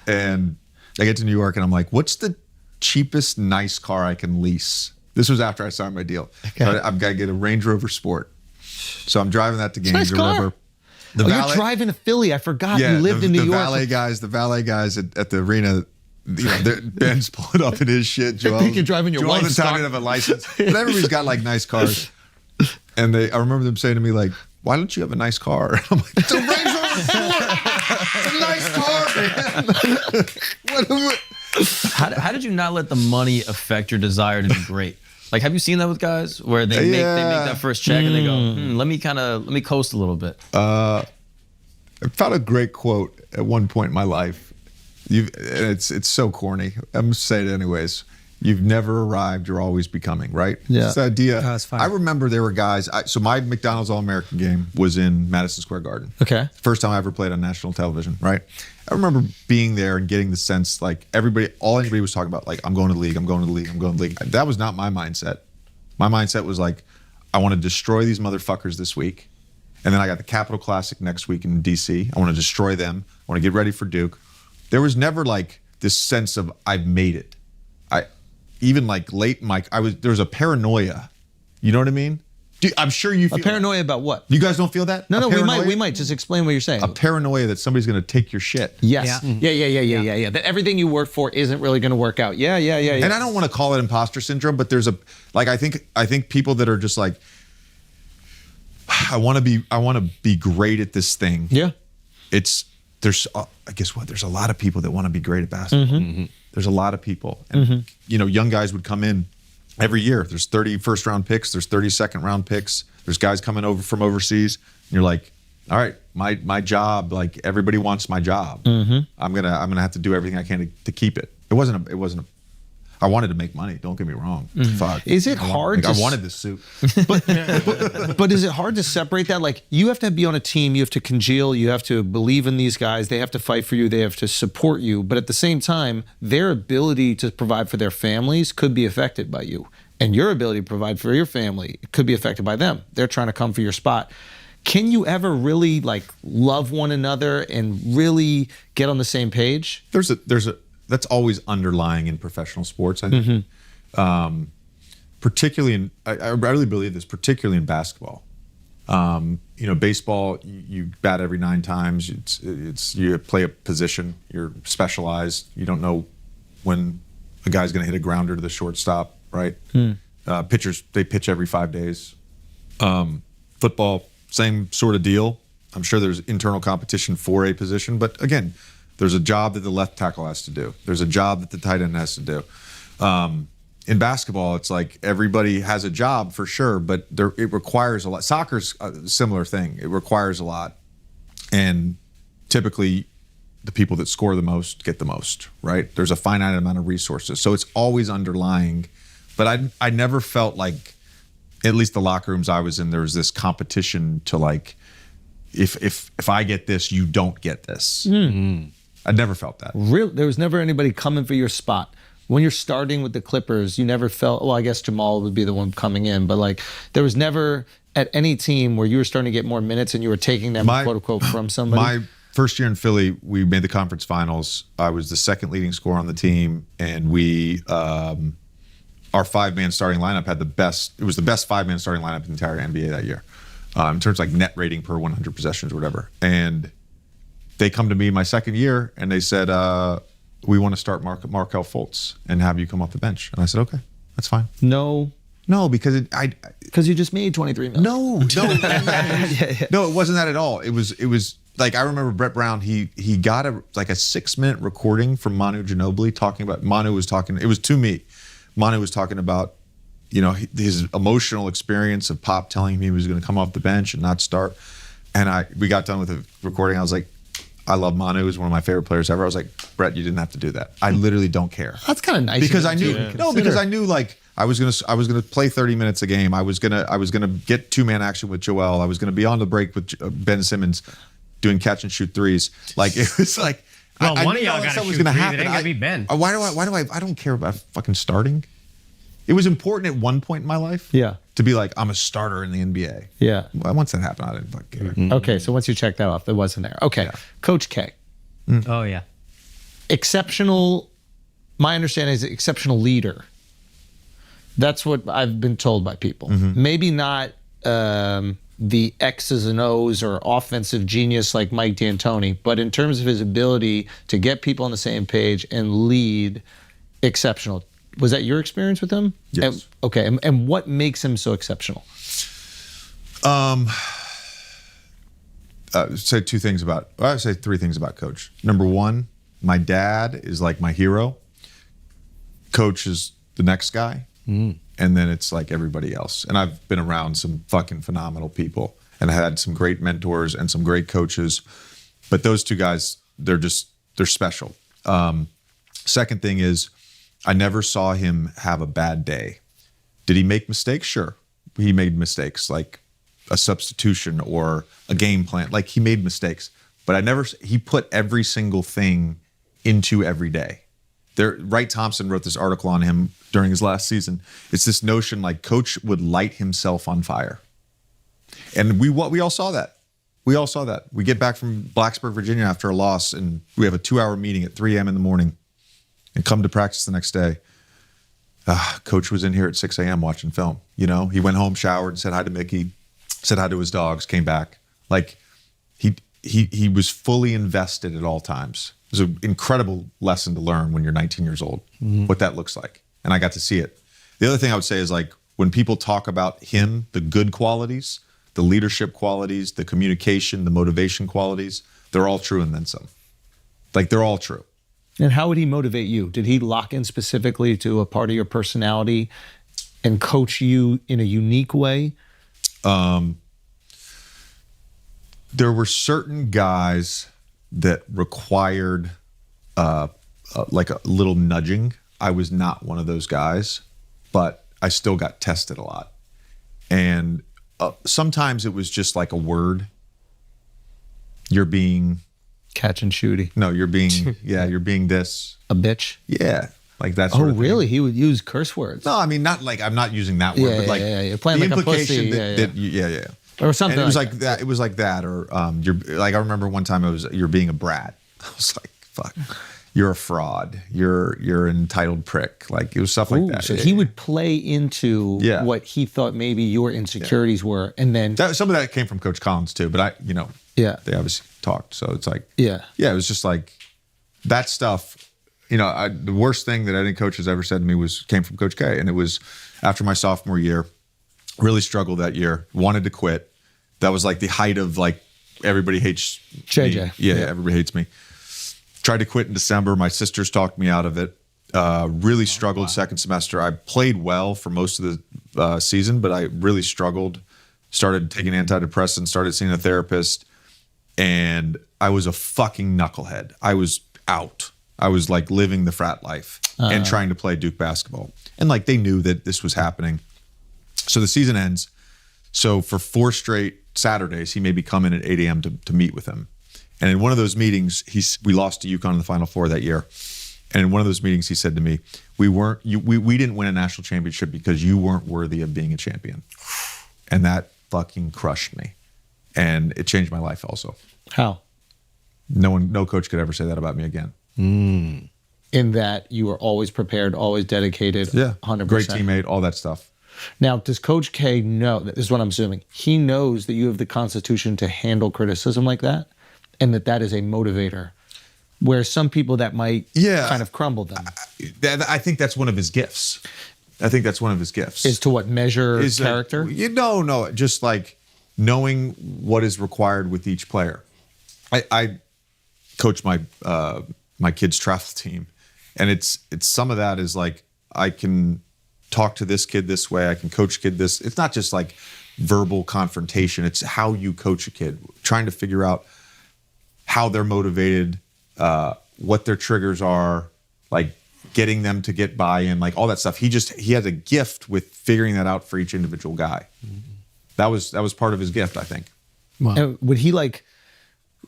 and I get to New York, and I'm like, "What's the cheapest nice car I can lease?" This was after I signed my deal. Okay. So I've got to get a Range Rover Sport. So I'm driving that to games nice or car. whatever. The You're driving to Philly. I forgot you lived the, in New the York. valet guys at the arena, you know, Ben's pulling up in his shit. Joel, think you're driving your Joel wife's doesn't car. have a license, but everybody's got like nice cars. And I remember them saying to me like, "Why don't you have a nice car?" And I'm like, "It's a Range Rover Sport. It's a nice car, man." What am I- How did you not let the money affect your desire to be great? Like, have you seen that with guys where they make that first check and they go, let me coast a little bit. I found a great quote at one point in my life. It's so corny. I'm gonna say it anyways. You've never arrived, you're always becoming, right? Yeah. It's the idea. that's fine. I remember there were guys, so my McDonald's All-American game was in Madison Square Garden. Okay. First time I ever played on national television, right? I remember being there and getting the sense like all anybody was talking about, like, I'm going to the league, I'm going to the league, I'm going to the league. That was not my mindset. My mindset was like, I want to destroy these motherfuckers this week. And then I got the Capitol Classic next week in DC. I want to destroy them. I want to get ready for Duke. There was never like this sense of I've made it. Even like late in there was a paranoia. You know what I mean? I'm sure you feel A paranoia about what? You guys don't feel that? No, A we paranoia? might. Just explain what you're saying. A paranoia that somebody's going to take your shit. Yes. Yeah. Yeah. That everything you work for isn't really going to work out. Yeah. And I don't want to call it imposter syndrome, but there's I think people that are just like, I want to be great at this thing. Yeah. There's guess what? There's a lot of people that want to be great at basketball. Mm-hmm. There's a lot of people, and you know, young guys would come in every year. There's 30 first round picks. There's 30 second round picks. There's guys coming over from overseas. And you're like, all right, my job. Like everybody wants my job. I'm gonna have to do everything I can to keep it. It wasn't a. I wanted to make money. Don't get me wrong. Fuck. Is it hard I to wanted this suit. But is it hard to separate that? Like, you have to be on a team, you have to congeal, you have to believe in these guys, they have to fight for you, they have to support you. But at the same time, their ability to provide for their families could be affected by you. And your ability to provide for your family could be affected by them. They're trying to come for your spot. Can you ever really like love one another and really get on the same page? There's that's always underlying in professional sports. I think, particularly in I really believe this, particularly in basketball. Baseball, you bat every 9 times. It's you play a position. You're specialized. You don't know when a guy's going to hit a grounder to the shortstop, right? Pitchers, they pitch every 5 days. Football, same sort of deal. I'm sure there's internal competition for a position, but again, there's a job that the left tackle has to do. There's a job that the tight end has to do. In basketball, it's like everybody has a job for sure, but it requires a lot. Soccer's a similar thing. It requires a lot. And typically, the people that score the most get the most, right? There's a finite amount of resources. So it's always underlying. But I never felt like, at least the locker rooms I was in, there was this competition to like, if I get this, you don't get this. I never felt that. There was never anybody coming for your spot. When you're starting with the Clippers, you never felt, well, I guess Jamal would be the one coming in, but like there was never at any team where you were starting to get more minutes and you were taking them, quote unquote, from somebody. My first year in Philly, we made the conference finals. I was the second leading scorer on the team, and we, our 5-man starting lineup had it was the best 5-man starting lineup in the entire NBA that year, in terms of like net rating per 100 possessions or whatever. And they come to me my second year and they said, we want to start Markelle Fultz and have you come off the bench. And I said, okay, that's fine. No, because because you just made 23 million. No, it wasn't that at all. It was like, I remember Brett Brown. He got a 6-minute recording from Manu Ginobili talking about. It was to me. Manu was talking about, his emotional experience of Pop telling him he was going to come off the bench and not start. And we got done with the recording. I was like, I love Manu. He's one of my favorite players ever. I was like, Brett, you didn't have to do that. I literally don't care. That's kind of nice. Because I knew, because I knew like I was gonna play 30 minutes a game. I was gonna get 2-man action with Joel. I was gonna be on the break with Ben Simmons, doing catch and shoot threes. Like it was like, Well, I one knew of y'all all that got to stuff shoot was gonna three. happen. It ain't gonna be Ben. Why do I don't care about fucking starting. It was important at one point in my life. Yeah. To be like, I'm a starter in the NBA. Yeah. Well, once that happened, I didn't fucking care. Okay, so once you check that off, it wasn't there. Okay, Yeah. Coach K. Oh yeah. Exceptional, my understanding is exceptional leader. That's what I've been told by people. Maybe not the X's and O's or offensive genius like Mike D'Antoni, but in terms of his ability to get people on the same page and lead, exceptional. Was that your experience with him? Yes. Okay, and what makes him so exceptional? I'd say 3 things about Coach. Number 1, my dad is like my hero. Coach is the next guy. And then it's like everybody else. And I've been around some fucking phenomenal people and I had some great mentors and some great coaches. But those 2 guys, they're special. Second thing is, I never saw him have a bad day. Did he make mistakes? Sure. He made mistakes, like a substitution or a game plan. Like he made mistakes. But he put every single thing into every day. Wright Thompson wrote this article on him during his last season. It's this notion like Coach would light himself on fire. And we all saw that. We all saw that. We get back from Blacksburg, Virginia after a loss, and we have a 2-hour meeting at 3 a.m. in the morning and come to practice the next day. Coach was in here at 6 a.m. watching film. He went home, showered, said hi to Mickey, said hi to his dogs, came back. Like he was fully invested at all times. It was an incredible lesson to learn when you're 19 years old, what that looks like. And I got to see it. The other thing I would say is like when people talk about him, the good qualities, the leadership qualities, the communication, the motivation qualities, they're all true and then some. Like they're all true. And how would he motivate you? Did he lock in specifically to a part of your personality and coach you in a unique way? There were certain guys that required like a little nudging. I was not one of those guys, but I still got tested a lot. And sometimes it was just like a word. You're being... Catch and shooty. No, you're being, you're being this. A bitch? Yeah. Like that sort of thing. Really? He would use curse words? No, I mean, not like, I'm not using that word, but like You're playing the like a pussy. implication Or something and it was like like that. It was like that. Or you're like, I remember one time you're being a brat. I was like, fuck. you're a fraud. You're an entitled prick. Like it was stuff like that. So he would play into what he thought maybe your insecurities were, and then some of that came from Coach Collins too. But they obviously talked. So it's like it was just like that stuff. The worst thing that any coach has ever said to me came from Coach K, and it was after my sophomore year. Really struggled that year. Wanted to quit. That was like the height of like everybody hates JJ. Me. Yeah, everybody hates me. Tried to quit in December. My sisters talked me out of it. Really struggled second semester. I played well for most of the season, but I really struggled. Started taking antidepressants, started seeing a therapist, and I was a fucking knucklehead. I was out. I was like living the frat life and trying to play Duke basketball. And like they knew that this was happening. So the season ends. So for 4 straight Saturdays, he made me come in at 8 a.m. to meet with him. And in one of those meetings, we lost to UConn in the Final Four that year. And in one of those meetings, he said to me, we didn't win a national championship because you weren't worthy of being a champion. And that fucking crushed me. And it changed my life also. How? No coach could ever say that about me again. In that you were always prepared, always dedicated, 100%. Great teammate, all that stuff. Now, does Coach K know, this is what I'm assuming, he knows that you have the constitution to handle criticism like that, and that is a motivator, where some people that might kind of crumble them. I think that's one of his gifts. Is to what, measure character? No, just like knowing what is required with each player. I coach my kids' travel team, and it's some of that is like I can talk to this kid this way, I can coach kid this. It's not just like verbal confrontation. It's how you coach a kid, trying to figure out how they're motivated, what their triggers are, like getting them to get buy-in, like all that stuff. He has a gift with figuring that out for each individual guy. That was part of his gift, I think. Wow. And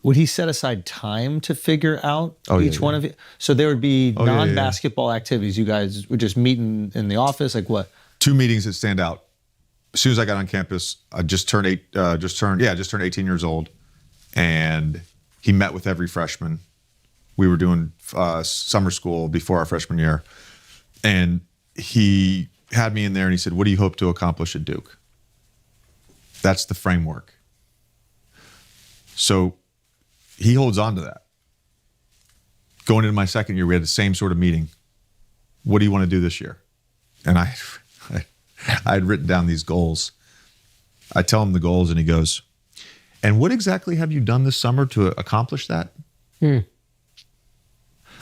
would he set aside time to figure out each one of you? So there would be non-basketball activities. You guys would just meet in the office, like what? 2 meetings that stand out. As soon as I got on campus, I just turned 18 years old, and he met with every freshman. We were doing summer school before our freshman year, and he had me in there and he said, "What do you hope to accomplish at Duke?" That's the framework. So he holds on to that. Going into my second year, we had the same sort of meeting. What do you want to do this year? And I had written down these goals. I tell him the goals, and he goes, "And what exactly have you done this summer to accomplish that?"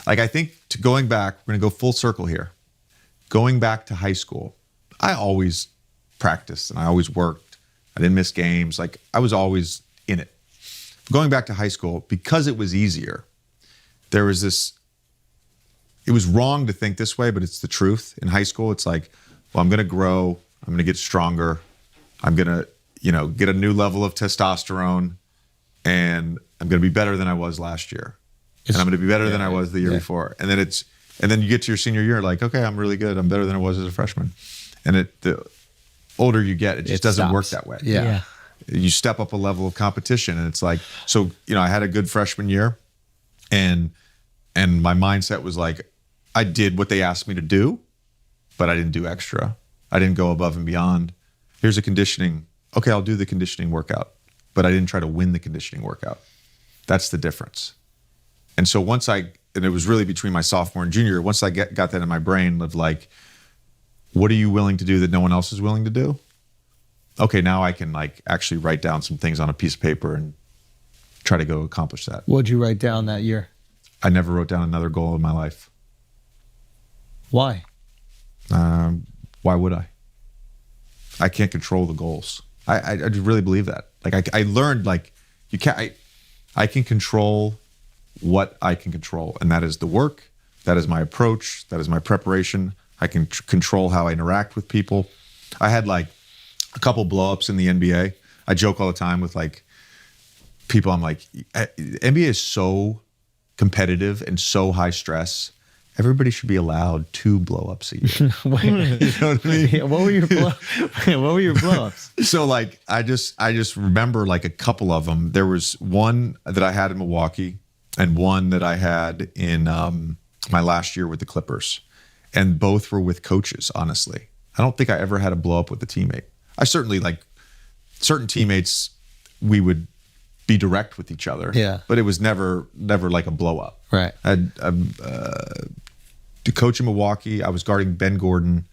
Like, I think going back, we're going to go full circle here. Going back to high school, I always practiced and I always worked. I didn't miss games. Like, I was always in it. Going back to high school, because it was easier, there was this, it was wrong to think this way, but it's the truth. In high school, it's like, well, I'm going to grow. I'm going to get stronger. I'm going to, get a new level of testosterone, and I'm going to be better than I was last year. And I'm going to be better than I was the year before. And then you get to your senior year, like, okay, I'm really good. I'm better than I was as a freshman. And the older you get, it just doesn't work that way. Yeah. You step up a level of competition, and it's like, so, I had a good freshman year, and my mindset was like, I did what they asked me to do, but I didn't do extra. I didn't go above and beyond. Here's a conditioning. Okay, I'll do the conditioning workout, but I didn't try to win the conditioning workout. That's the difference. And so and it was really between my sophomore and junior year, once I got that in my brain of like, what are you willing to do that no one else is willing to do? Okay, now I can like actually write down some things on a piece of paper and try to go accomplish that. What'd you write down that year? I never wrote down another goal in my life. Why? Why would I? I can't control the goals. I really believe that. Like I learned like you can't. I can control what I can control, and that is the work. That is my approach. That is my preparation. I can control how I interact with people. I had like a couple blow-ups in the NBA. I joke all the time with like people. I'm like, NBA is so competitive and so high stress. Everybody should be allowed 2 blow-ups a year. You know what I mean? Yeah, what were your blow-ups? So like, I just remember like a couple of them. There was one that I had in Milwaukee. and one that I had in my last year with the Clippers. And both were with coaches, honestly. I don't think I ever had a blow up with a teammate. I certainly, like, certain teammates, we would be direct with each other. Yeah. But it was never like a blow up. Right. To coach in Milwaukee, I was guarding Ben Gordon,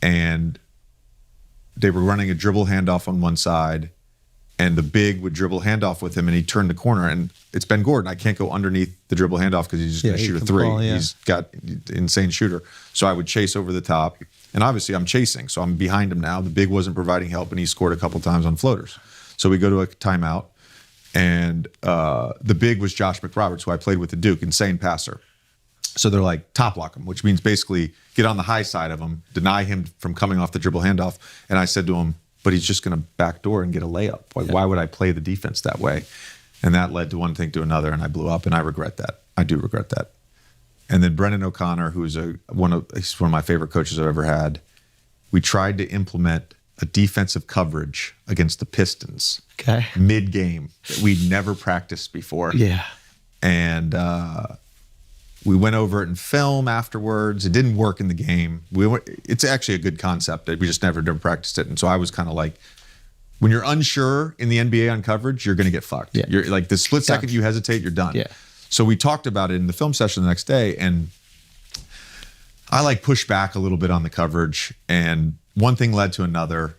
and they were running a dribble handoff on one side, and the big would dribble handoff with him, and he turned the corner, and it's Ben Gordon. I can't go underneath the dribble handoff because he's just going to he shoot a can three. ball, yeah. He's got insane shooter. So I would chase over the top, and obviously I'm chasing, so I'm behind him now. The big wasn't providing help, and he scored a couple times on floaters. So we go to a timeout, and the big was Josh McRoberts, who I played with at Duke, insane passer. So they're like, top lock him, which means basically get on the high side of him, deny him from coming off the dribble handoff. And I said to him, but he's just going to backdoor and get a layup. Like, why would I play the defense that way? And that led to one thing to another, and I blew up, and I regret that. I do regret that. And then Brendan O'Connor, who's he's one of my favorite coaches I've ever had, we tried to implement a defensive coverage against the Pistons mid-game that we'd never practiced before. Yeah. And we went over it in film afterwards. It didn't work in the game. It's actually a good concept. We just never practiced it. And so I was kind of like, when you're unsure in the NBA on coverage, you're going to get fucked. Yeah. You're like, the split second you hesitate, you're done. Yeah. So we talked about it in the film session the next day, and I like pushed back a little bit on the coverage, and one thing led to another.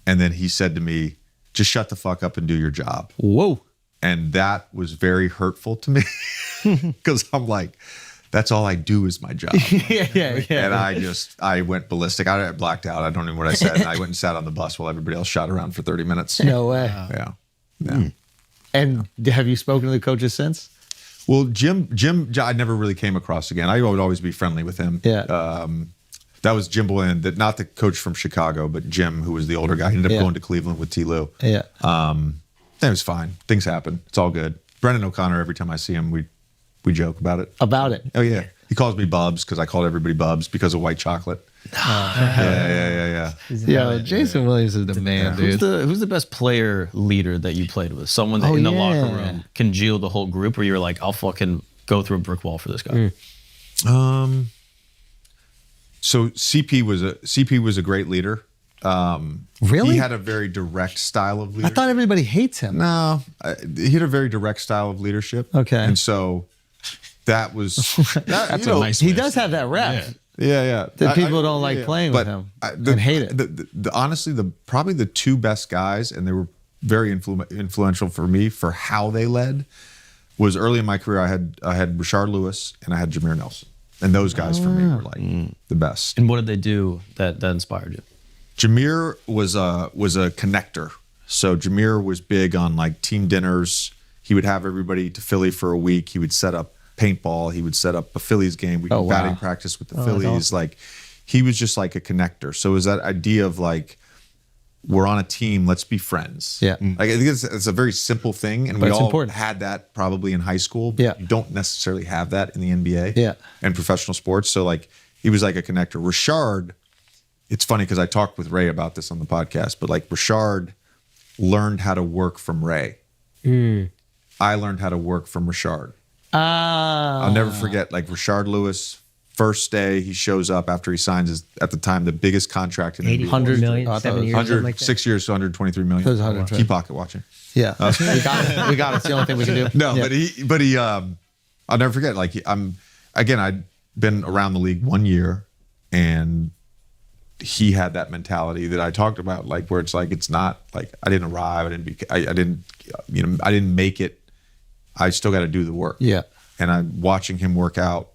And then he said to me, just shut the fuck up and do your job. Whoa. And that was very hurtful to me because I'm like, that's all I do is my job. Yeah. And I went ballistic. I blacked out. I don't know what I said. And I went and sat on the bus while everybody else shot around for 30 minutes. No way. Yeah. And have you spoken to the coaches since? Well, Jim, I never really came across again. I would always be friendly with him. Yeah. That was Jim Boyan, not the coach from Chicago, but Jim, who was the older guy. He ended up going to Cleveland with T. Lou. Yeah. It was fine. Things happen. It's all good. Brendan O'Connor, every time I see him, we joke about it. About it. Oh, yeah. He calls me Bubs because I called everybody Bubs because of white chocolate. Yeah. Yeah, Jason Williams is the man, dude. Who's the best player leader that you played with? Someone that in the locker room congealed the whole group, where you were like, I'll fucking go through a brick wall for this guy. So CP was a great leader. Really? He had a very direct style of I leadership. thought everybody hates him. No, he had a very direct style of leadership. Okay. And so that was That's a nice. He way to does say have that rep. Yeah. That people don't like playing with him and hate it. Honestly, probably the two best guys, and they were very influential for me for how they led, was early in my career. I had Rashard Lewis and I had Jameer Nelson, and those guys for me were like the best. And what did they do that inspired you? Jameer was a connector. So Jameer was big on like team dinners. He would have everybody to Philly for a week. He would set up paintball. He would set up a Phillies game. We did batting practice with the Phillies. Awesome. Like, he was just like a connector. So it was that idea of like, we're on a team, let's be friends. Yeah. Like, I think it's a very simple thing, and But we it's all important. had that probably in high school. But Yeah. you don't necessarily have that in the NBA. Yeah. And professional sports. So like, he was like a connector. Rashard, it's funny because I talked with Ray about this on the podcast, but like Rashard learned how to work from Ray. I learned how to work from Rashard. I'll never forget, like Rashard Lewis, first day he shows up after he signs his, at the time, the biggest contract in the NBA. 100 million, I thought it 7 was years, something like that. 6 years to 123 million. It was 120. Keep pocket watching. Yeah. We got it. We got it. It's the only thing we can do. No, Yeah. but he I'll never forget, like I'd been around the league 1 year, and he had that mentality that I talked about, like where it's like, it's not like I didn't arrive, I didn't make it. I still got to do the work. Yeah. And I'm watching him work out,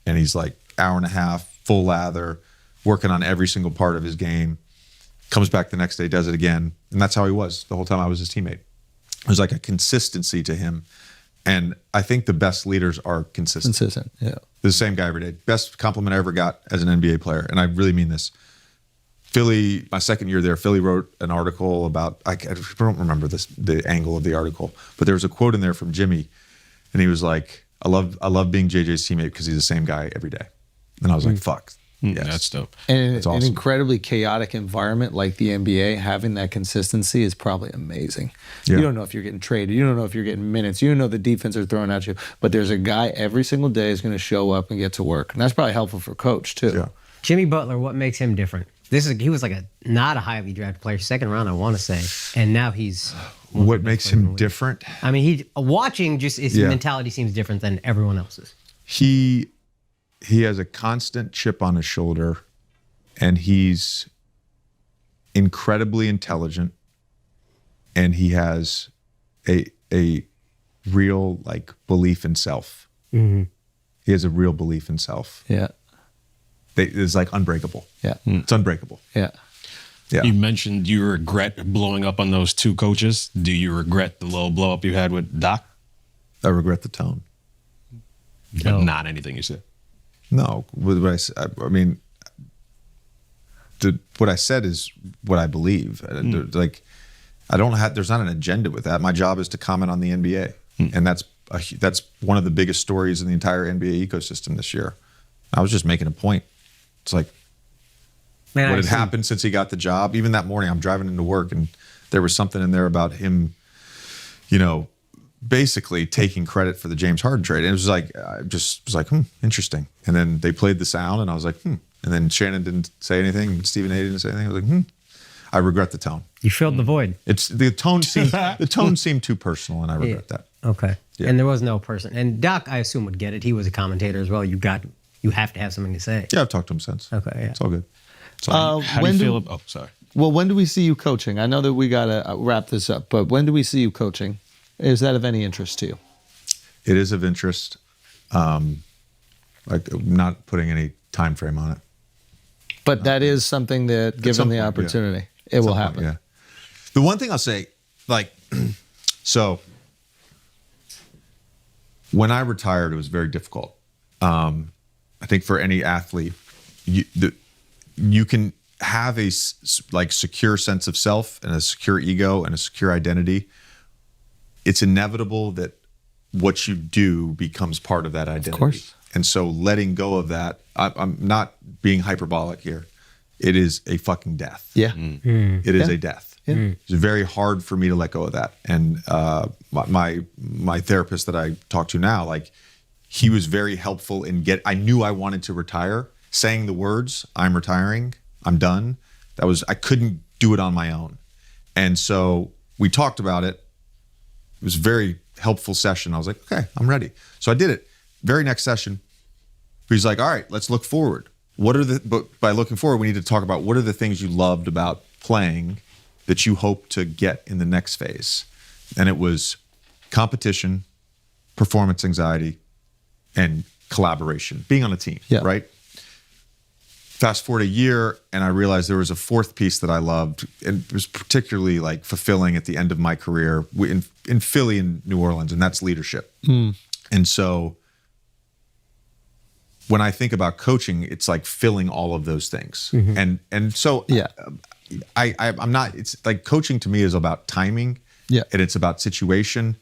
and he's like hour and a half, full lather, working on every single part of his game. Comes back the next day, does it again. And that's how he was the whole time I was his teammate. It was like a consistency to him. And I think the best leaders are consistent. Consistent. Yeah. The same guy every day. Best compliment I ever got as an NBA player. And I really mean this. Philly, my second year there, Philly wrote an article about, I don't remember the angle of the article, but there was a quote in there from Jimmy. And he was like, I love being JJ's teammate because he's the same guy every day. And I was like, fuck, Yes. That's dope. And That's an awesome. incredibly chaotic environment like the NBA, having that consistency is probably amazing. Yeah. You don't know if you're getting traded. You don't know if you're getting minutes. You don't know the defense are throwing at you. But there's a guy every single day is going to show up and get to work. And that's probably helpful for coach, too. Yeah. Jimmy Butler, what makes him different? He was like not a highly drafted player, second round, I want to say, and now he's. What makes him different? I mean, watching just his mentality seems different than everyone else's. He has a constant chip on his shoulder, and he's incredibly intelligent, and he has a real like belief in self. Mm-hmm. He has a real belief in self. Yeah. It's like unbreakable. Yeah. It's unbreakable. Yeah. Yeah. You mentioned you regret blowing up on those two coaches. Do you regret the little blow up you had with Doc? I regret the tone. But not anything you said. No, what I said, I mean, what I said is what I believe. Like, I don't have. There's not an agenda with that. My job is to comment on the NBA, and that's one of the biggest stories in the entire NBA ecosystem this year. I was just making a point. It's like what had happened since he got the job. Even that morning, I'm driving into work, and there was something in there about him, basically taking credit for the James Harden trade. And it was like, I just was like, interesting. And then they played the sound, and I was like, And then Shannon didn't say anything, and Stephen A didn't say anything. I was like, I regret the tone. You filled the void. It's the tone seemed too personal, and I regret that. Okay. Yeah. And there was no person. And Doc, I assume, would get it. He was a commentator as well. You have to have something to say. Yeah, I've talked to him since. Okay, yeah. It's all good. How do you feel about? Oh, sorry. Well, when do we see you coaching? I know that we got to wrap this up, but when do we see you coaching? Is that of any interest to you? It is of interest. Like, I'm not putting any time frame on it. But that is something that, given some the point, opportunity, it will happen. Yeah. The one thing I'll say, like, so when I retired, it was very difficult. I think for any athlete, you can have a secure sense of self and a secure ego and a secure identity. It's inevitable that what you do becomes part of that identity. Of course. And so letting go of that, I'm not being hyperbolic here. It is a fucking death. Yeah. It is a death. Yeah. It's very hard for me to let go of that. And my therapist that I talk to now, like, he was very helpful in I knew I wanted to retire. Saying the words, I'm retiring, I'm done. I couldn't do it on my own. And so we talked about it. It was a very helpful session. I was like, okay, I'm ready. So I did it. Very next session, he's like, all right, let's look forward. But by looking forward, we need to talk about what are the things you loved about playing that you hope to get in the next phase. And it was competition, performance anxiety, and collaboration, being on a team, right? Fast forward a year, and I realized there was a fourth piece that I loved, and it was particularly like fulfilling at the end of my career in Philly and New Orleans, and that's leadership. And so when I think about coaching, it's like filling all of those things. And so I'm not, it's like coaching to me is about timing, and it's about situation.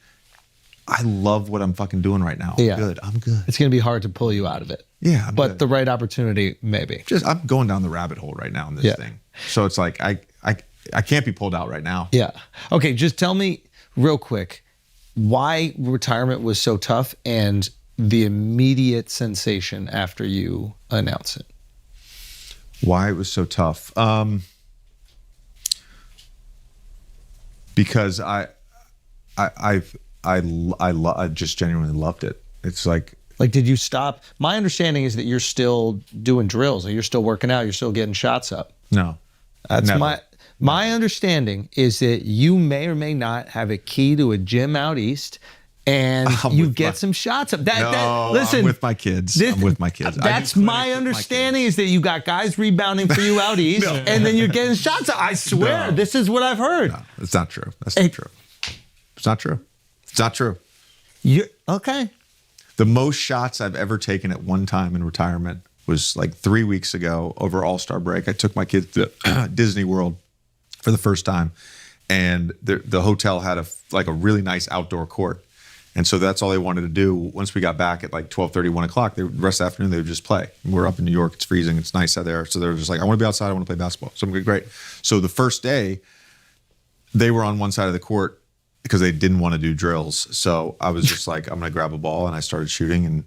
I love what I'm fucking doing right now. I'm good. It's going to be hard to pull you out of it. Yeah. But the right opportunity, maybe. I'm going down the rabbit hole right now in this thing. So it's like, I can't be pulled out right now. Yeah. Okay, just tell me real quick why retirement was so tough and the immediate sensation after you announce it. Why it was so tough? Because I just genuinely loved it. It's like, did you stop? My understanding is that you're still doing drills, or you're still working out, you're still getting shots up. No, that's never. My understanding is that you may or may not have a key to a gym out east, and you get some shots up. Listen, I'm with my kids. I'm with my kids. That's my understanding is that you got guys rebounding for you out east, and then you're getting shots up. I swear, this is what I've heard. No, it's not true. That's not true. It's not true. It's not true. You're okay. The most shots I've ever taken at one time in retirement was like 3 weeks ago over All-Star break. I took my kids to Disney World for the first time, and the hotel had a really nice outdoor court. And so that's all they wanted to do. Once we got back at like 12:30, 1 o'clock, the rest of the afternoon, they would just play. We're up in New York. It's freezing. It's nice out there. So they were just like, I want to be outside. I want to play basketball. So I'm like, great. So the first day, they were on one side of the court because they didn't want to do drills. So I was just like, I'm going to grab a ball. And I started shooting. And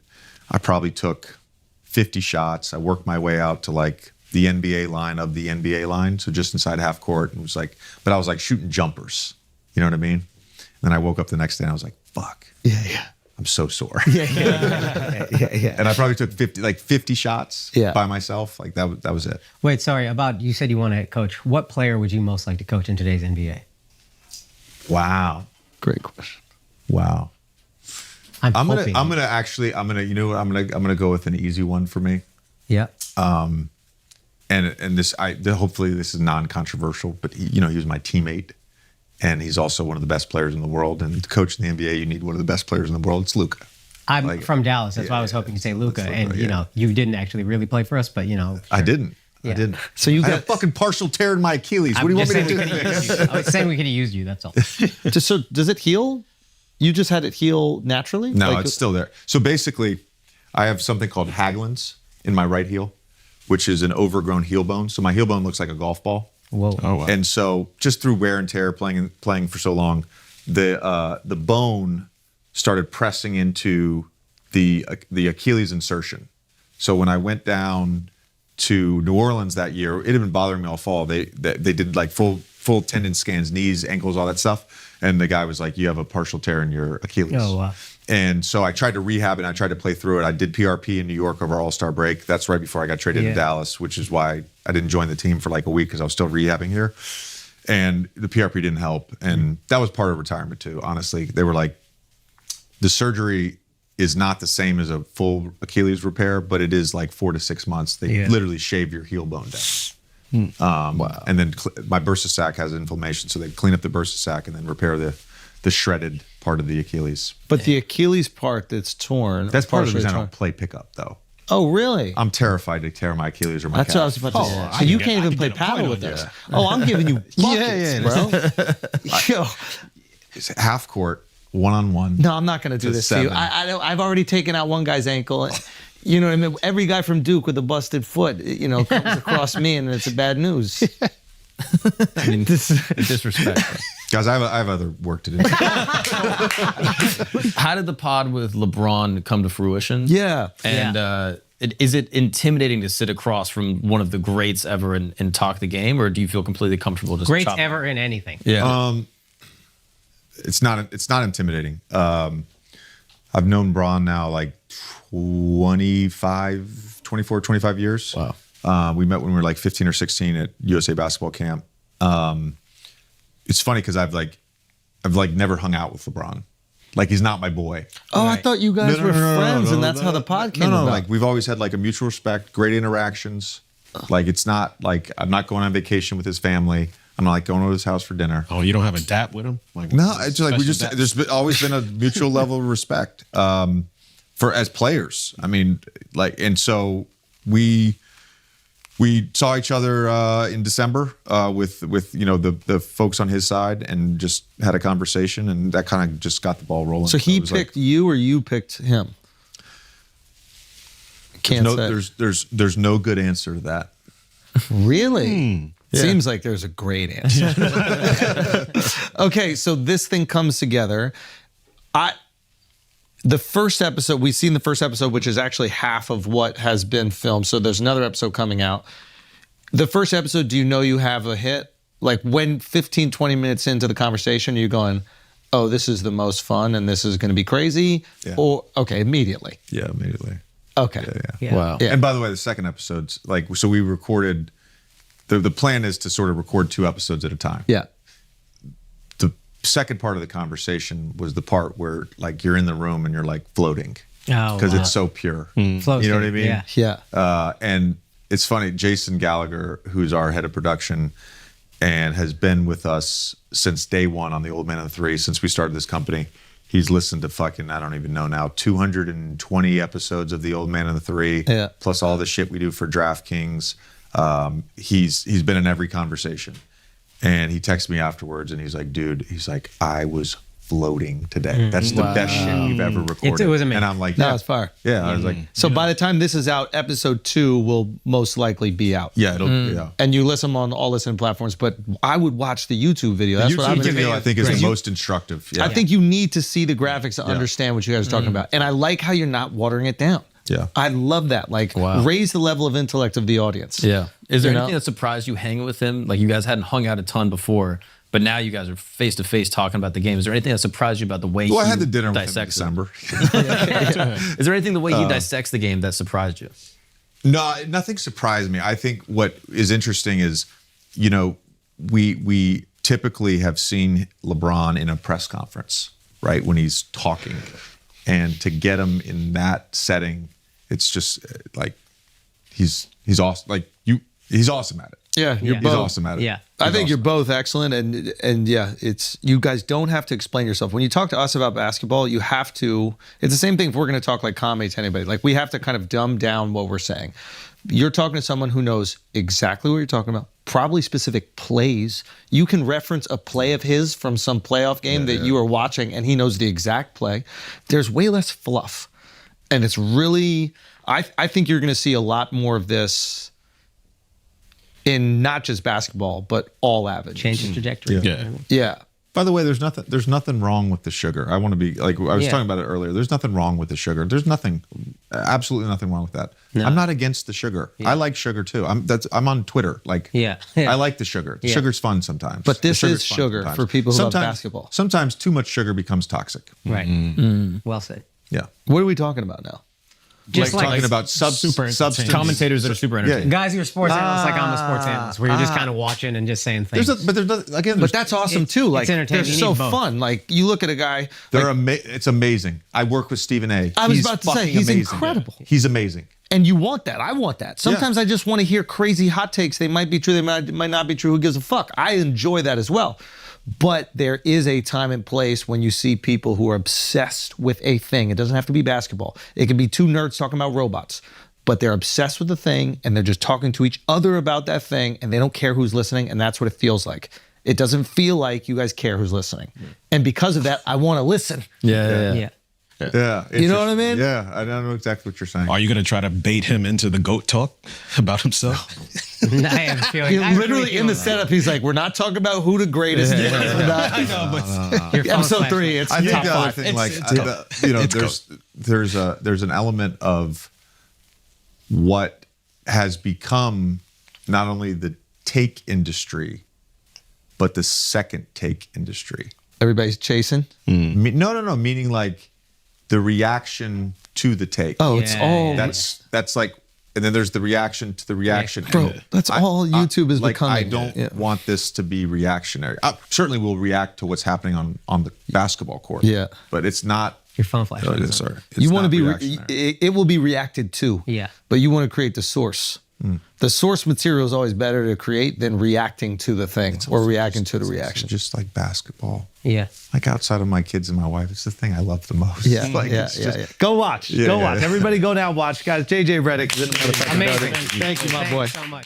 I probably took 50 shots. I worked my way out to like the NBA line of the NBA line. So just inside half court. And it was like, but I was like shooting jumpers. You know what I mean? And then I woke up the next day and I was like, fuck. Yeah. I'm so sore. Yeah. And I probably took 50 shots by myself. Like that was it. Wait, sorry. You said you want to coach. What player would you most like to coach in today's NBA? Wow. Great question. Wow. I'm gonna you know what, I'm gonna go with an easy one for me. Yeah. And hopefully this is non-controversial, but he was my teammate. And he's also one of the best players in the world. And to coach in the NBA, you need one of the best players in the world. It's Luka. I'm from Dallas. That's why I was hoping to say Luka. And, you didn't actually really play for us, but, Sure. I didn't. So you I got had a fucking partial tear in my Achilles. What do you want me to do? I was saying we could have used you. That's all. So does it heal? You just had it heal naturally? No, it's still there. So basically, I have something called Haglund's in my right heel, which is an overgrown heel bone. So my heel bone looks like a golf ball. Whoa. Oh, wow. And so just through wear and tear playing for so long, the bone started pressing into the Achilles insertion. So when I went down to New Orleans that year, it had been bothering me all fall. They did like full tendon scans, knees, ankles, all that stuff. And the guy was like, you have a partial tear in your Achilles. Oh, wow. And so I tried to rehab it and I tried to play through it. I did PRP in New York over All-Star break. That's right before I got traded to Dallas, which is why I didn't join the team for like a week because I was still rehabbing here. And the PRP didn't help. And that was part of retirement too, honestly. They were like, the surgery is not the same as a full Achilles repair, but it is like 4 to 6 months. They literally shave your heel bone down. Wow. And then my bursa sac has inflammation. So they clean up the bursa sac and then repair the shredded part of the Achilles. But the Achilles part that's torn. That's part of the reason I don't play pickup though. Oh, really? I'm terrified to tear my Achilles or my That's calf. what I was about to say. So you can't even play paddle with this. Oh, I'm giving you buckets, bro. Yo. It's half court, one-on-one. No, I'm not going to do this to you. I've already taken out one guy's ankle. You know what I mean? Every guy from Duke with a busted foot, comes across me and it's bad news. I mean, disrespect. Guys, I have other work to do. How did the pod with LeBron come to fruition? Yeah. And is it intimidating to sit across from one of the greats ever and talk the game, or do you feel completely comfortable just Greats chopping? ever in anything. Yeah. It's not intimidating. I've known Braun now like 24, 25 years. Wow. We met when we were like 15 or 16 at USA basketball camp. It's funny because I've never hung out with LeBron. Like he's not my boy. Oh, I thought you guys were friends, and that's how the pod came about. Like we've always had like a mutual respect, great interactions. Like it's not like I'm not going on vacation with his family. I'm not like going to his house for dinner. Oh, you don't have a dap with him? Like No, it's like special there's always been a mutual level of respect for as players. I mean, like, and so we saw each other in December with the folks on his side and just had a conversation, and that kind of just got the ball rolling. So he picked you, or you picked him? Can't say. There's no good answer to that. Really? Seems like there's a great answer. Okay, so this thing comes together. The first episode, we've seen the first episode, which is actually half of what has been filmed. So there's another episode coming out. The first episode, do you know you have a hit? Like when 15, 20 minutes into the conversation, you're going, oh, this is the most fun and this is going to be crazy? Yeah. Or, okay, immediately. Yeah, immediately. Okay. Yeah. Wow. Yeah. And by the way, the second episode's like, so we recorded, the plan is to sort of record 2 episodes at a time. Yeah. The second part of the conversation was the part where like you're in the room and you're like floating Oh, because wow. it's so pure. Flow You know what I state, mean? Yeah. Yeah. And it's funny, Jason Gallagher, who's our head of production and has been with us since day one on The Old Man and the Three, since we started this company. He's listened to fucking, I don't even know now, 220 episodes of The Old Man and the Three, plus all the shit we do for DraftKings. He's been in every conversation. And he texted me afterwards and he's like, dude, he's like, I was floating today. That's the best shit we've ever recorded. It was amazing. And I'm like, No, it's fire. Yeah, I was like, So by the time this is out, episode 2 will most likely be out. yeah, it'll, yeah. And you listen on all listening platforms, but I would watch the YouTube video. That's what YouTube I've been video, doing. I think, is the most instructive. Yeah. I think you need to see the graphics to understand what you guys are talking about. And I like how you're not watering it down. Yeah. I love that. Like, raise the level of intellect of the audience. Yeah. Is there You know? anything that surprised you hanging with him? Like you guys hadn't hung out a ton before, but now you guys are face to face talking about the game. Is there anything that surprised you about the way Well, I he had the dinner with him in dissects it? December. Is there anything the way he dissects the game that surprised you? No, nothing surprised me. I think what is interesting is, you know, we typically have seen LeBron in a press conference, right, when he's talking. And to get him in that setting, it's just like he's awesome. Like he's awesome at it. Yeah, you're He's both. awesome at it. Yeah. I think He's you're awesome. both excellent, and yeah, it's you guys don't have to explain yourself. When you talk to us about basketball, you have to. It's the same thing if we're going to talk like comedy to anybody. Like we have to kind of dumb down what we're saying. You're talking to someone who knows exactly what you're talking about, probably specific plays. You can reference a play of his from some playoff game that you are watching, and he knows the exact play. There's way less fluff, and it's really. I think you're going to see a lot more of this in not just basketball, but all avenues. Change the trajectory. Yeah. Yeah. By the way, there's nothing wrong with the sugar. I want to be like I was Yeah. talking about it earlier. There's nothing wrong with the sugar. There's absolutely nothing wrong with that. I'm not against the sugar. I like sugar too. I'm on Twitter. Like Yeah. I like the sugar. The sugar's fun sometimes. But this The sugar's is fun sugar sometimes. for people who love Sometimes- basketball. Sometimes too much sugar becomes toxic. Right. Well said. Yeah. What are we talking about now? Just Talking about substance. Commentators that are super entertaining. guys who are sports analysts, like I'm a sports analyst, where you're just kind of watching and just saying things. But there's nothing, again. But that's awesome too. Like they're entertaining. You so need both. fun. Like you look at a guy. they're it's amazing. I work with Stephen A. I was He's about to say, fucking he's amazing. incredible. He's amazing. And you want that. I want that. Sometimes I just want to hear crazy hot takes. They might be true. They might not be true. Who gives a fuck? I enjoy that as well. But there is a time and place when you see people who are obsessed with a thing. It doesn't have to be basketball. It can be two nerds talking about robots. But they're obsessed with the thing and they're just talking to each other about that thing and they don't care who's listening. And that's what it feels like. It doesn't feel like you guys care who's listening. And because of that, I want to listen. yeah. Yeah. You know what I mean? Yeah. I don't know exactly what you're saying. Are you going to try to bait him into the GOAT talk about himself? I have a feeling. He I have a literally really in the feeling setup, he's like, we're not talking about who the greatest is. We're not- that. Your phone Episode flash. 3, it's I think top the other 5. thing, there's an element of what has become not only the take industry, but the second take industry. Everybody's chasing. No. Meaning like the reaction to the take. Oh, it's all That's like, and then there's the reaction to the reaction. Bro, that's all YouTube is like, becoming. I don't want this to be reactionary. I certainly will react to what's happening on the basketball court. Yeah. But it's not. Your phone flash. Sorry. You want to be. reactionary. It will be reacted to. Yeah. But you want to create the source. The source material is always better to create than reacting to the thing or reacting to the reaction. Just like basketball. Yeah. Like outside of my kids and my wife, it's the thing I love the most. Yeah, Like, yeah, it's yeah, just- yeah. Go watch. Yeah, Go yeah. watch. Everybody go now watch. Guys, JJ Redick is in the motherfucking Amazing. building. Thank you, my boy. so much.